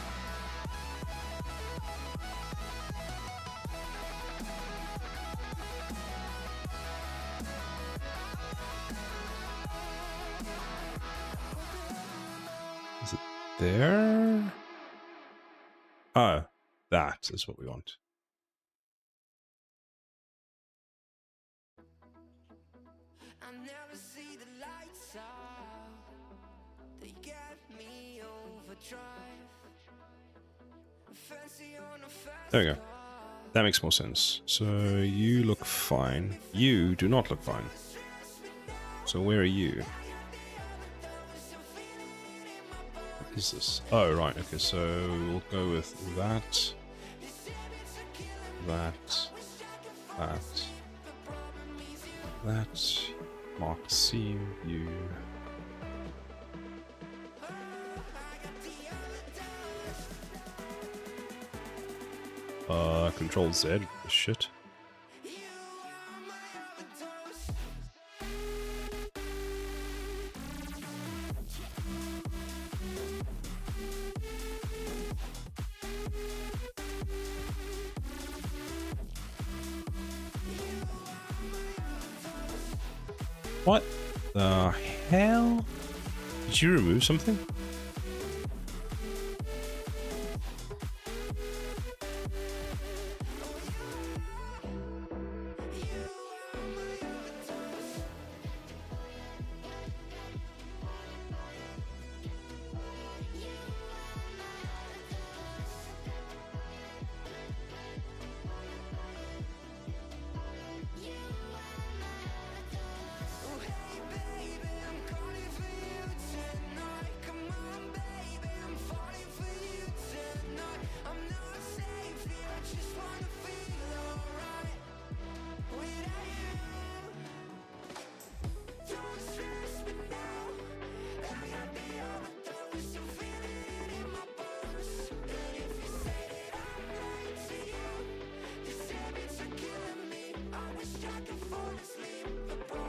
Is it there? Oh, that is what we want. I never see the lights out. They get me overdrive. Fancy on a fast There we go. That makes more sense. So you look fine. You do not look fine. So where are you? What is this? Oh, right. Okay, so we'll go with that. That. That. That. Mark C. You. Control Z. Shit. What the hell? Did you remove something?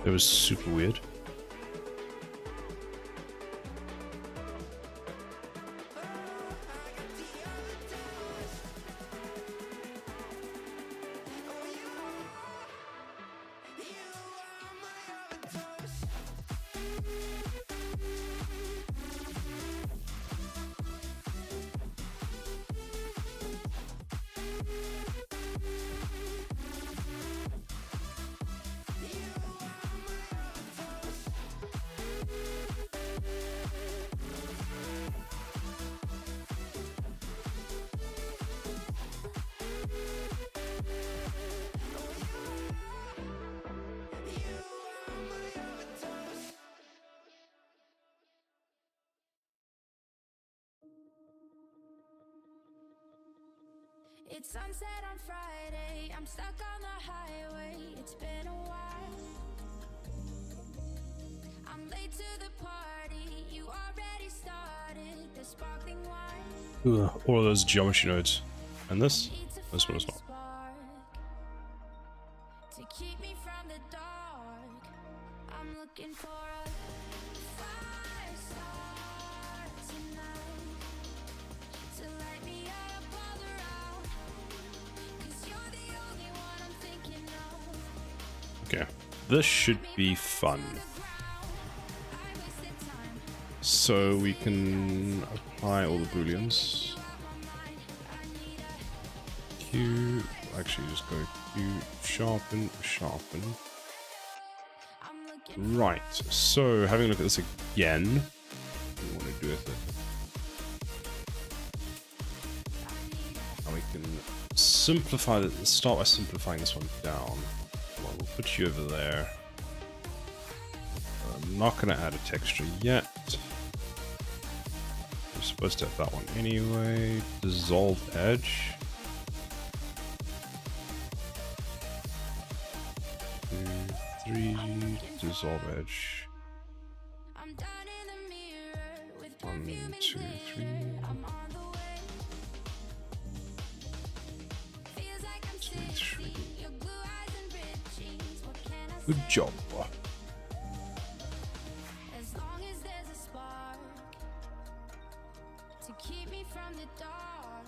It was super weird. It's sunset on Friday, I'm stuck on the highway, it's been a while. I'm late to the party, you already started the sparkling wine. Ooh, all of those geometry nodes. And this? This one is not. To keep me from the dark, I'm looking for a fire star tonight to light me up all around. 'Cause you're the only one I'm thinking of. Okay. This should be fun. So we can apply all the booleans. Q. actually just go to sharpen, sharpen. Right, so having a look at this again, what do we want to do with it? And we can simplify it, start by simplifying this one down. Well, we'll put you over there. I'm not going to add a texture yet. We're supposed to have that one anyway. Dissolve edge. 2, 3, dissolve edge. 1, 2, 3. 2, 3. Good job. As long as there's a spark to keep me from the dark.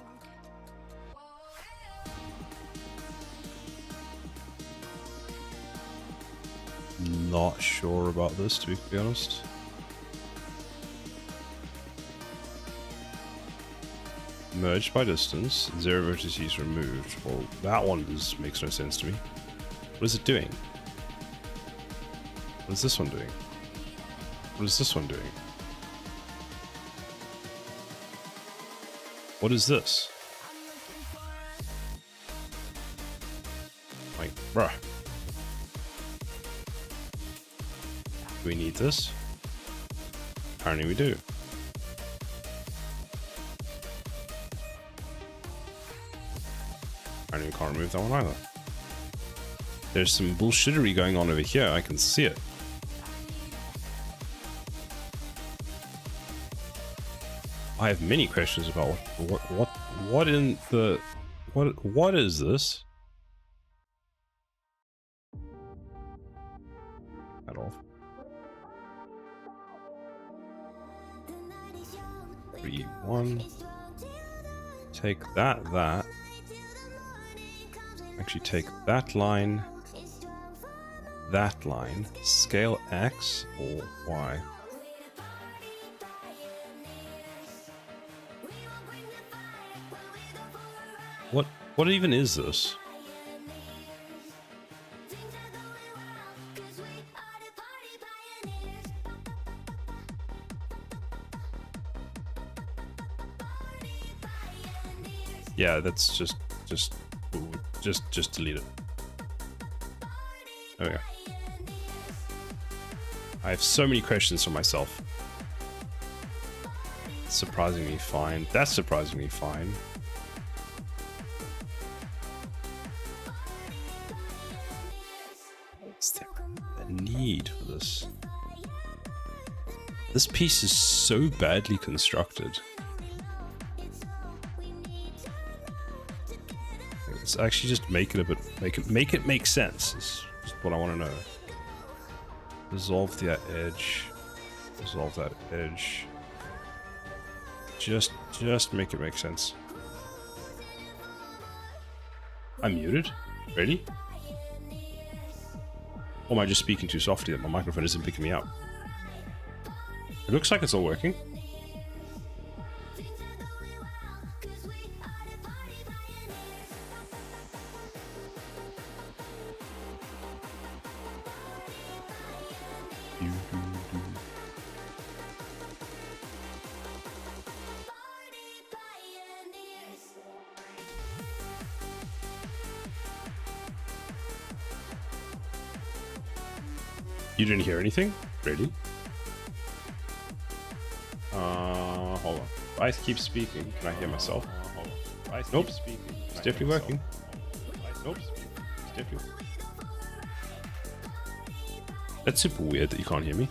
Not sure about this, to be honest. Merged by distance, 0 vertices removed. Well, that one makes no sense to me. What is it doing? What is this one doing? What is this one doing? What is this? Like, bruh. Do we need this? Apparently we do. Apparently we can't remove that one either. There's some bullshittery going on over here, I can see it. I have many questions about what in the what is this? At all. 3, 1. Take that. Actually, take that line, scale X or Y. What even is this? Yeah, that's just delete it. There we go. I have so many questions for myself. Surprisingly fine. That's surprisingly fine. What's the need for this? This piece is so badly constructed. Let's actually just make it a bit, make it make sense. Is what I want to know. Dissolve that edge. Dissolve that edge. Just make it make sense. I'm muted? Ready? Or am I just speaking too softly that my microphone isn't picking me up? It looks like it's all working. You didn't hear anything? Really? Hold on. I keep speaking. Can I hear myself? Hold on. Nope. It's definitely working. Nope. It's definitely working. That's super weird that you can't hear me.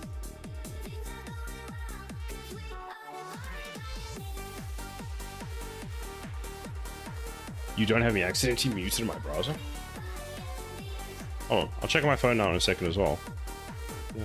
You don't have me accidentally muted in my browser? Oh, I'll check on my phone now in a second as well. Yeah.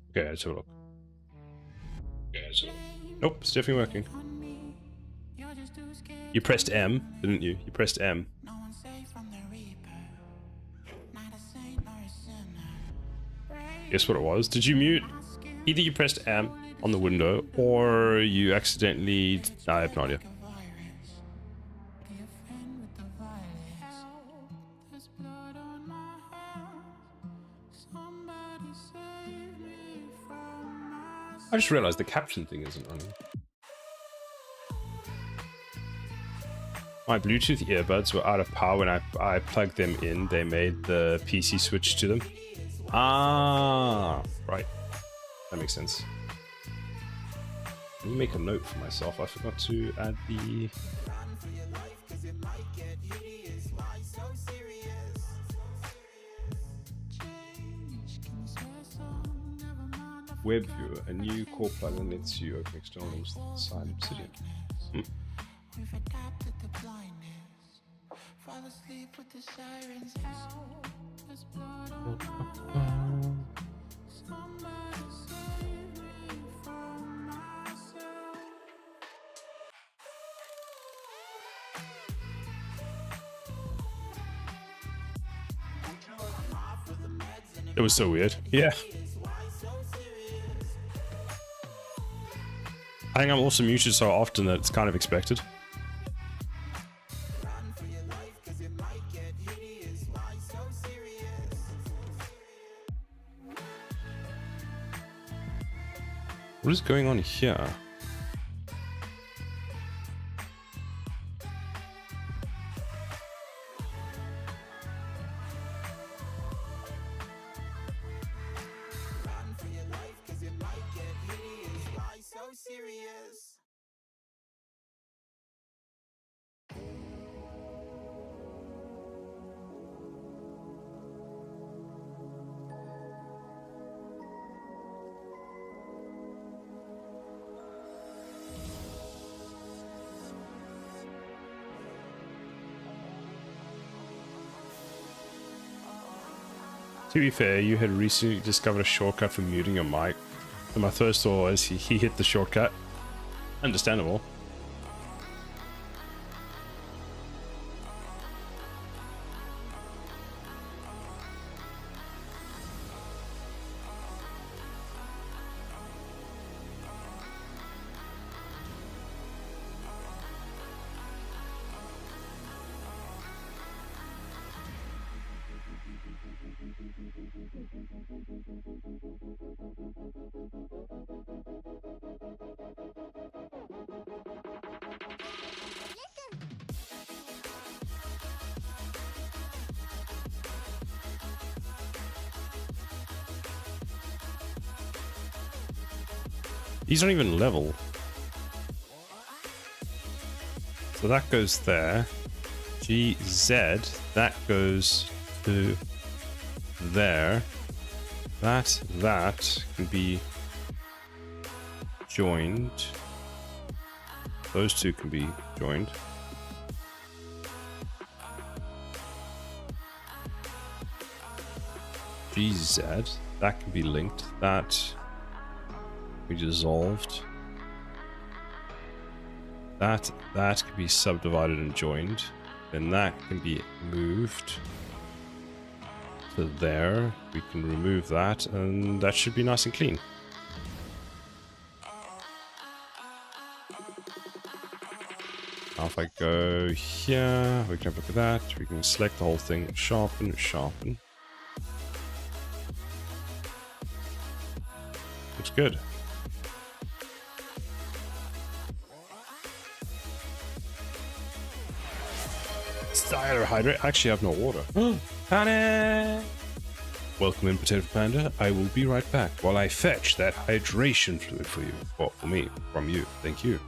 Okay, let's have a look. Nope, it's definitely working. You're just too scared. You pressed M, didn't you? You pressed M. No one's safe from the reaper. Not a saint nor a sinner. Guess what it was? Did you mute? Either you pressed M on the window, or you accidentally... I have no idea. I just realized the caption thing isn't running. My Bluetooth earbuds were out of power when I plugged them in. They made the PC switch to them. Ah, right. That makes sense. Let me make a note for myself. I forgot to add the... Web viewer, a new core plugin lets you open external links inside Obsidian. We've adapted the blindness. Fall asleep with the sirens out. There's blood on my hands. Somebody save me from myself. It was so weird. Yeah. I think I'm also muted so often that it's kind of expected. What is going on here? To be fair, you had recently discovered a shortcut for muting your mic, and my first thought was he hit the shortcut. Understandable. These aren't even level. So that goes there. GZ, that goes to there. That can be joined. Those two can be joined. GZ, that can be linked. That be dissolved. That can be subdivided and joined. Then that can be moved to there. We can remove that, and that should be nice and clean. Now if I go here, we can have a look at that. We can select the whole thing, sharpen, sharpen. Looks good. Styler hydrate. I actually have no water. Panic! Welcome in, Potato Panda. I will be right back while I fetch that hydration fluid for you. Well, for me, from you. Thank you.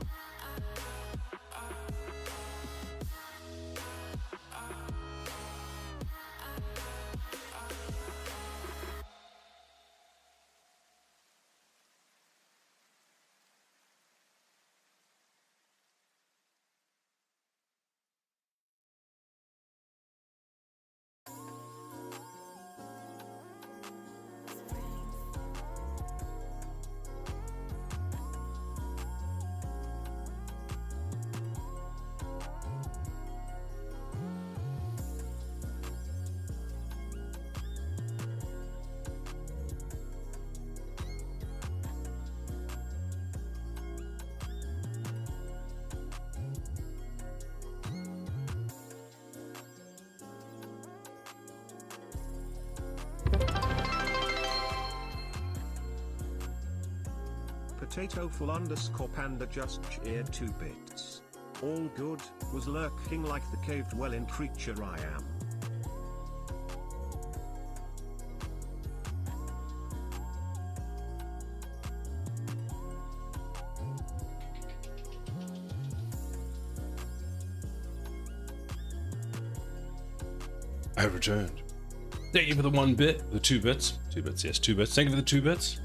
potato full underscore panda just cheered 2 bits. All good, was lurking like the cave dwelling creature I am. I have returned. Thank you for the 1 bit, the 2 bits. 2 bits, yes, 2 bits. Thank you for the 2 bits.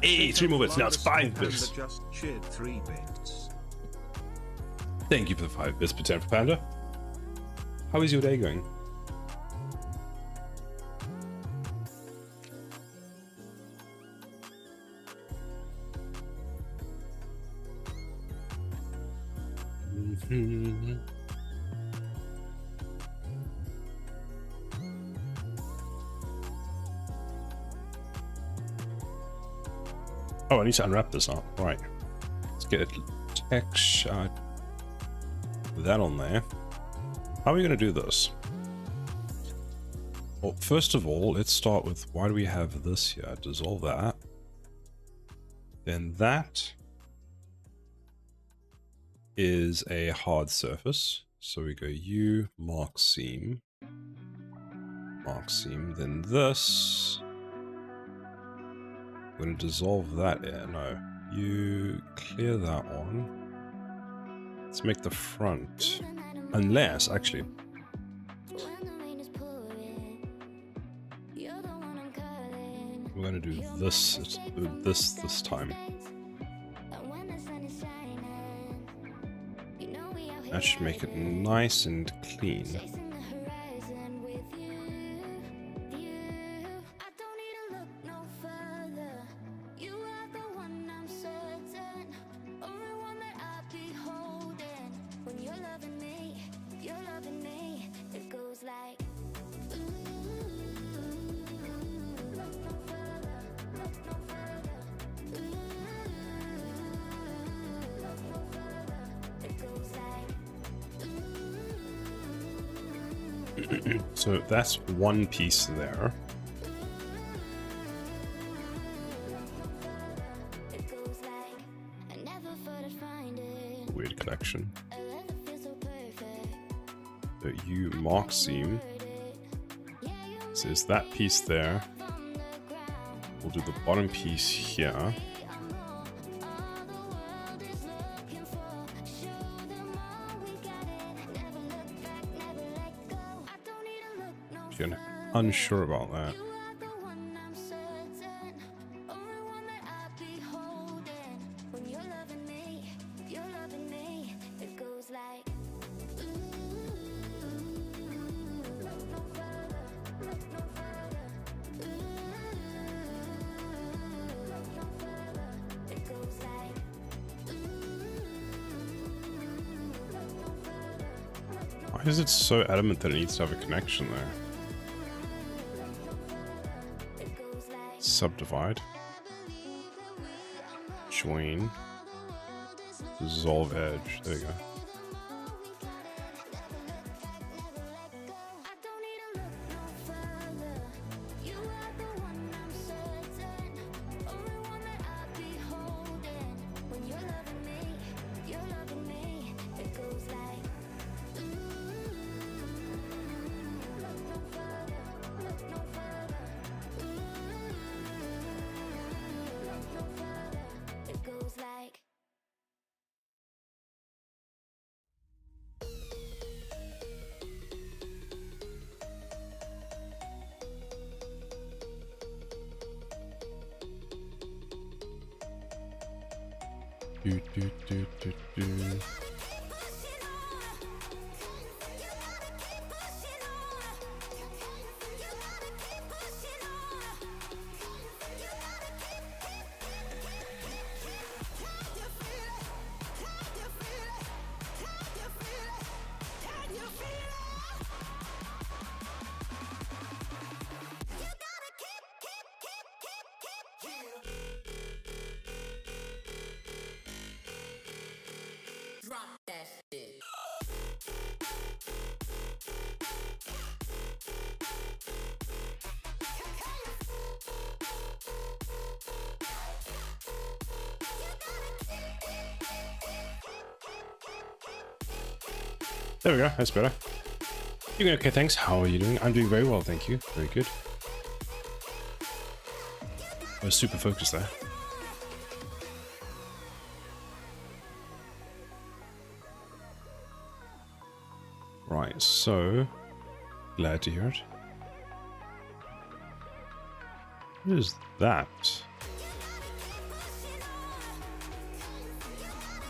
Hey, 3 more bits. Now it's 5 bits. Just cheered 3 bits. Thank you for the 5 bits, Potato Panda. How is your day going? Oh, I need to unwrap this now. Right. Let's get a text shot. That on there. How are we going to do this? Well, first of all, let's start with why do we have this here? Dissolve that. Then that is a hard surface. So we go U, mark seam. Mark seam. Then this. I'm going to dissolve that air. No. You clear that one. Let's make the front. Unless, actually. We're going to do this time. That should make it nice and clean. So that's one piece there. Weird connection. The U mark seam. So there's that piece there. We'll do the bottom piece here. Unsure about that. Why is it so adamant that it needs to have a connection there? Subdivide, join, dissolve edge. There you go. Do, do, do, do, do. Drama. There we go. That's better. You doing okay? Thanks. How are you doing? I'm doing very well, thank you. Very good. I was super focused there. Right, so glad to hear it. What is that?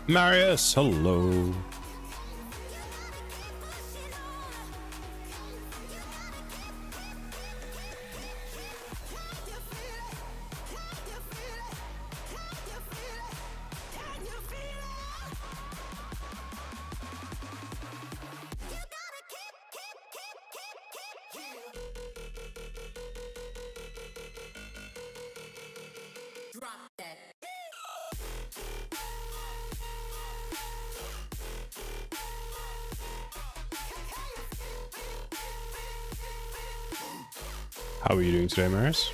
Marius, hello. How are you doing today, Marius?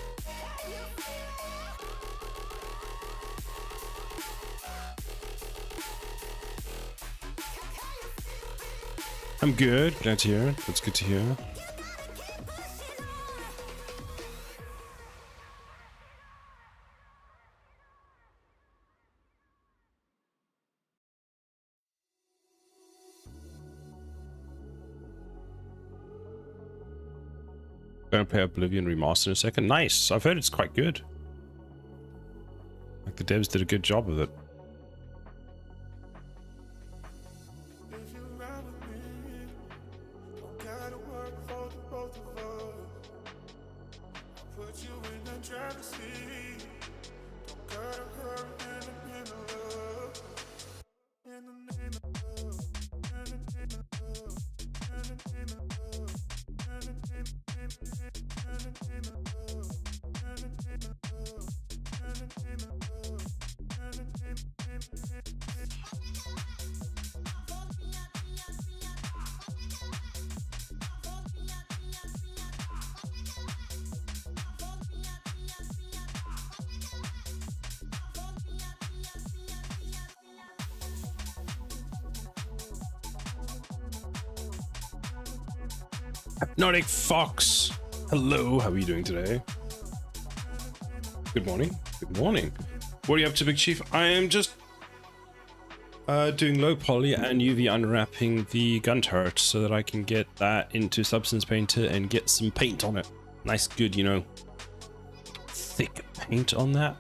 I'm good. Glad to hear it. That's good to hear. Gonna play Oblivion Remastered in a second. Nice. I've heard it's quite good. Like the devs did a good job of it. Hypnotic Fox. Hello, how are you doing today? Good morning. Good morning. What are you up to, Big Chief? I am just doing low poly and UV unwrapping the gun turret so that I can get that into Substance Painter and get some paint on it. Nice, good, you know, thick paint on that.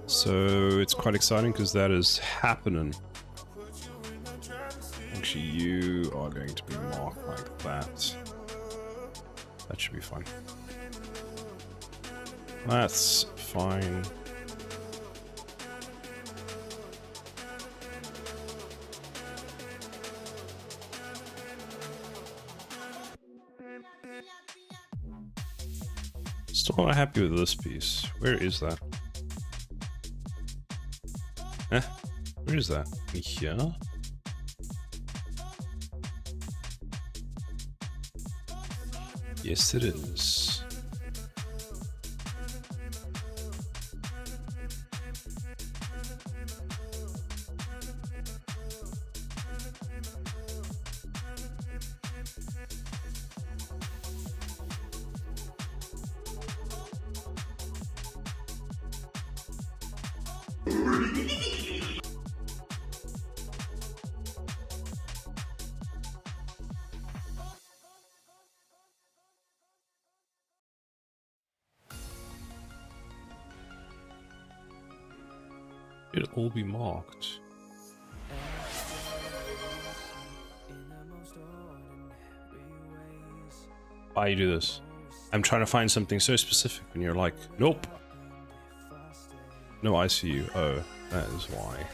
So it's quite exciting because that is happening. Actually, you are going to be marked like that. That should be fine. That's fine. Still not happy with this piece. Where is that? Eh? Where is that? Here? Yes, it is. It'll all be marked. Why you do this? I'm trying to find something so specific and you're like, nope. No ICU. Oh, that is why.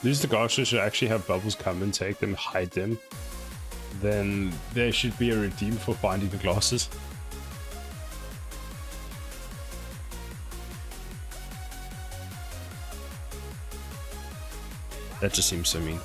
These the glasses should actually have bubbles come and take them, hide them. Then there should be a redeem for finding the glasses. That just seems so mean.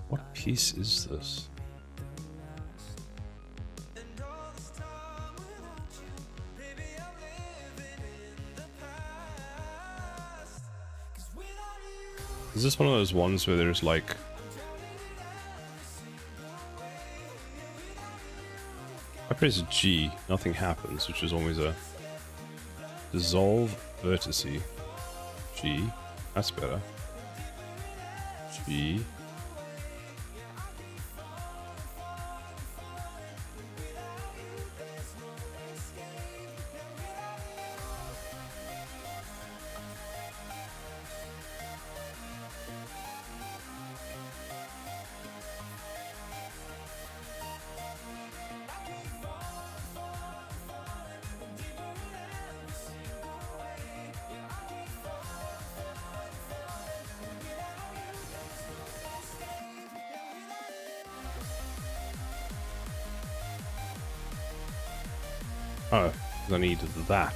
What piece is this? Is this one of those ones where there's like... I press G, nothing happens, which is always a... Dissolve vertice. G, that's better. G. Oh, I needed that.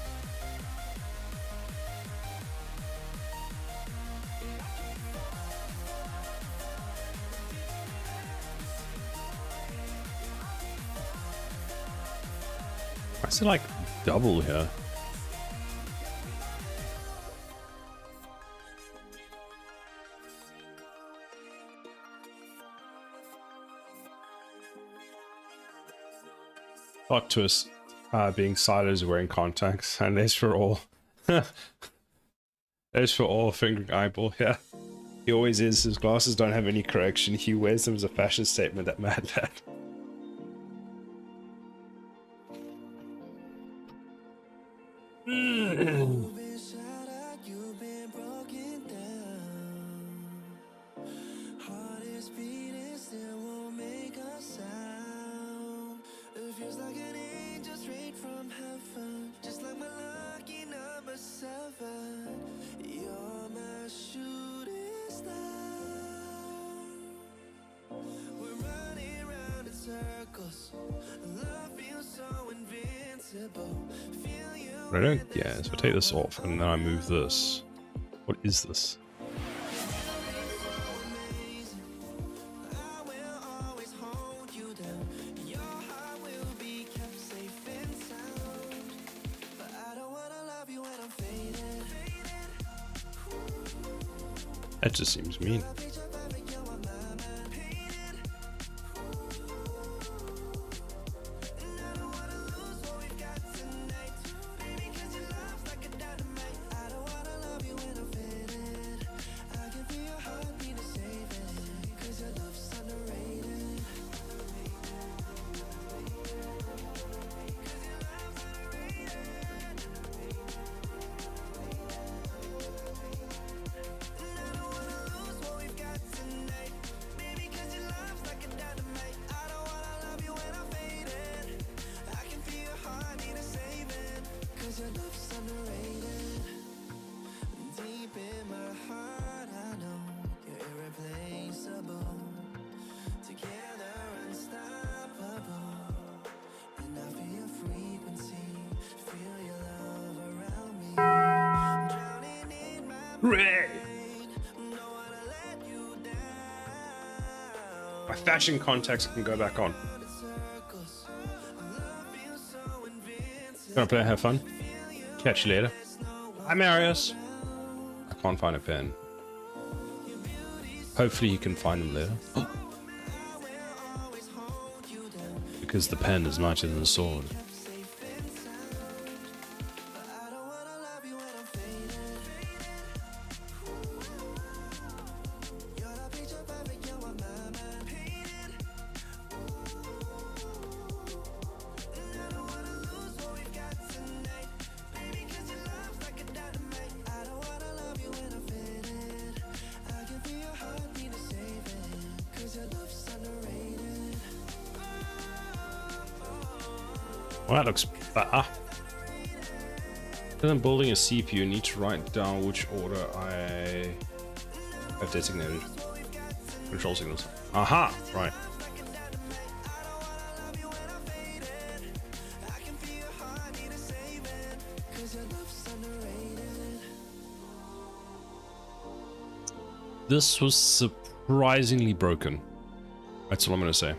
Why is it like double here? Plot twist. Being silos wearing contacts, and there's for all. There's for all fingering eyeball, yeah. He always is. His glasses don't have any correction. He wears them as a fashion statement, that mad lad. I don't, yeah, so I take this off and then I move this. What is this? That just seems mean. My fashion contacts can go back on. Gonna play, have fun. Catch you later. Hi, Marius. I can't find a pen. Hopefully you can find them later. Because the pen is mightier than the sword. Well, that looks better. Rather than building a CPU, I need to write down which order I have designated control signals. Aha! Right. This was surprisingly broken. That's all I'm going to say.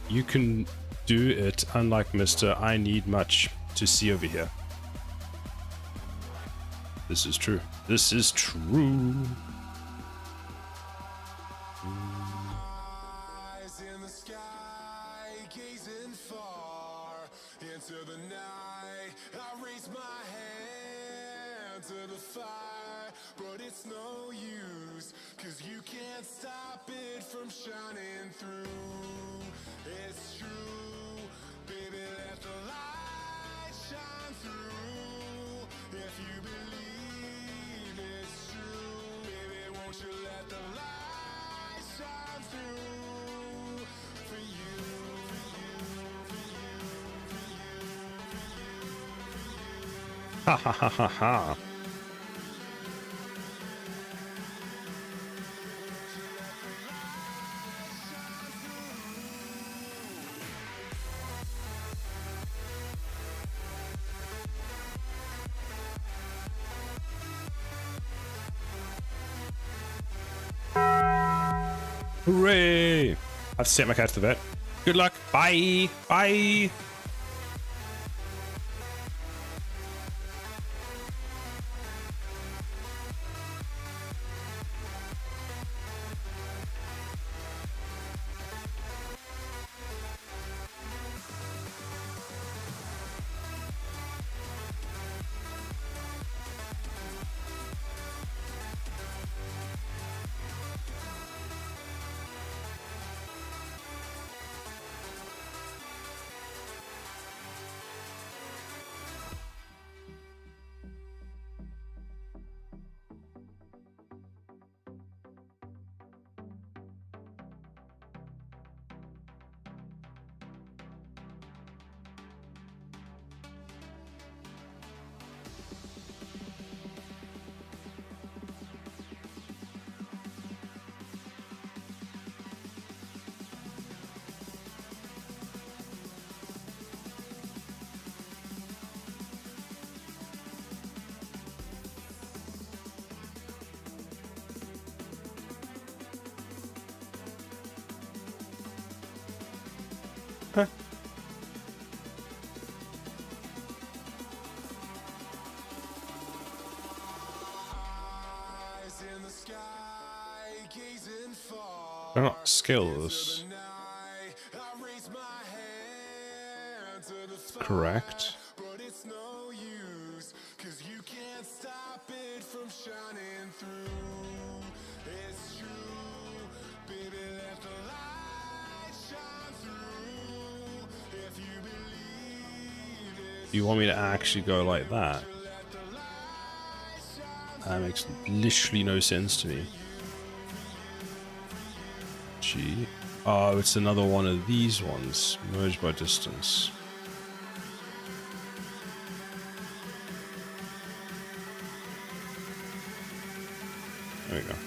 You can do it, unlike Mr. I need much to see over here. This is true. This is true. Eyes in the sky, gazing far into the night. I raise my hand to the fire, but it's no use, 'cause you can't stop it from shining through. It's true, baby, let the light shine through. If you believe it's true, baby, won't you let the light shine through for you, for you, for you, for you, for you. Ha ha ha ha ha. Hooray! I have to take my cat to the vet. Good luck. Bye. Bye. Eyes in the sky, gazing far. They're not skills. I raise my hand to the fire, Correct. but it's no use, 'cause you can't stop it from shining through. It's true, baby, let the light shine through. If you believe it, You want me to actually go like that? let the light shine. That makes literally no sense to me. Gee. Oh, it's another one of these ones. Merge by distance. There you go.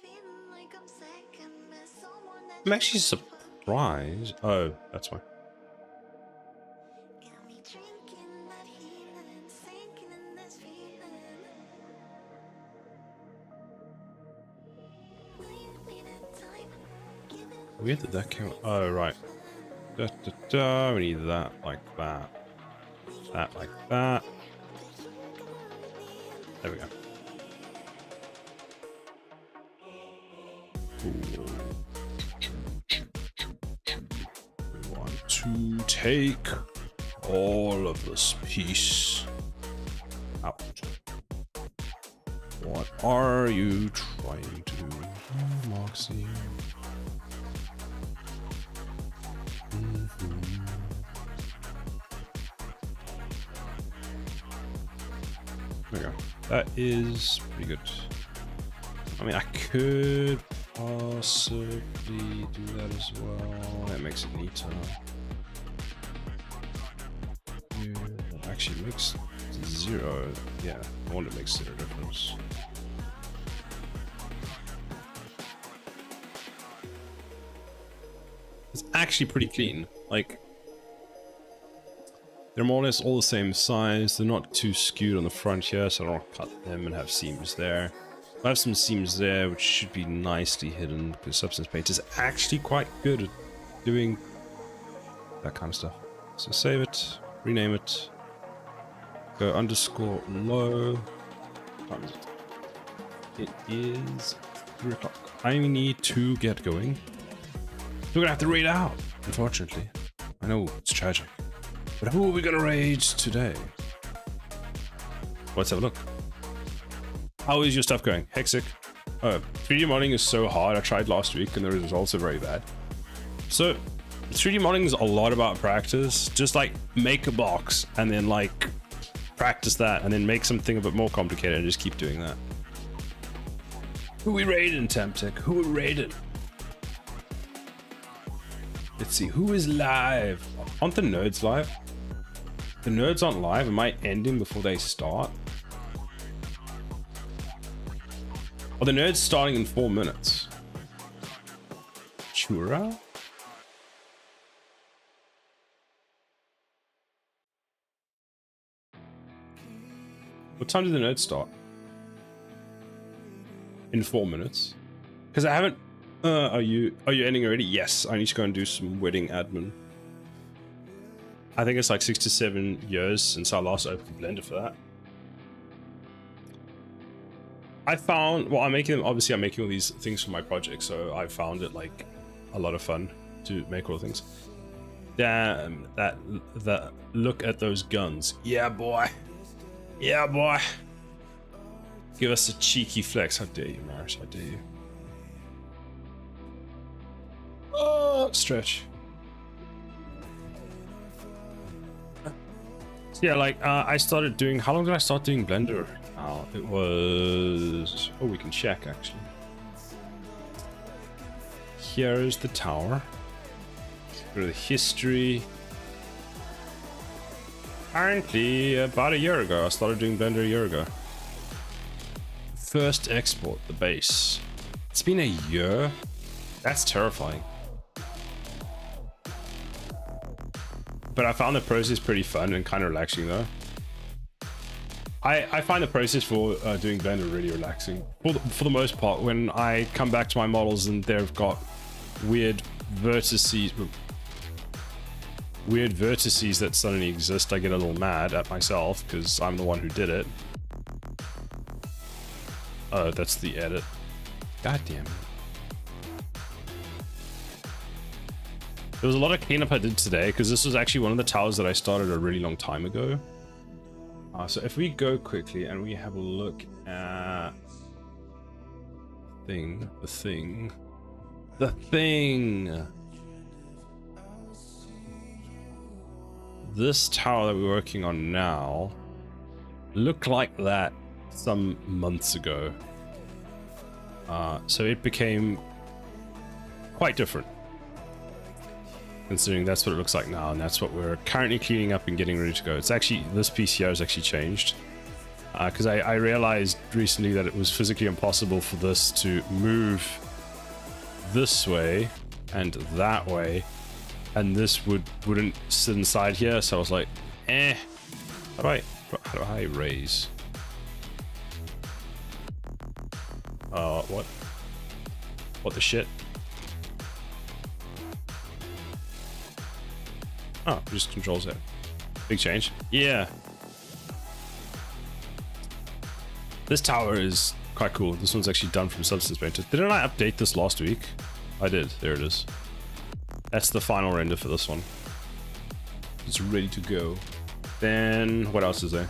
Feeling like I'm second best, someone that I'm actually surprised. Oh, that's why. got me drinking that healing, sinking in this feeling. We needed time, giving Weird that that came. Oh, right. Da, da, da. We need that like that. That like that. There we go. Ooh. We want to take all of this piece out. What are you trying to do, Moxie? There we go. That is pretty good. I mean, I could possibly do that as well. That makes it neater. Yeah, that actually makes 0. Yeah, I want to make 0 difference. It's actually pretty clean. Like, they're more or less all the same size. They're not too skewed on the front here, so I don't cut them and have seams there. I have some seams there, which should be nicely hidden, because Substance Paint is actually quite good at doing that kind of stuff. So save it, rename it, go underscore low. What time is it? It is 3 o'clock. I need to get going. We're gonna have to raid out, unfortunately. I know, it's tragic. But who are we gonna raid today? Let's have a look. How is your stuff going? Hexic? Oh, 3D modding is so hard. I tried last week and the results are very bad. So, 3D modding is a lot about practice. Just like make a box and then like practice that and then make something a bit more complicated and just keep doing that. Who we raiding, Temptech? Who we raiding? Let's see, who is live? Aren't the nerds live? The nerds aren't live. Am I ending before they start? Are the nerds starting in 4 minutes? Chura? What time do the nerds start? In 4 minutes? Because I haven't... Are you ending already? Yes, I need to go and do some wedding admin. I think it's like 6 to 7 years since I last opened Blender for that. I found, well, I'm making all these things for my project, so I found it like a lot of fun to make all the things. Damn, that look at those guns. Yeah, boy. Yeah, boy. Give us a cheeky flex. How dare you, Maris? How dare you? Oh, stretch. So yeah, like I started doing. How long did I start doing Blender? It was. Oh, we can check actually. Here is the tower. Go to the history. Apparently, about a year ago. I started doing Blender a year ago. First export, the base. It's been a year? That's terrifying. But I found the process pretty fun and kind of relaxing though. I find the process for doing Blender really relaxing. For the most part, when I come back to my models and they've got weird vertices that suddenly exist, I get a little mad at myself because I'm the one who did it. Oh, that's the edit. God damn it. There was a lot of cleanup I did today because this was actually one of the towers that I started a really long time ago. So if we go quickly and we have a look at the thing. This tower that we're working on now looked like that some months ago. So it became quite different. Considering that's what it looks like now, and that's what we're currently cleaning up and getting ready to go. It's actually, this piece here has actually changed. Because I realized recently that it was physically impossible for this to move this way and that way, and this wouldn't sit inside here, so I was like, how do I raise? What the shit? Oh, just controls it. Big change. Yeah. This tower is quite cool. This one's actually done from Substance Painter. Didn't I update this last week? I did. There it is. That's the final render for this one. It's ready to go. Then, what else is there?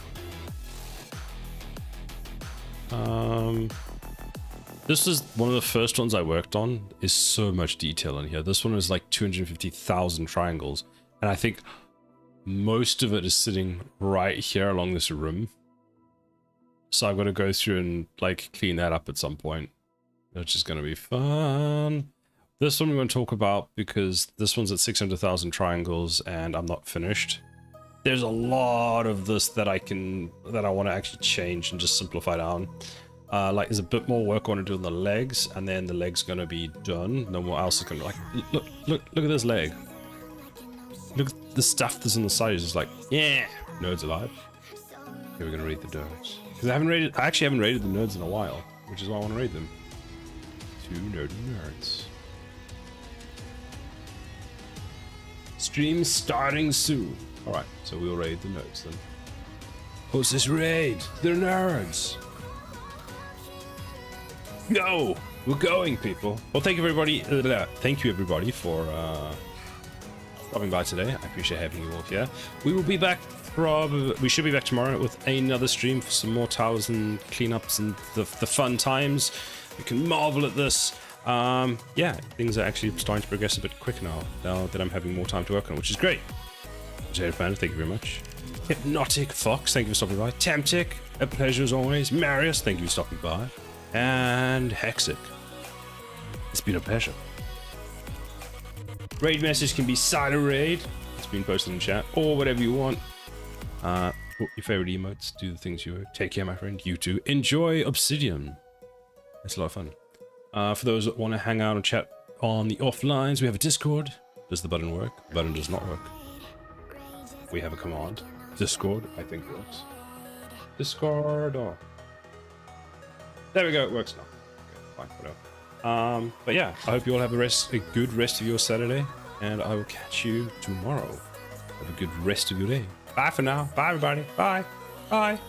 This is one of the first ones I worked on. Is so much detail in here. This one is like 250,000 triangles. And I think most of it is sitting right here along this rim. So I've got to go through and like clean that up at some point, which is going to be fun. This one we want to talk about because this one's at 600,000 triangles and I'm not finished. There's a lot of this that I want to actually change and just simplify down. Like there's a bit more work I want to do on the legs, and then the leg's going to be done. No more else is going to like, look at this leg. Look at the stuff that's on the side. Is just like, yeah, nerds alive. Okay, we're gonna read the nerds because I actually haven't rated the nerds in a while, which is why I want to raid them. 2 nerdy nerds. Stream starting soon. All right, so we'll raid the nerds then. Who's this raid? They're nerds. Go. We're going, people. Well, thank you everybody. Thank you everybody for. Stopping by today. I appreciate having you all here. We will be back we should be back tomorrow with another stream for some more towers and cleanups and the fun times. We can marvel at this. Yeah, things are actually starting to progress a bit quicker now that I'm having more time to work on, which is great. Jade Fan, thank you very much. Hypnotic Fox, thank you for stopping by. Tamtic, a pleasure as always. Marius, thank you for stopping by. And Hexic, it's been a pleasure. Raid message can be side of raid. It's been posted in chat or whatever you want. Your favorite emotes, do the things you take care, my friend. You too. Enjoy Obsidian. It's a lot of fun. For those that want to hang out and chat on the offlines, we have a Discord. Does the button work? The button does not work. We have a command. Discord, I think works. Discord. Oh. There we go. It works now. Okay, fine, whatever. But yeah, I hope you all have a good rest of your Saturday, and I will catch you tomorrow. Have a good rest of your day. Bye for now. Bye everybody. Bye. Bye.